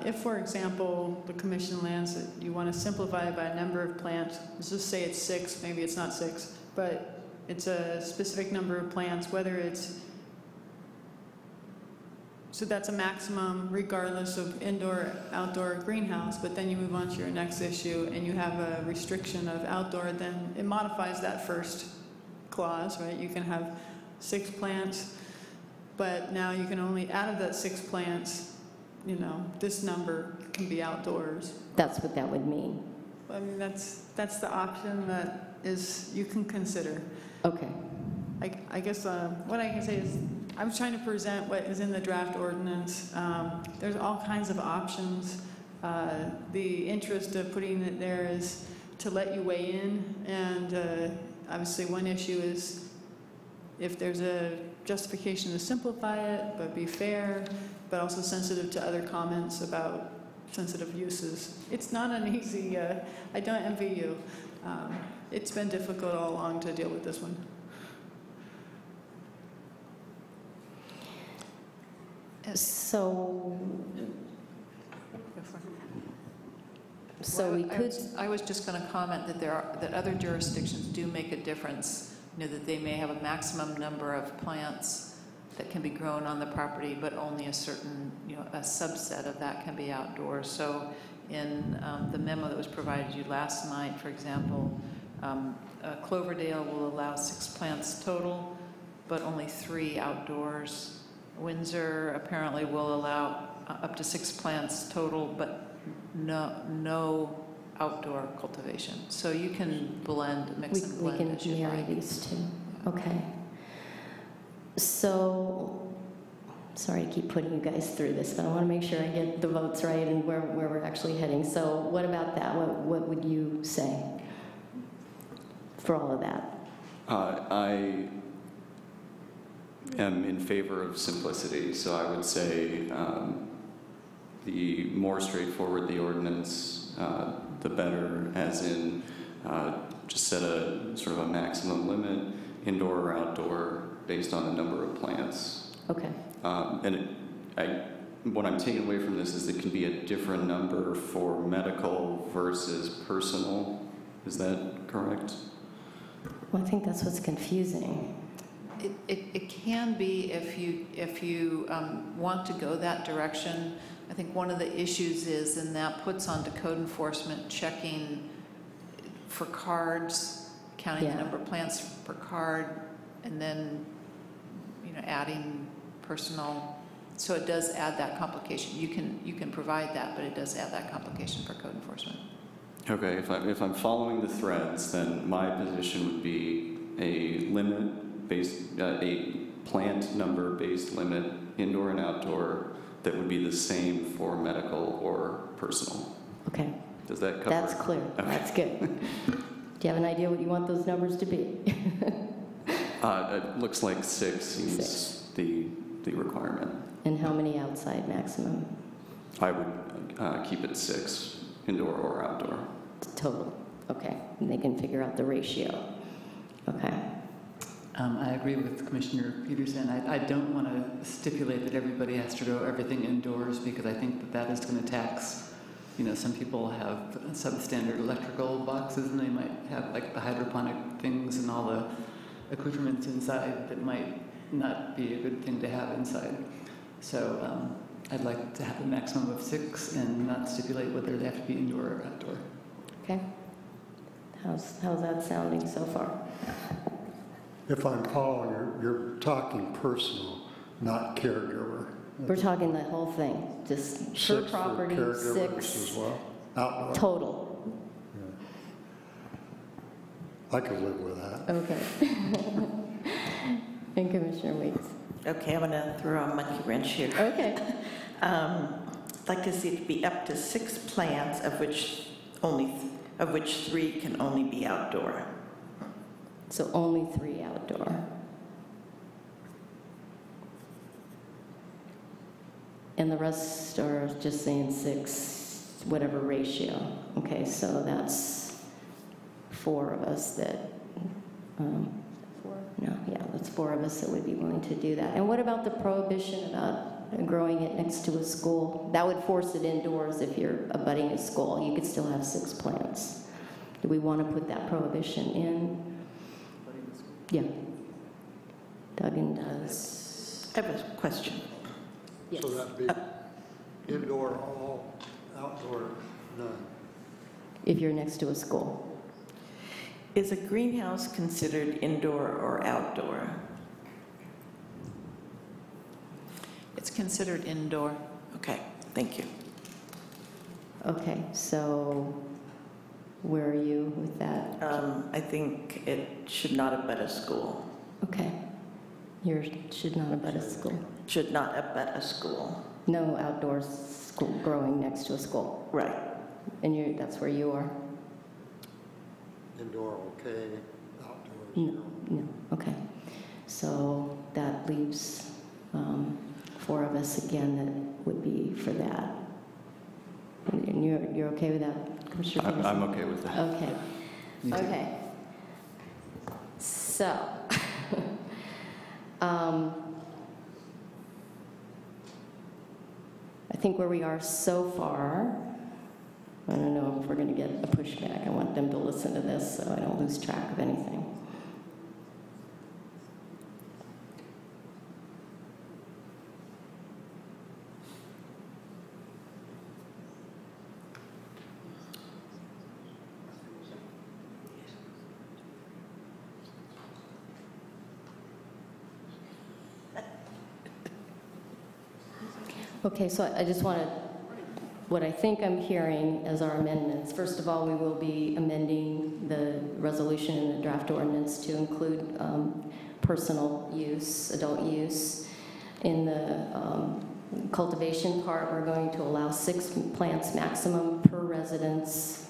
if, for example, the commission lands that you want to simplify it by a number of plants, let's just say it's 6, maybe it's not 6, but it's a specific number of plants, whether it's So that's a maximum regardless of indoor, outdoor, greenhouse, but then you move on to your next issue and you have a restriction of outdoor, then it modifies that first clause, right? You can have 6 plants, but now you can only, out of that 6 plants, you know, this number can be outdoors. That's what that would mean. I mean, that's the option that is, you can consider. Okay. I guess what I can say is, I'm trying to present what is in the draft ordinance. There's all kinds of options. The interest of putting it there is to let you weigh in, and obviously one issue is if there's a justification to simplify it, but be fair, but also sensitive to other comments about sensitive uses. It's not an easy, I don't envy you. It's been difficult all along to deal with this one. So we could. I was just going to comment that that other jurisdictions do make a difference. You know, that they may have a maximum number of plants that can be grown on the property, but only a certain, you know, a subset of that can be outdoors. So in the memo that was provided you last night, for example, Cloverdale will allow 6 plants total, but only 3 outdoors. Windsor apparently will allow up to 6 plants total, but no outdoor cultivation. So you can blend, mix and blend as you like. We can marry these two. Okay. So, sorry to keep putting you guys through this, but I want to make sure I get the votes right and where we're actually heading. So what about that? What would you say for all of that? I am in favor of simplicity, so I would say the more straightforward the ordinance, the better, as in just set a sort of a maximum limit, indoor or outdoor, based on the number of plants. Okay. What I'm taking away from this is it can be a different number for medical versus personal. Is that correct? Well, I think that's what's confusing. It can be if you want to go that direction. I think one of the issues is, and that puts onto code enforcement checking for cards, counting the number of plants per card, and then, you know, adding personal. So it does add that complication. You can provide that, but it does add that complication for code enforcement. Okay, if I'm following the threads, then my position would be a limit based, a plant number based limit, indoor and outdoor, that would be the same for medical or personal. Okay. Does that cover That's it? clear. Okay. That's good. Do you have an idea what you want those numbers to be? It looks like 6 is the requirement. And how many outside maximum? I would keep it 6, indoor or outdoor. Total. Okay. And they can figure out the ratio. Okay. I agree with Commissioner Peterson. I don't want to stipulate that everybody has to grow everything indoors, because I think that is going to tax, you know, some people have substandard electrical boxes and they might have like the hydroponic things and all the accoutrements inside that might not be a good thing to have inside. So I'd like to have a maximum of 6 and not stipulate whether they have to be indoor or outdoor. Okay. How's that sounding so far? If I'm following, you're talking personal, not caregiver. We're talking the whole thing, just per property, 6 as well. Outdoor. total. Yeah. I could live with that. Okay. And Commissioner Weeks. Okay, I'm going to throw a monkey wrench here. Okay. I'd like to see it be up to 6 plants, of which 3 can only be outdoor. So only 3 outdoor. And the rest are just saying 6, whatever ratio. Okay, so that's 4 of us that, that's 4 of us that would be willing to do that. And what about the prohibition about growing it next to a school? That would force it indoors if you're abutting a school. You could still have 6 plants. Do we want to put that prohibition in? Yeah. Duggan does. I have a question. Yes. So that'd be indoor all, outdoor none. If you're next to a school. Is a greenhouse considered indoor or outdoor? It's considered indoor. Okay, thank you. Okay, so where are you with that? I think it should not abut a school. Okay. Should not abut a school. Should not abut a school. No outdoor school growing next to a school. Right. And that's where you are? Indoor, okay, outdoors. No, okay. So that leaves 4 of us again that would be for that. And you're okay with that, Commissioner Peterson? I'm okay with that. Okay. Okay. So, I think where we are so far, I don't know if we're going to get a pushback. I want them to listen to this so I don't lose track of anything. Okay, so I just want to, what I think I'm hearing as our amendments, first of all, we will be amending the resolution and the draft ordinance to include personal use, adult use. In the cultivation part, we're going to allow 6 plants maximum per residence,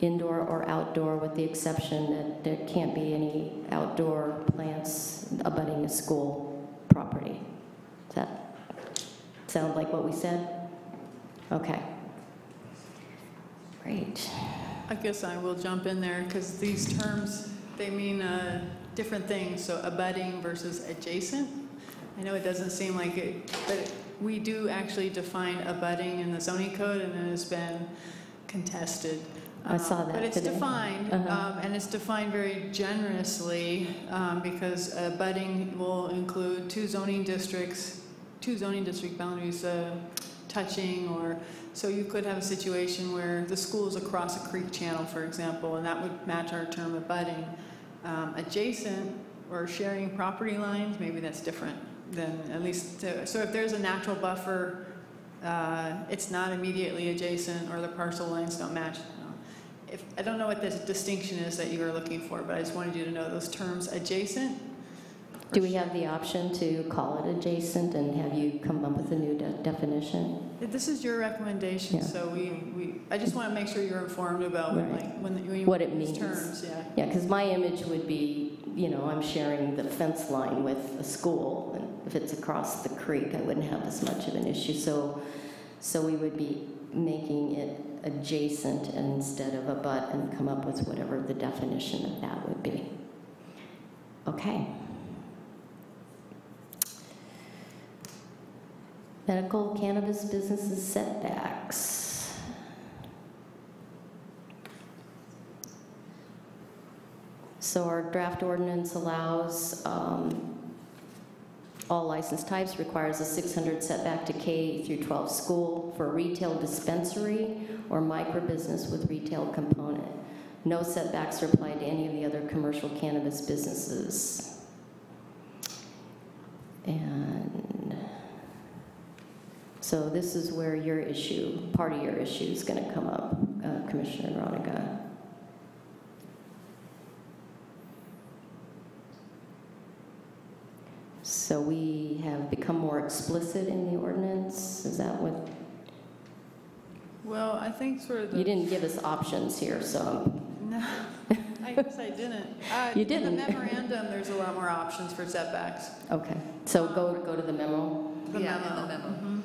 indoor or outdoor, with the exception that there can't be any outdoor plants abutting a school property. Does that sound like what we said? Okay. Great. I guess I will jump in there because these terms, they mean different things. So abutting versus adjacent. I know it doesn't seem like it, but we do actually define abutting in the zoning code, and it has been contested. I saw that But it's today. defined, and it's defined very generously because abutting will include 2 zoning district boundaries touching, or so you could have a situation where the school is across a creek channel, for example, and that would match our term abutting. Adjacent or sharing property lines, maybe that's different than at least, so if there's a natural buffer, it's not immediately adjacent or the parcel lines don't match. I don't know what the distinction is that you were looking for, but I just wanted you to know those terms adjacent. Do we have the option to call it adjacent, and have you come up with a new definition? This is your recommendation, Yeah. so I just want to make sure you're informed about Right. when you What it use means. terms. Yeah. Yeah, because my image would be, I'm sharing the fence line with a school, and if it's across the creek, I wouldn't have as much of an issue. So we would be making it adjacent instead of abut, and come up with whatever the definition of that would be. Okay. Medical cannabis businesses setbacks. So our draft ordinance allows all license types, requires a 600 setback to K through 12 school for a retail dispensary or micro business with retail component. No setbacks are applied to any of the other commercial cannabis businesses. And so this is where your issue, part of your issue is going to come up, Commissioner Veronica. So we have become more explicit in the ordinance? Is that what? Well, I think sort of You didn't give us options here, so. No, I guess I didn't. You didn't. In the memorandum, there's a lot more options for setbacks. Okay, so go to the memo. The memo. Mhm.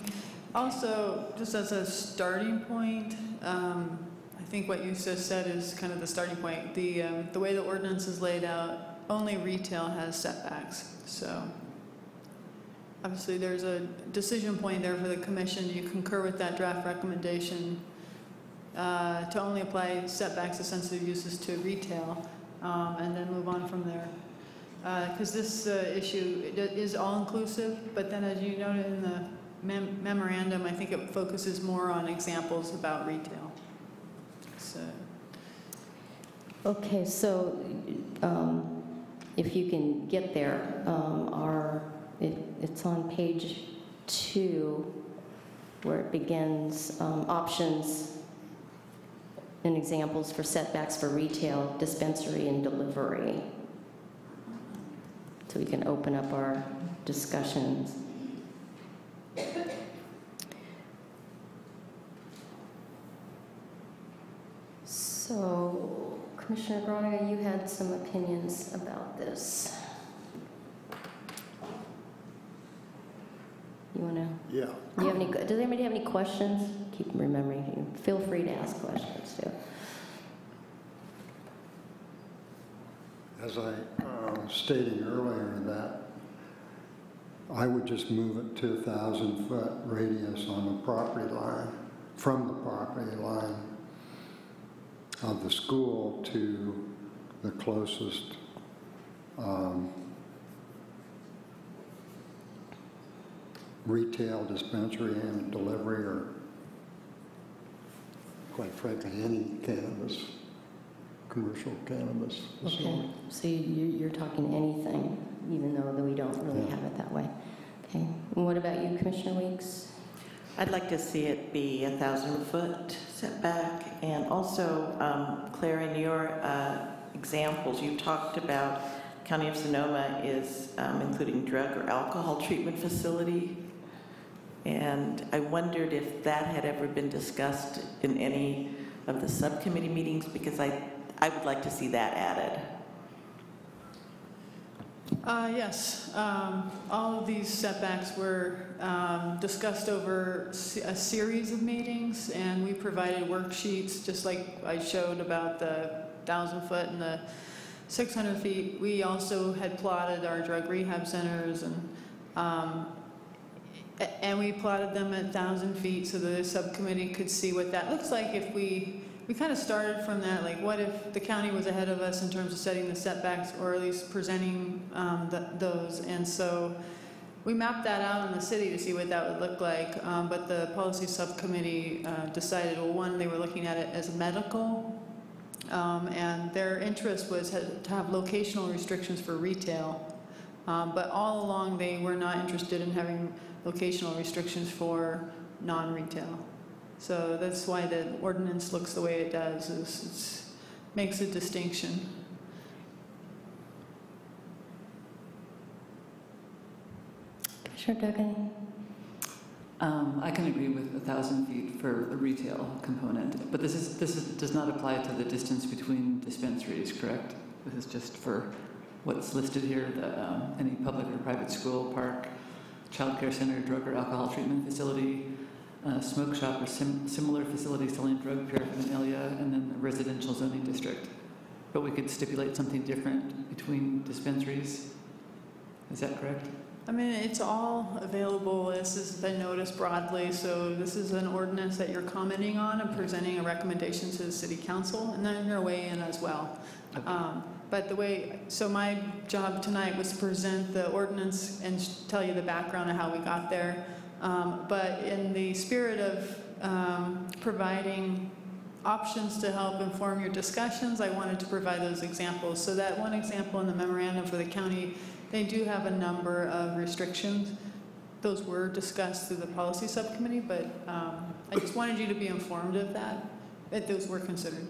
Also, just as a starting point, I think what you just said is kind of the starting point. The way the ordinance is laid out, only retail has setbacks. So obviously there's a decision point there for the commission. Do you concur with that draft recommendation to only apply setbacks to sensitive uses to retail, and then move on from there? Because this issue is all-inclusive, but then as you noted in the memorandum, I think it focuses more on examples about retail. So. Okay, so if you can get there, it's on page 2 where it begins options and examples for setbacks for retail, dispensary, and delivery. So we can open up our discussions. So, Commissioner Groninger, you had some opinions about this. You want to? Yeah. Do you have any? Does anybody have any questions? Keep remembering. Feel free to ask questions too. As I stated earlier, that I would just move it to 1,000-foot radius on the property line, from the property line of the school to the closest retail dispensary and delivery, or quite frankly, any cannabis, commercial cannabis facility. Okay, so you're talking anything, even though we don't really have it that way. Okay, and what about you, Commissioner Weeks? I'd like to see it be 1,000-foot setback. And also, Claire, in your examples, you talked about County of Sonoma is including drug or alcohol treatment facility. And I wondered if that had ever been discussed in any of the subcommittee meetings, because I would like to see that added. Yes, all of these setbacks were discussed over a series of meetings, and we provided worksheets, just like I showed about the 1,000-foot and the 600 feet. We also had plotted our drug rehab centers, and we plotted them at 1,000 feet so the subcommittee could see what that looks like if we kind of started from that, like what if the county was ahead of us in terms of setting the setbacks, or at least presenting those. And so we mapped that out in the city to see what that would look like. But the policy subcommittee decided, well, one, they were looking at it as medical, and their interest was to have locational restrictions for retail. But all along, they were not interested in having locational restrictions for non-retail. So that's why the ordinance looks the way it does, is it makes a distinction. Commissioner Duggan? I can agree with 1,000 feet for the retail component, but this does not apply to the distance between dispensaries, correct? This is just for what's listed here, any public or private school, park, child care center, drug or alcohol treatment facility, smoke shop or similar facility selling drug paraphernalia, and then the residential zoning district. But we could stipulate something different between dispensaries. Is that correct? I mean, it's all available. This has been noticed broadly, so this is an ordinance that you're commenting on and presenting a recommendation to the City Council, and then your way in as well. Okay. So my job tonight was to present the ordinance and tell you the background of how we got there. But in the spirit of providing options to help inform your discussions, I wanted to provide those examples. So that one example in the memorandum for the county, they do have a number of restrictions. Those were discussed through the policy subcommittee, but I just wanted you to be informed of that those were considered.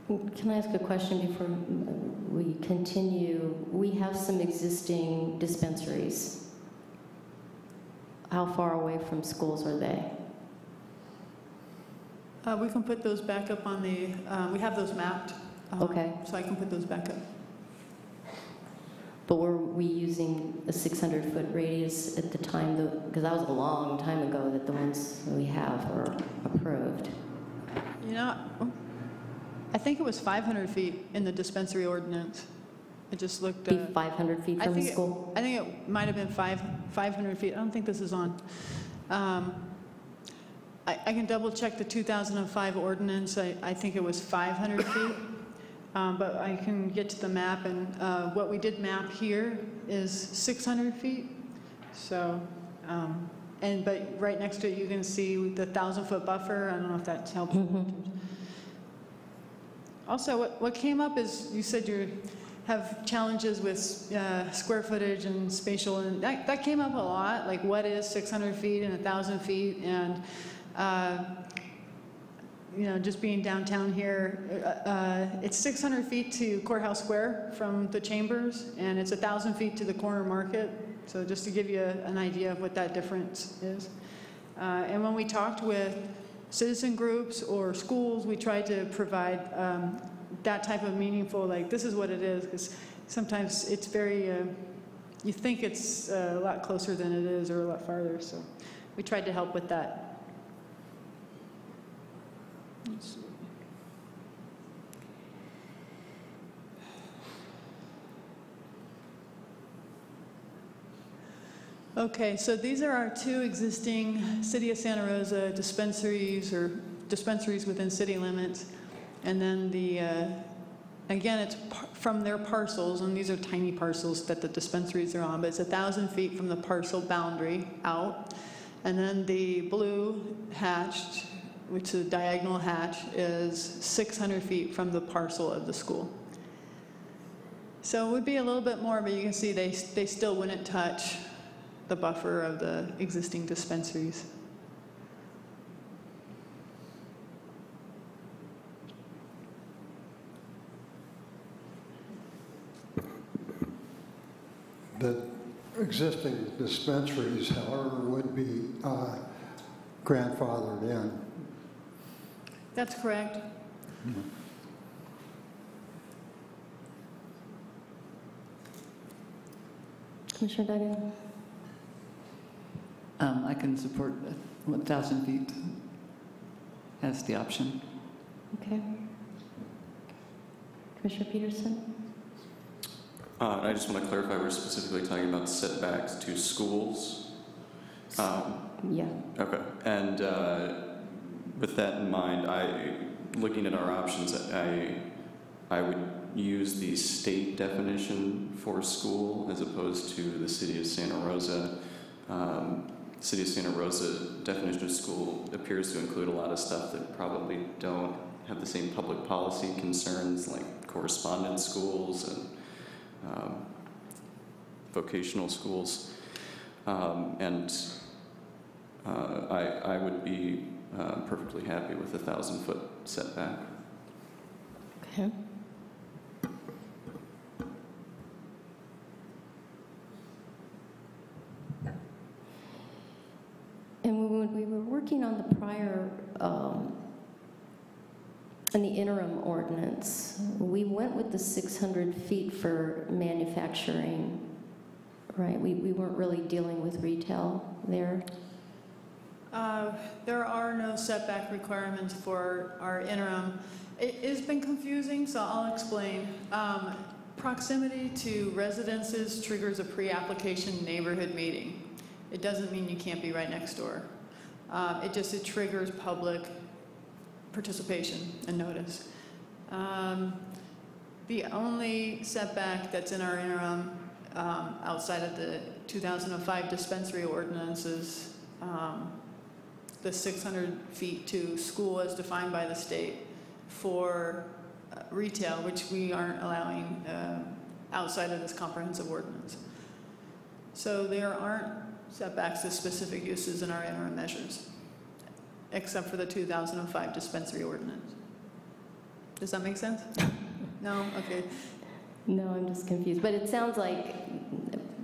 Can I ask a question before we continue? We have some existing dispensaries. How far away from schools are they? We can put those back up on the, we have those mapped. Okay. So I can put those back up. But were we using a 600-foot radius at the time? Because that was a long time ago that the ones that we have were approved. You know, I think it was 500 feet in the dispensary ordinance. I just looked at 500 feet from the school? I think it might have been 500 feet. I don't think this is on. I can double check the 2005 ordinance. I think it was 500 feet. But I can get to the map, and what we did map here is 600 feet. So But right next to it, you can see the 1,000-foot buffer. I don't know if that's helpful. Also, what came up is you said you have challenges with square footage and spatial, and that came up a lot, like what is 600 feet and 1,000 feet, and just being downtown here, it's 600 feet to Courthouse Square from the chambers, and it's 1,000 feet to the corner market. So just to give you an idea of what that difference is. And when we talked with citizen groups or schools, we tried to provide that type of meaningful, like this is what it is, because sometimes it's very, you think it's a lot closer than it is or a lot farther. So we tried to help with that. Let's see. Okay, so these are our two existing City of Santa Rosa dispensaries or dispensaries within city limits. And then again, it's from their parcels, and these are tiny parcels that the dispensaries are on, but it's 1,000 feet from the parcel boundary out. And then the blue hatched, which is a diagonal hatch, is 600 feet from the parcel of the school. So it would be a little bit more, but you can see they still wouldn't touch the buffer of the existing dispensaries. The existing dispensaries, however, would be grandfathered in. That's correct. Mm-hmm. Commissioner Duggan? I can support 1,000 feet as the option. Okay. Commissioner Peterson? I just want to clarify, we're specifically talking about setbacks to schools. Yeah. Okay. And with that in mind, looking at our options, I would use the state definition for school as opposed to the City of Santa Rosa. City of Santa Rosa definition of school appears to include a lot of stuff that probably don't have the same public policy concerns, like correspondence schools and vocational schools. I would be perfectly happy with a 1,000-foot setback. Okay. And when we were working on the prior, in the interim ordinance, we went with the 600 feet for manufacturing, right? We weren't really dealing with retail there. There are no setback requirements for our interim. It's been confusing, so I'll explain. Proximity to residences triggers a pre-application neighborhood meeting. It doesn't mean you can't be right next door. It triggers public participation and notice. The only setback that's in our interim outside of the 2005 dispensary ordinance is the 600 feet to school as defined by the state for retail, which we aren't allowing outside of this comprehensive ordinance. So there aren't setbacks to specific uses in our interim measures, except for the 2005 dispensary ordinance. Does that make sense? No? Okay. No, I'm just confused. But it sounds like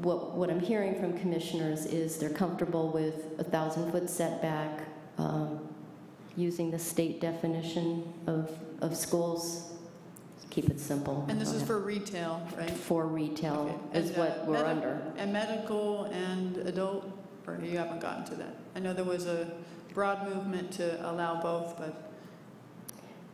what I'm hearing from commissioners is they're comfortable with a 1,000-foot setback using the state definition of schools. Keep it simple. And this is for retail, right? For retail is what we're under. And medical and adult, or you haven't gotten to that? I know there was a broad movement to allow both, but...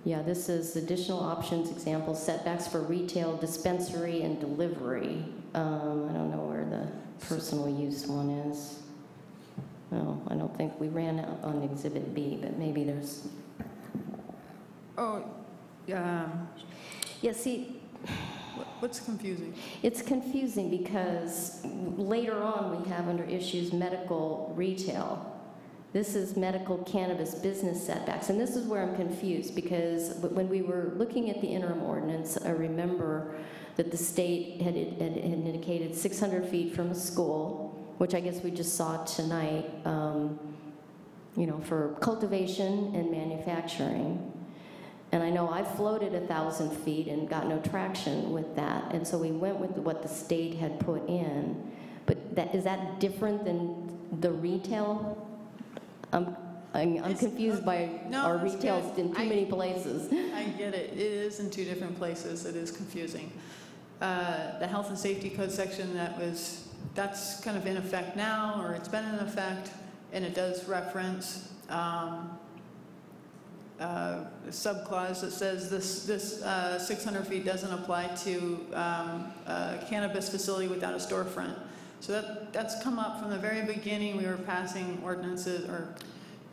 Yeah, this is additional options, examples, setbacks for retail, dispensary, and delivery. I don't know where the personal use one is. No, I don't think we ran out on Exhibit B, but maybe there's... Oh, yeah. Yeah, see... What's confusing? It's confusing because later on we have under issues medical retail. This is medical cannabis business setbacks, and this is where I'm confused because when we were looking at the interim ordinance, I remember that the state had indicated 600 feet from a school, which I guess we just saw tonight, you know, for cultivation and manufacturing. And I know I floated 1,000 feet and got no traction with that, and so we went with what the state had put in. But is that different than the retail? I'm confused by our retails in too many places. I get it. It is in 2 different places. It is confusing. The health and safety code section that's kind of in effect now, or it's been in effect, and it does reference a subclause that says this 600 feet doesn't apply to a cannabis facility without a storefront. So that's come up from the very beginning. We were passing ordinances, or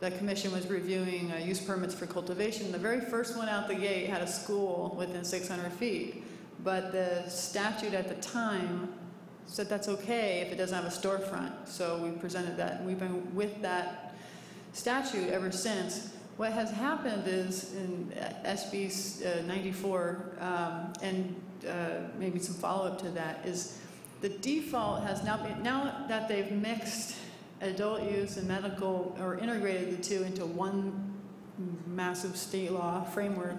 the commission was reviewing use permits for cultivation. The very first one out the gate had a school within 600 feet. But the statute at the time said that's okay if it doesn't have a storefront. So we presented that, and we've been with that statute ever since. What has happened is in SB 94, and maybe some follow-up to that, is the default has now that they've mixed adult use and medical, or integrated the two into one massive state law framework,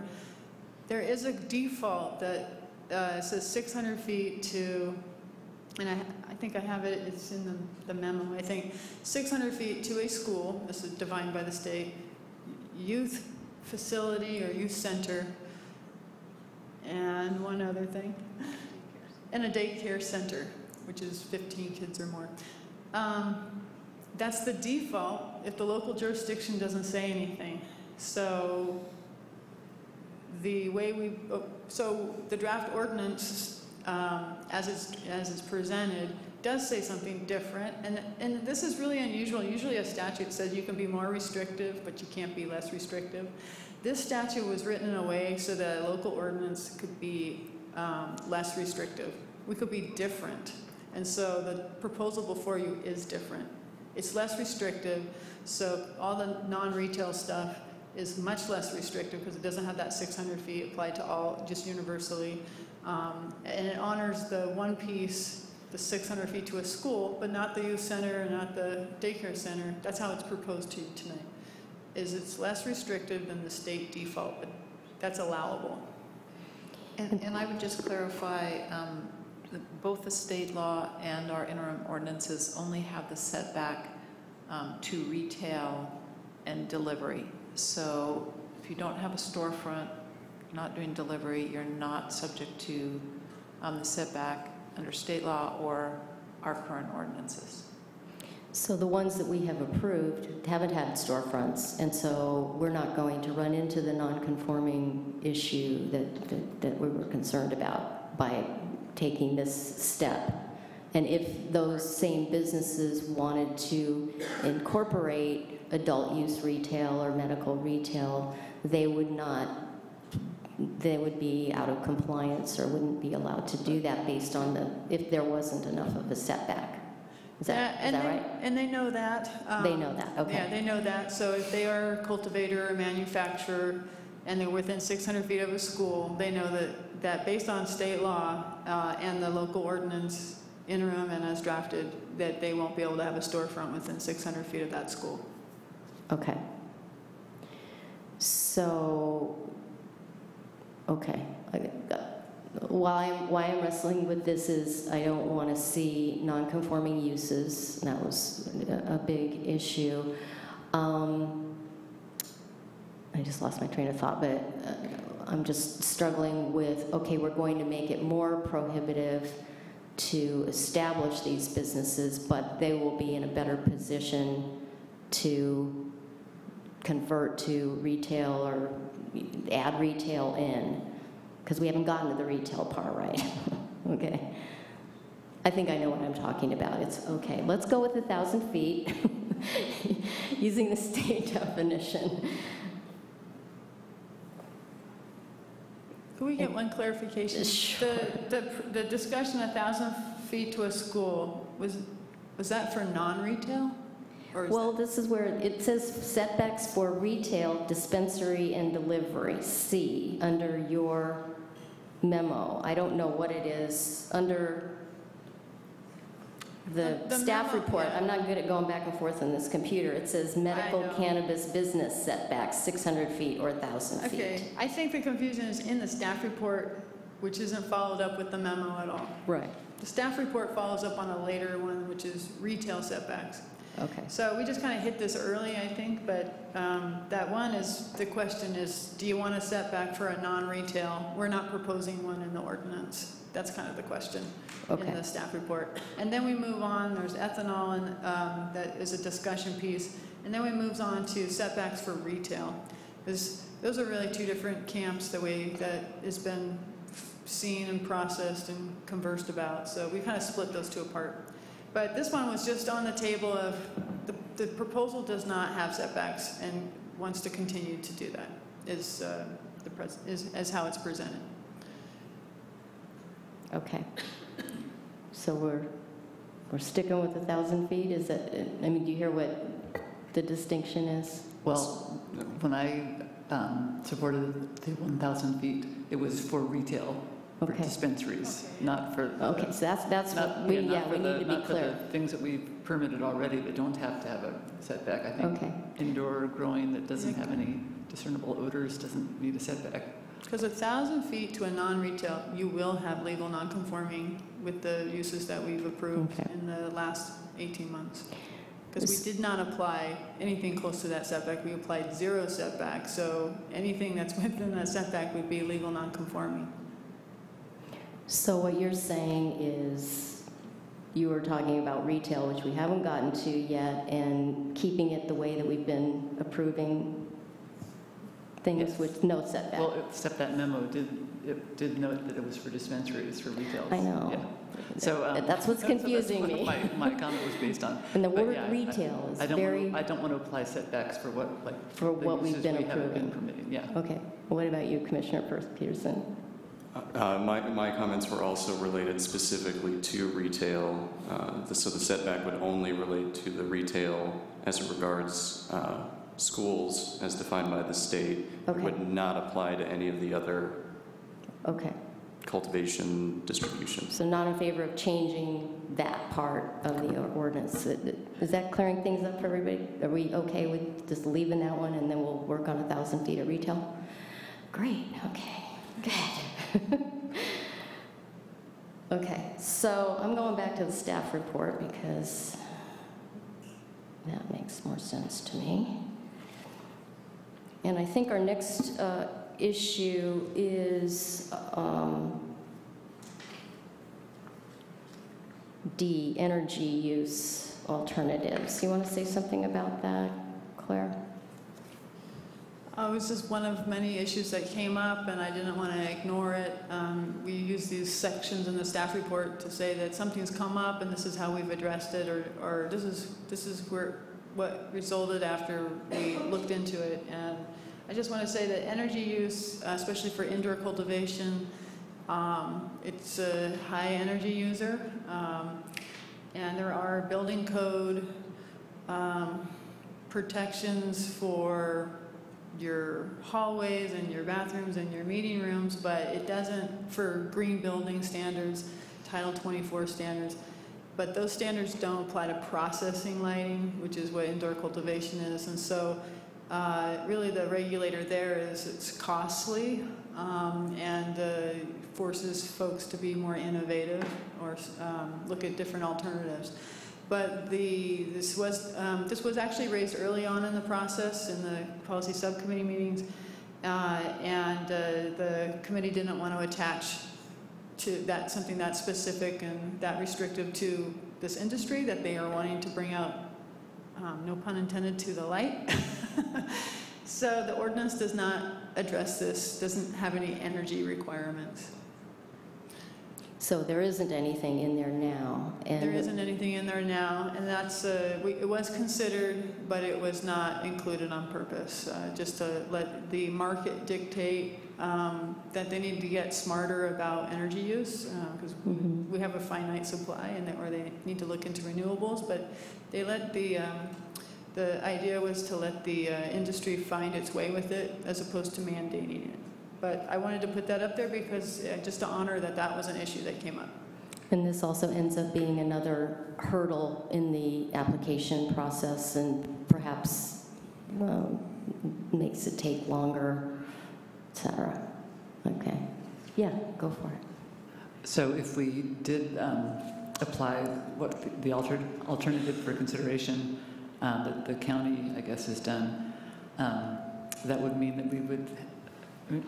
there is a default that says 600 feet to, and I think I have it, it's in the memo, I think, 600 feet to a school, this is defined by the state, youth facility or youth center, and one other thing, and a daycare center, which is 15 kids or more. That's the default if the local jurisdiction doesn't say anything. So the way so the draft ordinance, as it's presented, does say something different, and this is really unusual. Usually a statute says you can be more restrictive, but you can't be less restrictive. This statute was written in a way so that a local ordinance could be less restrictive. We could be different, and so the proposal before you is different. It's less restrictive, so all the non-retail stuff is much less restrictive because it doesn't have that 600 feet applied to all, just universally. And it honors the one piece, the 600 feet to a school, but not the youth center and not the daycare center. That's how it's proposed to you tonight. It's less restrictive than the state default, but that's allowable. And I would just clarify, both the state law and our interim ordinances only have the setback to retail and delivery. So if you don't have a storefront, you're not doing delivery, you're not subject to the setback under state law or our current ordinances. So the ones that we have approved haven't had storefronts, and so we're not going to run into the non-conforming issue that we were concerned about by taking this step. And if those same businesses wanted to incorporate adult use retail or medical retail, they would be out of compliance or wouldn't be allowed to do that based on if there wasn't enough of a setback. Is that right? And they know that. They know that, okay. Yeah, they know that. So if they are a cultivator or manufacturer and they're within 600 feet of a school, they know that based on state law and the local ordinance interim and as drafted, that they won't be able to have a storefront within 600 feet of that school. Okay. So, okay. Why I'm wrestling with this is I don't want to see non-conforming uses. That was a big issue. I just lost my train of thought, but I'm just struggling with, okay, we're going to make it more prohibitive to establish these businesses, but they will be in a better position to convert to retail or add retail in, because we haven't gotten to the retail part, right? Okay. I think I know what I'm talking about. It's okay. Let's go with 1,000 feet using the state definition. Could we get one clarification? Sure. The discussion 1,000 feet to a school, was that for non-retail? Well, this is where it says setbacks for retail, dispensary, and delivery, C, under your memo. I don't know what it is. Under the staff memo, report, yeah. I'm not good at going back and forth on this computer. It says medical cannabis business setbacks, 600 feet or 1,000 feet. Okay, I think the confusion is in the staff report, which isn't followed up with the memo at all. Right. The staff report follows up on a later one, which is retail setbacks. Okay. So we just kind of hit this early, I think, but that one is, the question is, do you want a setback for a non-retail? We're not proposing one in the ordinance. That's kind of the question in the staff report. And then we move on, there's ethanol, and that is a discussion piece. And then we move on to setbacks for retail. Those are really two different camps the way that has been seen and processed and conversed about. So we kind of split those two apart. But this one was just on the table of, the proposal does not have setbacks and wants to continue to do that, is how it's presented. Okay. So we're sticking with 1,000 feet? Is that, I mean, do you hear what the distinction is? Well, when I supported the 1,000 feet, it was for retail. For dispensaries, not for the, okay, so that's what we need to be clear. For the things that we've permitted already that don't have to have a setback. I think indoor growing that doesn't have any discernible odors doesn't need a setback. Because 1,000 feet to a non-retail, you will have legal non-conforming with the uses that we've approved in the last 18 months. Because we did not apply anything close to that setback. We applied 0 setback. So anything that's within that setback would be legal non-conforming. So what you're saying is you were talking about retail, which we haven't gotten to yet, and keeping it the way that we've been approving things with no setback. Well, except that memo did note that it was for dispensaries, for retail. I know. Yeah. So that's what's confusing me. My comment was based on. And the word retail is very. I don't want to apply setbacks for what for what we've been approving. Permitting. Yeah. Okay. What about you, Commissioner Peterson? My comments were also related specifically to retail. So the setback would only relate to the retail as it regards schools as defined by the state. It would not apply to any of the other cultivation, distribution. So not in favor of changing that part of the ordinance. Is that clearing things up for everybody? Are we okay with just leaving that one and then we'll work on 1,000 feet of retail? Great, okay, good. Okay, so I'm going back to the staff report because that makes more sense to me. And I think our next issue is D, energy use alternatives. You want to say something about that, Claire? It was just one of many issues that came up, and I didn't want to ignore it. We use these sections in the staff report to say that something's come up, and this is how we've addressed it, or this is what resulted after we looked into it. And I just want to say that energy use, especially for indoor cultivation, it's a high energy user, and there are building code protections for your hallways and your bathrooms and your meeting rooms, but it doesn't for green building standards, Title 24 standards. But those standards don't apply to processing lighting, which is what indoor cultivation is. And so really the regulator there is it's costly and forces folks to be more innovative or look at different alternatives. But this was actually raised early on in the process in the policy subcommittee meetings, and the committee didn't want to attach to that something that specific and that restrictive to this industry that they are wanting to bring out, no pun intended, to the light. So the ordinance does not address this, doesn't have any energy requirements. So there isn't anything in there now. And there isn't anything in there now, and that's, it was considered, but it was not included on purpose, just to let the market dictate that they need to get smarter about energy use, because we have a finite supply, or they need to look into renewables, but they let the idea was to let the industry find its way with it as opposed to mandating it. But I wanted to put that up there because just to honor that that was an issue that came up. And this also ends up being another hurdle in the application process and perhaps makes it take longer, et cetera. Okay. Yeah, go for it. So if we did apply what the alternative for consideration that the county, I guess, has done, that would mean that we would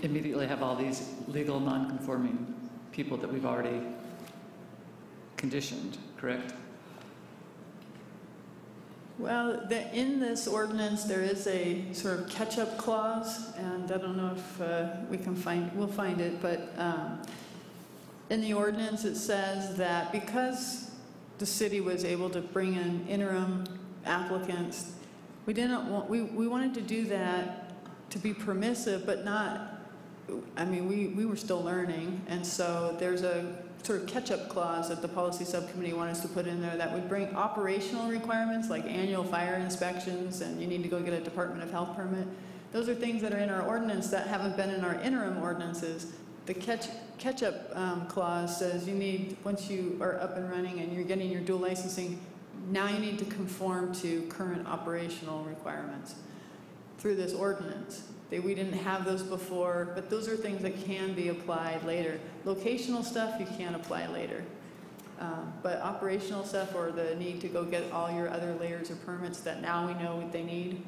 immediately have all these legal non-conforming people that we've already conditioned, correct? Well, in this ordinance, there is a sort of catch-up clause, and I don't know if we'll find it, but in the ordinance it says that because the city was able to bring in interim applicants, we wanted to do that to be permissive, but not, I mean, we were still learning, and so there's a sort of catch-up clause that the policy subcommittee wanted us to put in there that would bring operational requirements like annual fire inspections, and you need to go get a Department of Health permit. Those are things that are in our ordinance that haven't been in our interim ordinances. The catch-up clause says you need, once you are up and running and you're getting your dual licensing, now you need to conform to current operational requirements through this ordinance. We didn't have those before, but those are things that can be applied later. Locational stuff you can't apply later. But operational stuff, or the need to go get all your other layers of permits that now we know what they need,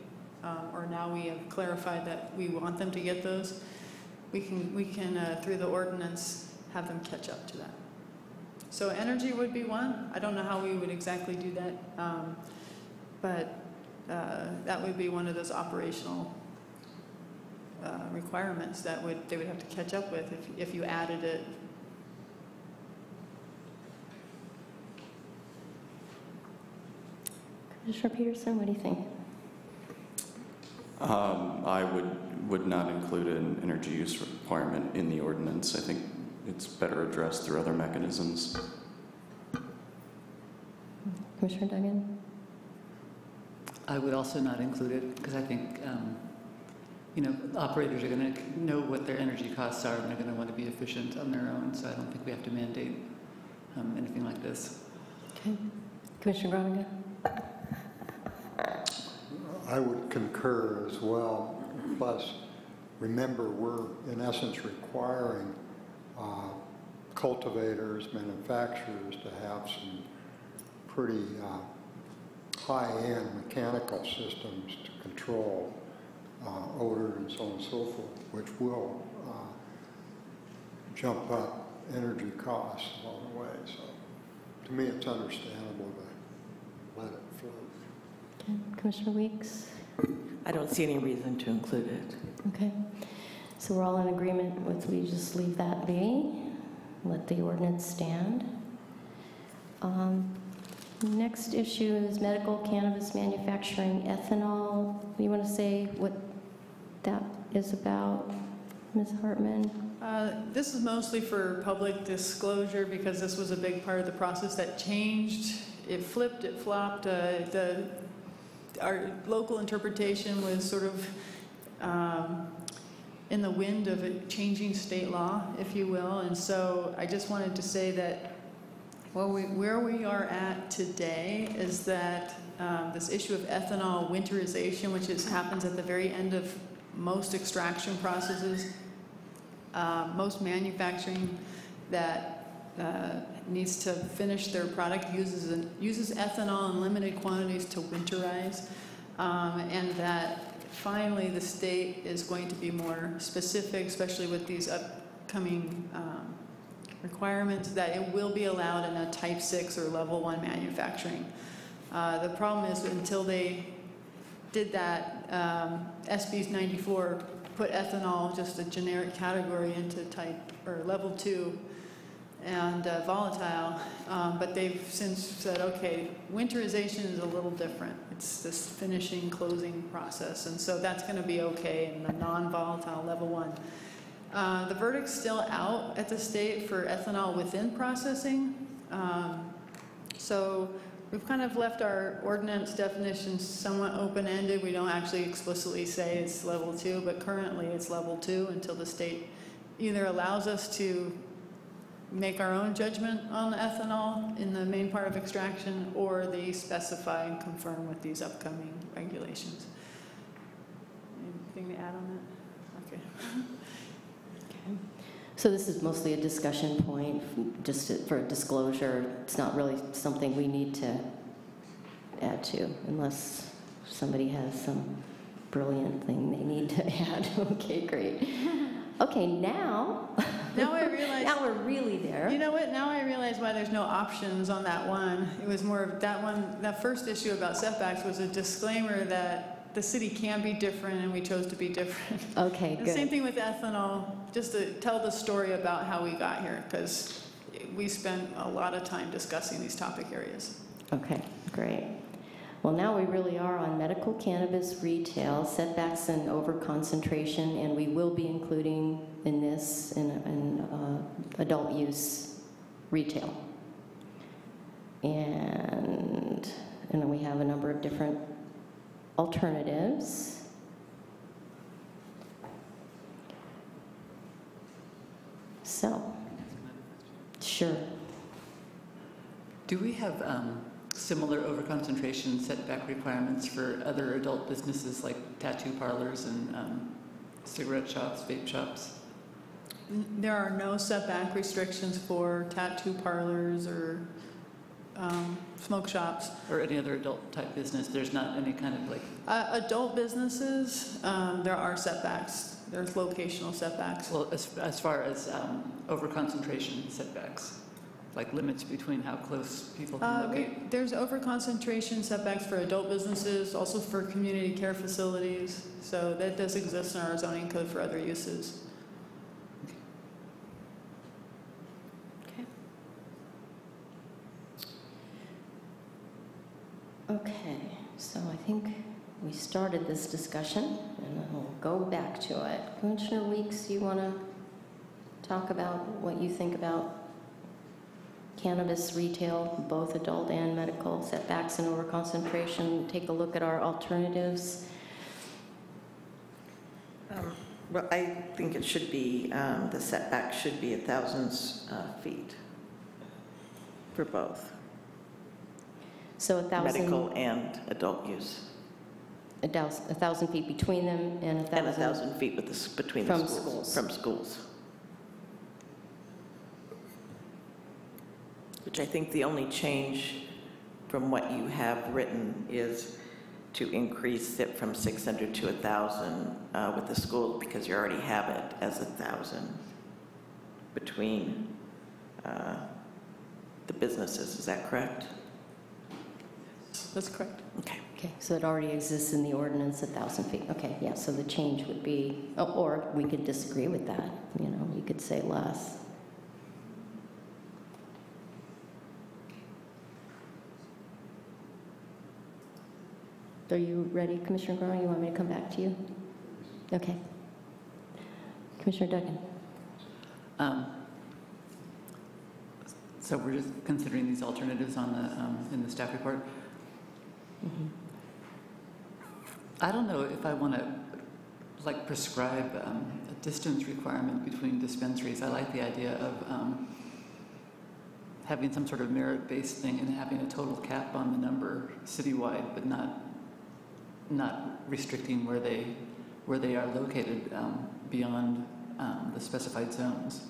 or now we have clarified that we want them to get those, we can through the ordinance, have them catch up to that. So energy would be one. I don't know how we would exactly do that, but that would be one of those operational requirements that they would have to catch up with if you added it. Commissioner Peterson, what do you think? I would not include an energy use requirement in the ordinance. I think it's better addressed through other mechanisms. Commissioner Duggan? I would also not include it because I think operators are going to know what their energy costs are and they're going to want to be efficient on their own, so I don't think we have to mandate anything like this. Okay. Commissioner Groninger? I would concur as well. Plus, remember, we're in essence requiring cultivators, manufacturers to have some pretty high-end mechanical systems to control odor and so on and so forth, which will jump up energy costs along the way. So to me, it's understandable to let it float. Okay. Commissioner Weeks? I don't see any reason to include it. Okay. So we're all in agreement with we just leave that be, let the ordinance stand. Next issue is medical cannabis manufacturing ethanol. You want to say what that is about, Ms. Hartman? This is mostly for public disclosure because this was a big part of the process that changed. It flipped, it flopped. Our local interpretation was sort of in the wind of a changing state law, if you will. And so I just wanted to say that where we are at today is that this issue of ethanol winterization, which happens at the very end of most extraction processes, most manufacturing that needs to finish their product uses ethanol in limited quantities to winterize, and that finally the state is going to be more specific, especially with these upcoming requirements, that it will be allowed in a type 6 or level 1 manufacturing. The problem is until they did that, SB 94 put ethanol, just a generic category, into type or level 2. and volatile, but they've since said, okay, winterization is a little different. It's this finishing, closing process, and so that's going to be okay in the non-volatile level 1. The verdict's still out at the state for ethanol within processing, so we've kind of left our ordinance definitions somewhat open-ended. We don't actually explicitly say it's level 2, but currently it's level 2 until the state either allows us to make our own judgment on the ethanol in the main part of extraction, or they specify and confirm with these upcoming regulations. Anything to add on that? Okay. Okay. So this is mostly a discussion point, just for disclosure. It's not really something we need to add to, unless somebody has some brilliant thing they need to add. Okay, great. Okay, now I realize. Now we're really there. You know what? Now I realize why there's no options on that one. It was more of that one. That first issue about setbacks was a disclaimer that the city can be different, and we chose to be different. Okay, and good. Same thing with ethanol. Just to tell the story about how we got here, because we spent a lot of time discussing these topic areas. Okay, great. Well, now we really are on medical cannabis retail, setbacks and overconcentration, and we will be including in this in adult use retail. And then we have a number of different alternatives. So, sure. Do we have similar overconcentration setback requirements for other adult businesses like tattoo parlors and cigarette shops, vape shops? There are no setback restrictions for tattoo parlors or smoke shops. Or any other adult type business? There's not any kind of like... adult businesses, there are setbacks. There's locational setbacks. Well, as far as overconcentration setbacks, like limits between how close people can locate? There's overconcentration setbacks for adult businesses, also for community care facilities. So that does exist in our zoning code for other uses. Okay, so I think we started this discussion, and then we'll go back to it. Commissioner Weeks, you want to talk about what you think about cannabis retail, both adult and medical, setbacks and overconcentration? Take a look at our alternatives. Well, I think it should be, the setback should be 1,000 feet for both. So 1,000... Medical and adult use. 1,000 feet between them and 1,000... And 1,000 feet between the schools. From schools. Which I think the only change from what you have written is to increase it from 600 to 1,000 with the schools, because you already have it as 1,000 between the businesses. Is that correct? That's correct. Okay. Okay, so it already exists in the ordinance, 1,000 feet. Okay, yeah, so the change would be, or we could disagree with that. You know, you could say less. Are you ready, Commissioner Garner? You want me to come back to you? Okay. Commissioner Duggan. So we're just considering these alternatives on the in the staff report. Mm-hmm. I don't know if I want to like prescribe a distance requirement between dispensaries. I like the idea of having some sort of merit-based thing and having a total cap on the number citywide, but not restricting where they are located beyond the specified zones.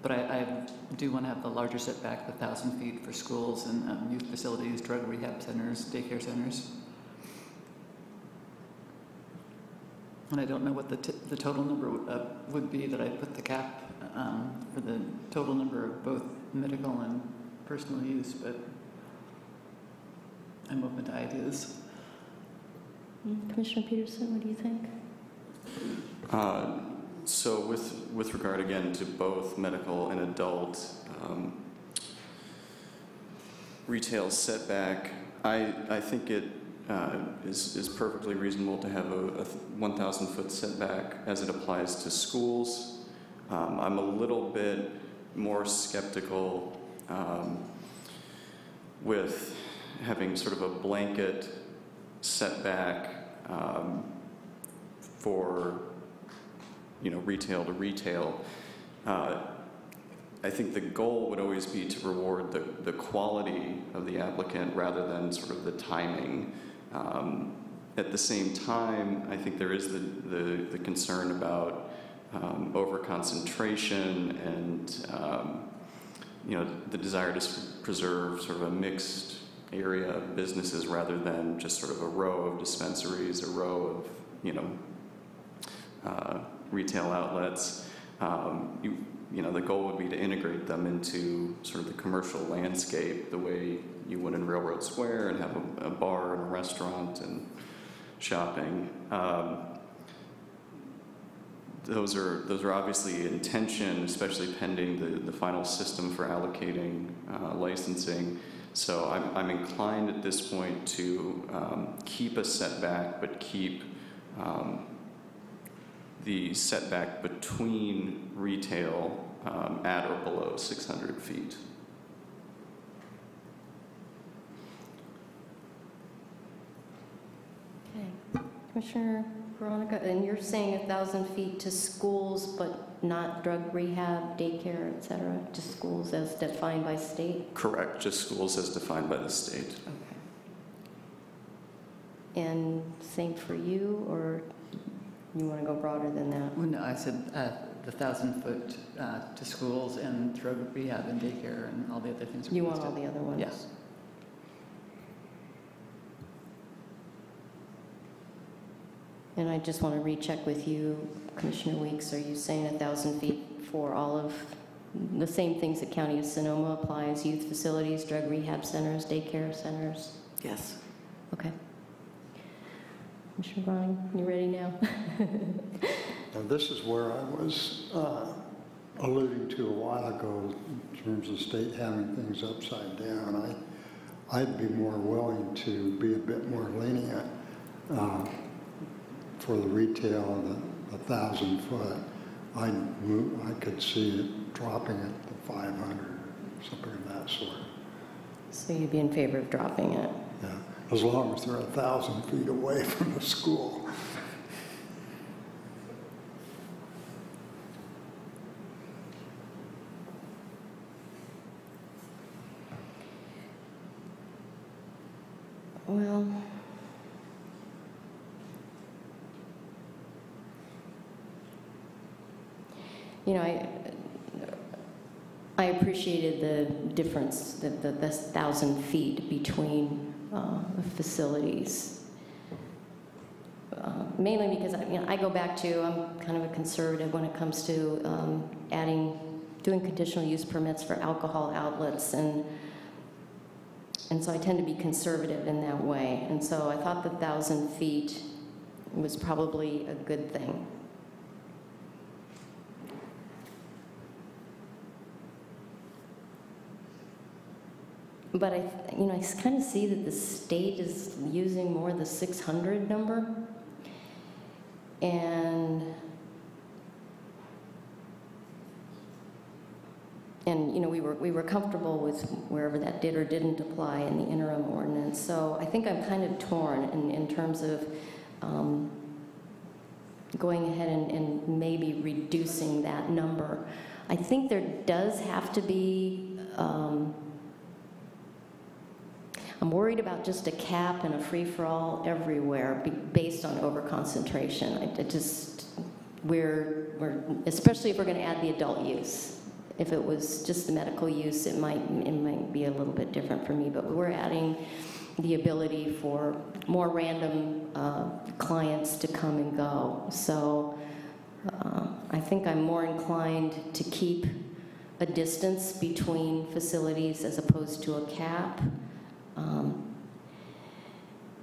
But I do want to have the larger setback, 1,000 feet for schools and youth facilities, drug rehab centers, daycare centers. And I don't know what the total number would be that I put the cap for the total number of both medical and personal use, but I'm open to ideas. Commissioner Peterson, what do you think? So with regard again to both medical and adult retail setback, I think it is perfectly reasonable to have a 1,000-foot setback as it applies to schools. I'm a little bit more skeptical with having sort of a blanket setback for retail to retail. I think the goal would always be to reward the quality of the applicant rather than sort of the timing. At the same time, I think there is the concern about overconcentration and the desire to preserve sort of a mixed area of businesses rather than just sort of a row of dispensaries, a row of retail outlets. The goal would be to integrate them into sort of the commercial landscape the way you would in Railroad Square and have a bar and a restaurant and shopping. Those are obviously in tension, especially pending the final system for allocating licensing. So I'm inclined at this point to keep a setback, but keep the setback between retail at or below 600 feet. Okay. Commissioner Veronica, and you're saying 1,000 feet to schools, but not drug rehab, daycare, et cetera, just schools as defined by state? Correct, just schools as defined by the state. Okay. And same for you, or you want to go broader than that? Well, no, I said the 1,000-foot to schools and drug rehab and daycare and all the other things. You want all the other ones? Yes. And I just want to recheck with you, Commissioner Weeks, are you saying 1,000 feet for all of the same things that County of Sonoma applies, youth facilities, drug rehab centers, daycare centers? Yes. Okay. Commissioner Browning, you ready now? Now, this is where I was alluding to a while ago in terms of state having things upside down. I'd be more willing to be a bit more lenient for the retail, the 1,000 foot. I could see it dropping it to 500, something of that sort. So you'd be in favor of dropping it? Yeah, as long as they're 1,000 feet away from the school. Well, I appreciated the difference, the 1,000 feet between the facilities. Mainly because I go back to, I'm kind of a conservative when it comes to doing conditional use permits for alcohol outlets, and so I tend to be conservative in that way. And so I thought the 1,000 feet was probably a good thing. But I kind of see that the state is using more the 600 number, and we were comfortable with wherever that did or didn't apply in the interim ordinance. So I think I'm kind of torn in terms of going ahead and maybe reducing that number. I think there does have to be. I'm worried about just a cap and a free-for-all everywhere based on overconcentration. Especially if we're going to add the adult use. If it was just the medical use, it might be a little bit different for me, but we're adding the ability for more random clients to come and go. So I think I'm more inclined to keep a distance between facilities as opposed to a cap.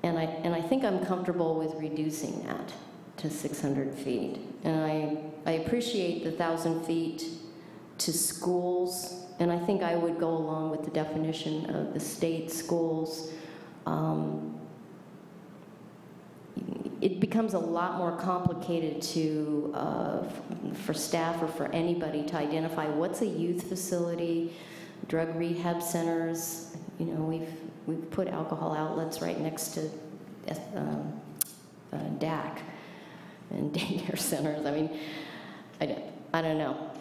And I think I'm comfortable with reducing that. to 600 feet. And I appreciate the 1,000 feet to schools, and I think I would go along with the definition of the state schools. It becomes a lot more complicated to, for staff or for anybody to identify what's a youth facility, drug rehab centers. You know, we've put alcohol outlets right next to DAC and daycare centers. I mean, I don't know.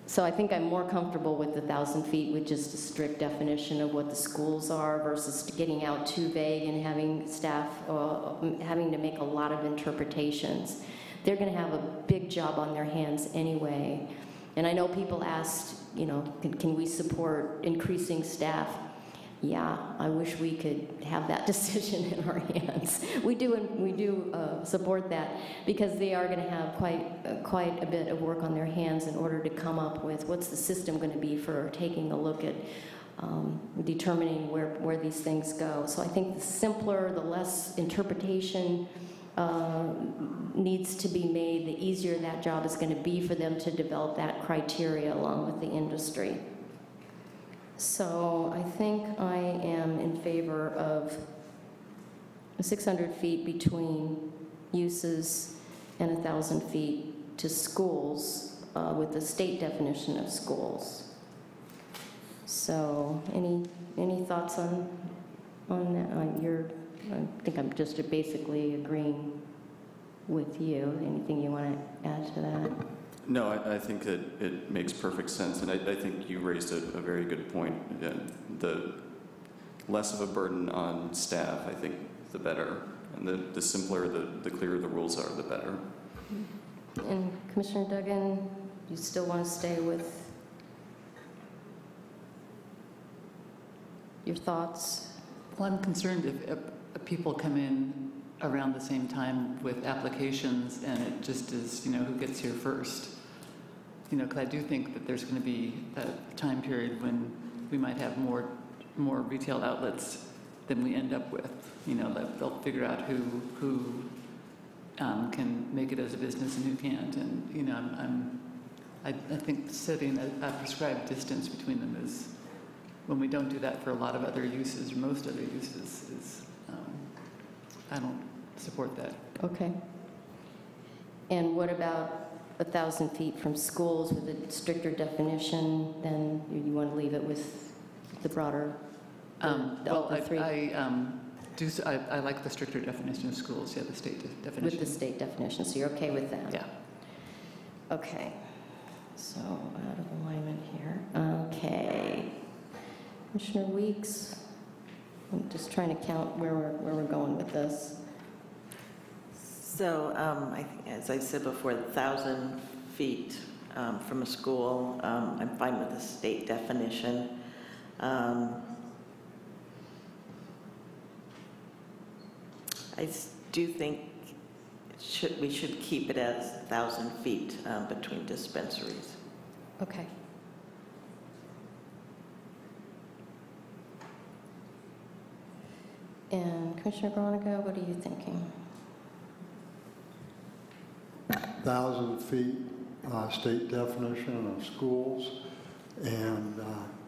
So I think I'm more comfortable with the 1,000 feet with just a strict definition of what the schools are versus getting out too vague and having staff having to make a lot of interpretations. They're going to have a big job on their hands anyway. And I know people asked, you know, can we support increasing staff? Yeah, I wish we could have that decision in our hands. We do support that because they are going to have quite a bit of work on their hands in order to come up with what's the system going to be for taking a look at determining where these things go. So I think the simpler, the less interpretation needs to be made, the easier that job is going to be for them to develop that criteria along with the industry. So I think I am in favor of 600 feet between uses and 1,000 feet to schools with the state definition of schools. So any thoughts on that? I think I'm just basically agreeing with you. Anything you want to add to that? No, I think that it makes perfect sense, and I think you raised a very good point. The less of a burden on staff, I think, the better. And the simpler, the clearer the rules are, the better. And Commissioner Duggan, you still want to stay with your thoughts? Well, I'm concerned if people come in around the same time with applications and it just is, you know, who gets here first. You know, because I do think that there's going to be a time period when we might have more retail outlets than we end up with. You know, they'll figure out who can make it as a business and who can't. And you know, I think setting a prescribed distance between them is, when we don't do that for a lot of other uses, or most other uses, is I don't support that. Okay. And what about 1,000 feet from schools with a stricter definition? Then you want to leave it with the broader, well, the three? I like the stricter definition of schools, yeah, the state definition. With the state definition, so you're okay with that? Yeah. Okay. So out of alignment here. Okay. Commissioner Weeks, I'm just trying to count where we're going with this. So I think, as I said before, 1,000 feet from a school, I'm fine with the state definition. I do think we should keep it as 1,000 feet between dispensaries. Okay. And Commissioner Veronica, what are you thinking? 1,000 feet state definition of schools and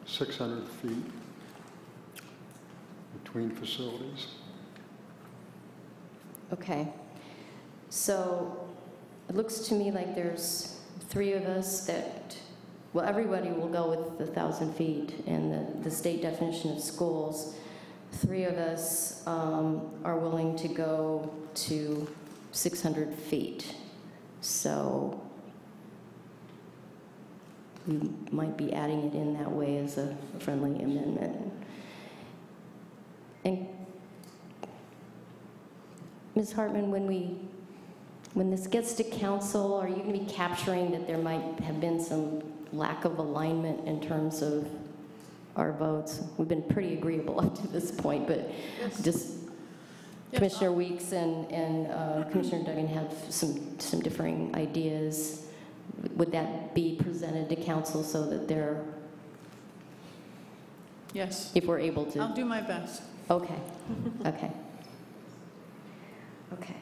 600 feet between facilities. Okay. So it looks to me like there's three of us that, well, everybody will go with the 1,000 feet and the state definition of schools. Three of us are willing to go to 600 feet. So we might be adding it in that way as a friendly amendment. And Ms. Hartman, when this gets to council, are you going to be capturing that there might have been some lack of alignment in terms of our votes? We've been pretty agreeable up to this point, but yes. Just yes, Commissioner Weeks and Commissioner Duggan have some differing ideas. Would that be presented to council so that they're, yes, if we're able to? I'll do my best. Okay. Okay. Okay.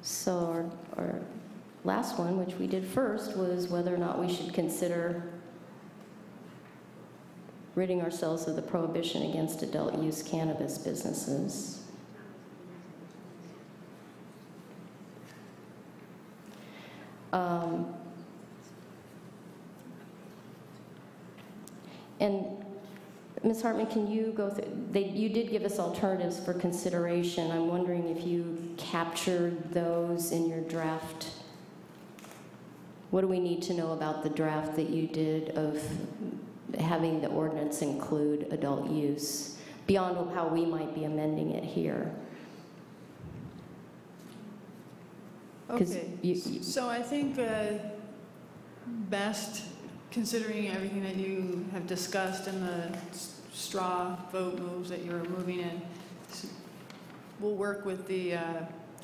So our last one, which we did first, was whether or not we should consider ridding ourselves of the prohibition against adult use cannabis businesses. And Ms. Hartman, can you go through, you did give us alternatives for consideration. I'm wondering if you captured those in your draft. What do we need to know about the draft that you did of having the ordinance include adult use, beyond how we might be amending it here? Okay, so I think best, considering everything that you have discussed and the straw vote moves that you're moving in, we'll work with the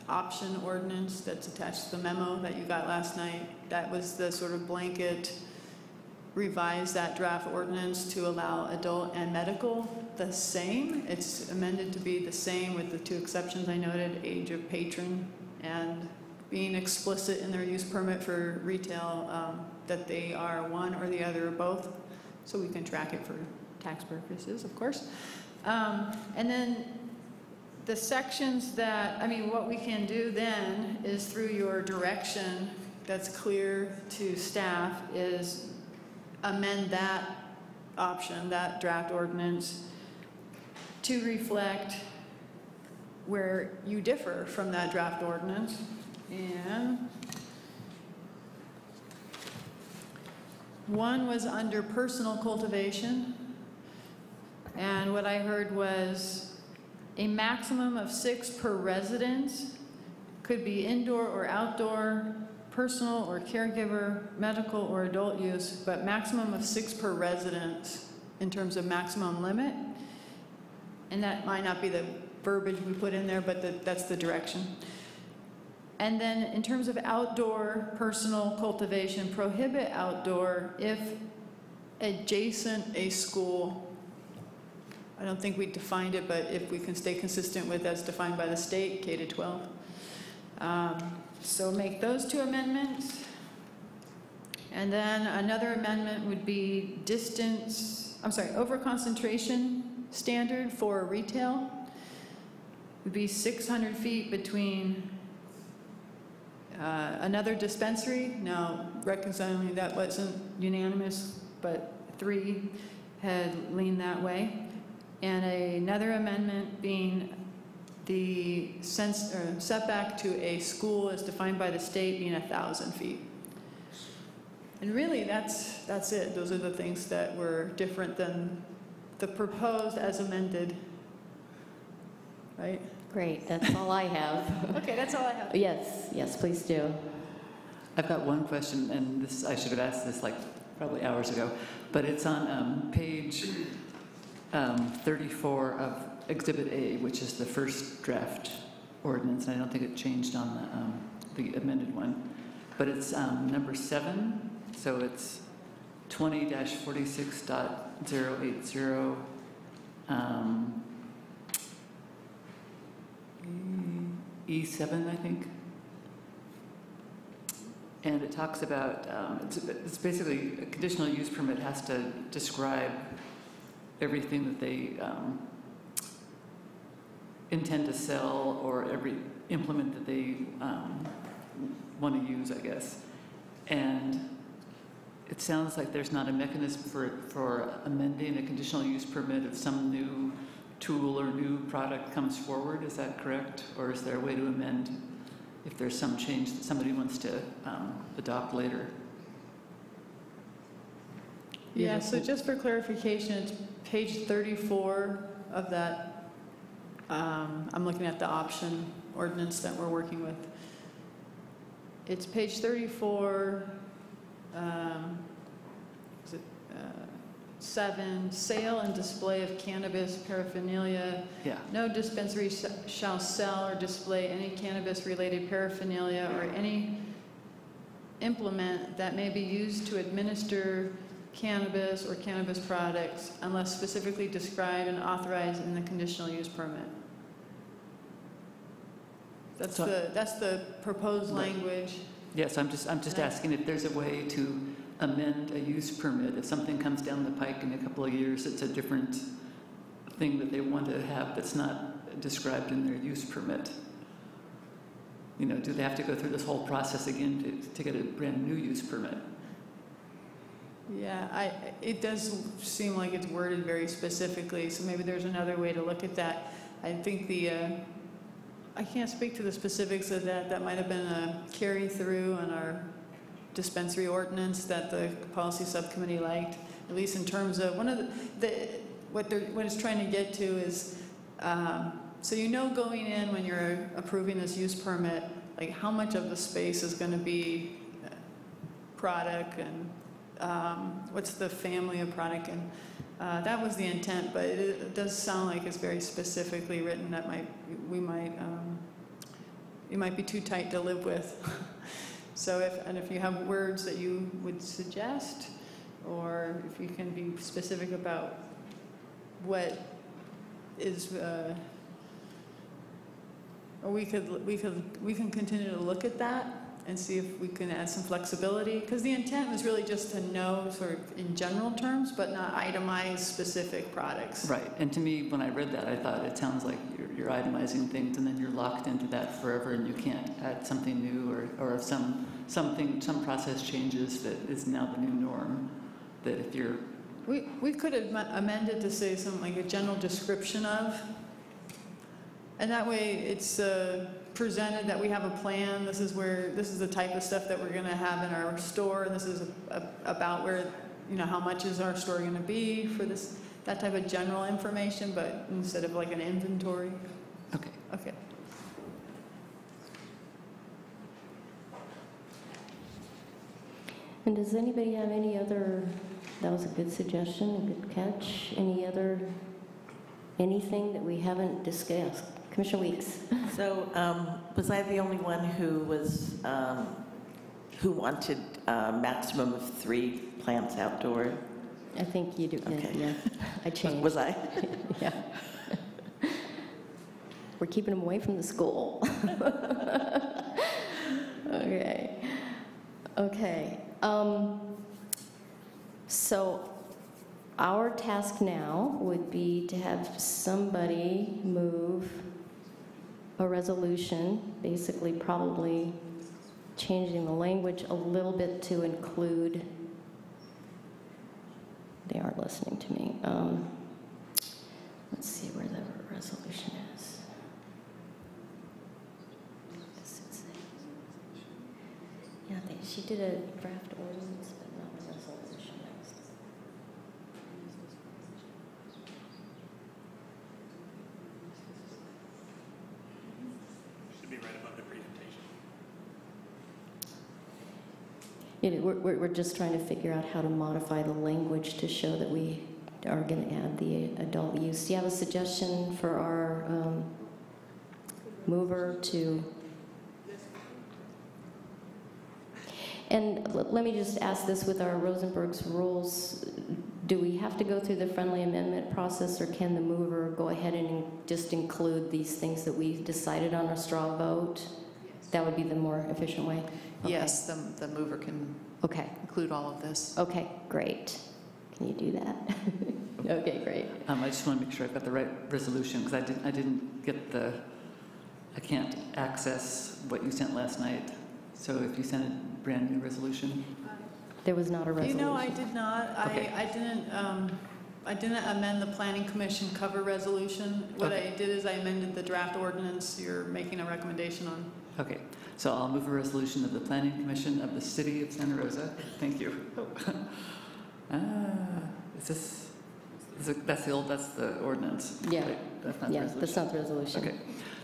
option ordinance that's attached to the memo that you got last night. That was the sort of blanket, revise that draft ordinance to allow adult and medical the same. It's amended to be the same with the two exceptions I noted, age of patron and being explicit in their use permit for retail that they are one or the other or both, so we can track it for tax purposes, of course. And then the sections that, I mean, what we can do then is through your direction that's clear to staff is amend that option, that draft ordinance, to reflect where you differ from that draft ordinance. And one was under personal cultivation, and what I heard was a maximum of 6 per residence, could be indoor or outdoor, personal or caregiver, medical or adult use, but maximum of 6 per residence in terms of maximum limit. And that might not be the verbiage we put in there, but that's the direction. And then in terms of outdoor personal cultivation, prohibit outdoor if adjacent a school. I don't think we defined it, but if we can stay consistent with as defined by the state, K to 12. So make those 2 amendments. And then another amendment would be overconcentration standard for retail would be 600 feet between another dispensary. Now, reconciling that wasn't unanimous, but 3 had leaned that way. And another amendment being the setback to a school as defined by the state being 1,000 feet. And really, that's it. Those are the things that were different than the proposed as amended, right? Great, that's all I have. Okay, that's all I have. Yes, please do. I've got one question, and this I should have asked this like probably hours ago, but it's on page 34 of Exhibit A, which is the first draft ordinance, and I don't think it changed on the amended one, but it's number 7, so it's 20-46.080 E7, I think. And it talks about, it's basically a conditional use permit has to describe everything that they intend to sell or every implement that they want to use, I guess. And it sounds like there's not a mechanism for amending a conditional use permit if some new tool or new product comes forward. Is that correct? Or is there a way to amend if there's some change that somebody wants to adopt later? Yeah, so just for clarification, it's page 34 of that. I'm looking at the option ordinance that we're working with. It's page 34, 7, sale and display of cannabis paraphernalia. Yeah. No dispensary shall sell or display any cannabis-related paraphernalia or any implement that may be used to administer cannabis or cannabis products unless specifically described and authorized in the conditional use permit. That's the proposed language. Yes, I'm just asking if there's a way to amend a use permit. If something comes down the pike in a couple of years, it's a different thing that they want to have that's not described in their use permit. You know, do they have to go through this whole process again to get a brand new use permit? Yeah, it does seem like it's worded very specifically, so maybe there's another way to look at that. I think I can't speak to the specifics of that. That might have been a carry through on our dispensary ordinance that the policy subcommittee liked, at least in terms of one of what it's trying to get to is, so you know going in when you're approving this use permit, like how much of the space is going to be product and what's the family of product, and that was the intent, but it does sound like it's very specifically written that it might be too tight to live with. So if you have words that you would suggest, or if you can be specific about what is, or we can continue to look at that and see if we can add some flexibility, because the intent was really just to know sort of in general terms, but not itemize specific products. Right, and to me, when I read that, I thought it sounds like you're itemizing things and then you're locked into that forever and you can't add something new, or if some process changes that is now the new norm, that if you're... We could have amended to say something like a general description of, and that way it's presented that we have a plan. This is the type of stuff that we're going to have in our store, and this is about where, you know, how much is our store going to be for this, that type of general information, but instead of like an inventory. Okay. Okay. And does anybody have any other, that was a good suggestion, a good catch, anything that we haven't discussed? Commissioner Weeks. So was I the only one who wanted a maximum of 3 plants outdoor? I think you do. Okay. Yeah, I changed. Was I? Yeah. We're keeping them away from the school. Okay. Okay. So our task now would be to have somebody move a resolution, basically probably changing the language a little bit to include, they aren't listening to me. Let's see where the resolution is. Yeah, she did a draft ordinance, but not a resolution. Should be right above the presentation. We're just trying to figure out how to modify the language to show that we are going to add the adult use. Do you have a suggestion for our mover to? And let me just ask this with our Rosenberg's rules. Do we have to go through the friendly amendment process, or can the mover go ahead and just include these things that we decided on a straw vote? That would be the more efficient way? Okay. Yes, the mover can include all of this. Okay, great. Can you do that? Okay, great. I just want to make sure I've got the right resolution, because I didn't get I can't access what you sent last night. So if you sent a brand new resolution? There was not a resolution. You know, I did not. Okay. I didn't amend the Planning Commission cover resolution. What I did is I amended the draft ordinance you're making a recommendation on. Okay, so I'll move a resolution of the Planning Commission of the City of Santa Rosa. Thank you. That's the ordinance. Yeah. Right? That's not the resolution. That's not the resolution. Okay.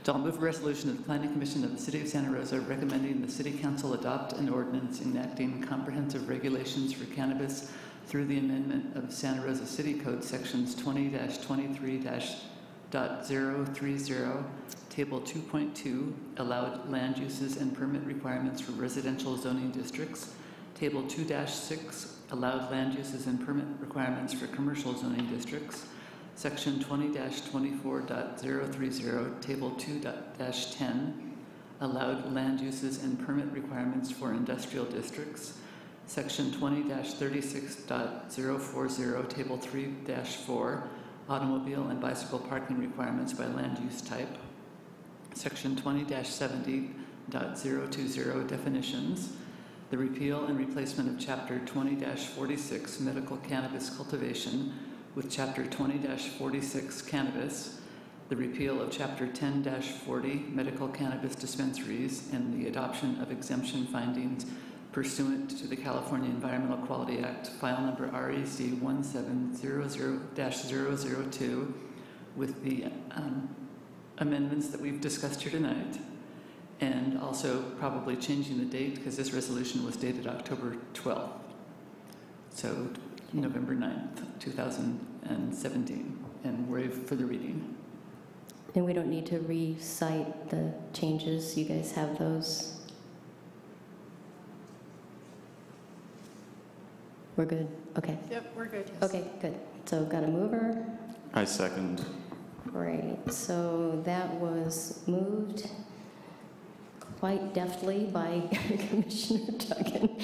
So I'll move a resolution of the Planning Commission of the City of Santa Rosa recommending the City Council adopt an ordinance enacting comprehensive regulations for cannabis through the amendment of Santa Rosa City Code sections 20-23-.030, Table 2.2, allowed land uses and permit requirements for residential zoning districts, Table 2-6, allowed land uses and permit requirements for commercial zoning districts, Section 20-24.030, Table 2-10, allowed land uses and permit requirements for industrial districts, Section 20-36.040, Table 3-4, automobile and bicycle parking requirements by land use type, Section 20-70.020, definitions, the repeal and replacement of Chapter 20-46, medical cannabis cultivation, with Chapter 20-46, cannabis, the repeal of Chapter 10-40, medical cannabis dispensaries, and the adoption of exemption findings pursuant to the California Environmental Quality Act, file number REC 1700-002, with the amendments that we've discussed here tonight, and also probably changing the date because this resolution was dated October 12th. So November 9th, 2017, and waive for the reading. And we don't need to recite the changes. You guys have those? We're good? Okay. Yep, we're good. Yes. Okay, good. So got a mover? I second. Great. So that was moved quite deftly by Commissioner Duggan,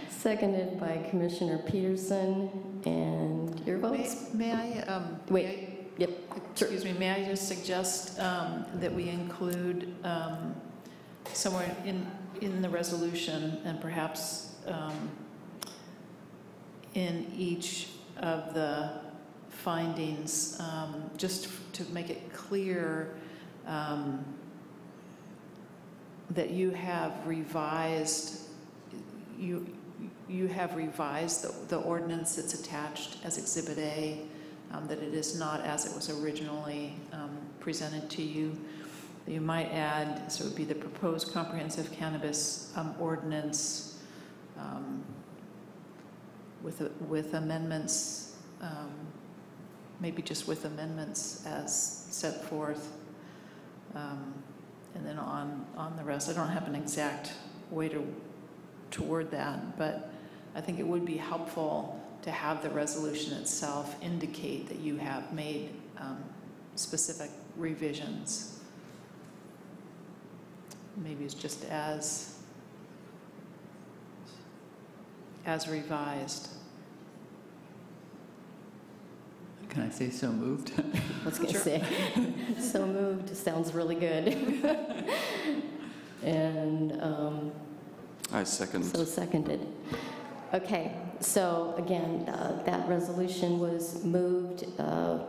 seconded by Commissioner Peterson, and your votes? May I? Wait. Yep. Excuse me. May I just suggest that we include somewhere in the resolution, and perhaps in each of the findings, just to make it clear that you have revised the ordinance that's attached as Exhibit A, that it is not as it was originally presented to you. You might add, so it would be the proposed comprehensive cannabis ordinance with amendments, maybe just with amendments as set forth, and then on the rest. I don't have an exact way to word that, but I think it would be helpful to have the resolution itself indicate that you have made specific revisions. Maybe it's just as revised. Can I say so moved? I was going to say, so moved sounds really good. And I second. So seconded. Okay, so again, that resolution was moved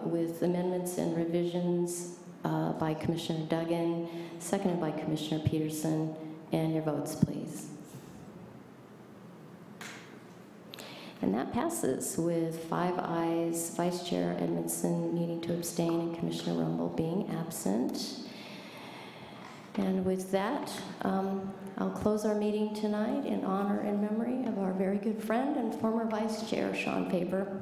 with amendments and revisions by Commissioner Duggan, seconded by Commissioner Peterson, and your votes, please. And that passes with 5 ayes, Vice Chair Edmondson needing to abstain and Commissioner Rumble being absent. And with that, I'll close our meeting tonight in honor and memory of our very good friend and former Vice Chair, Sean Paper.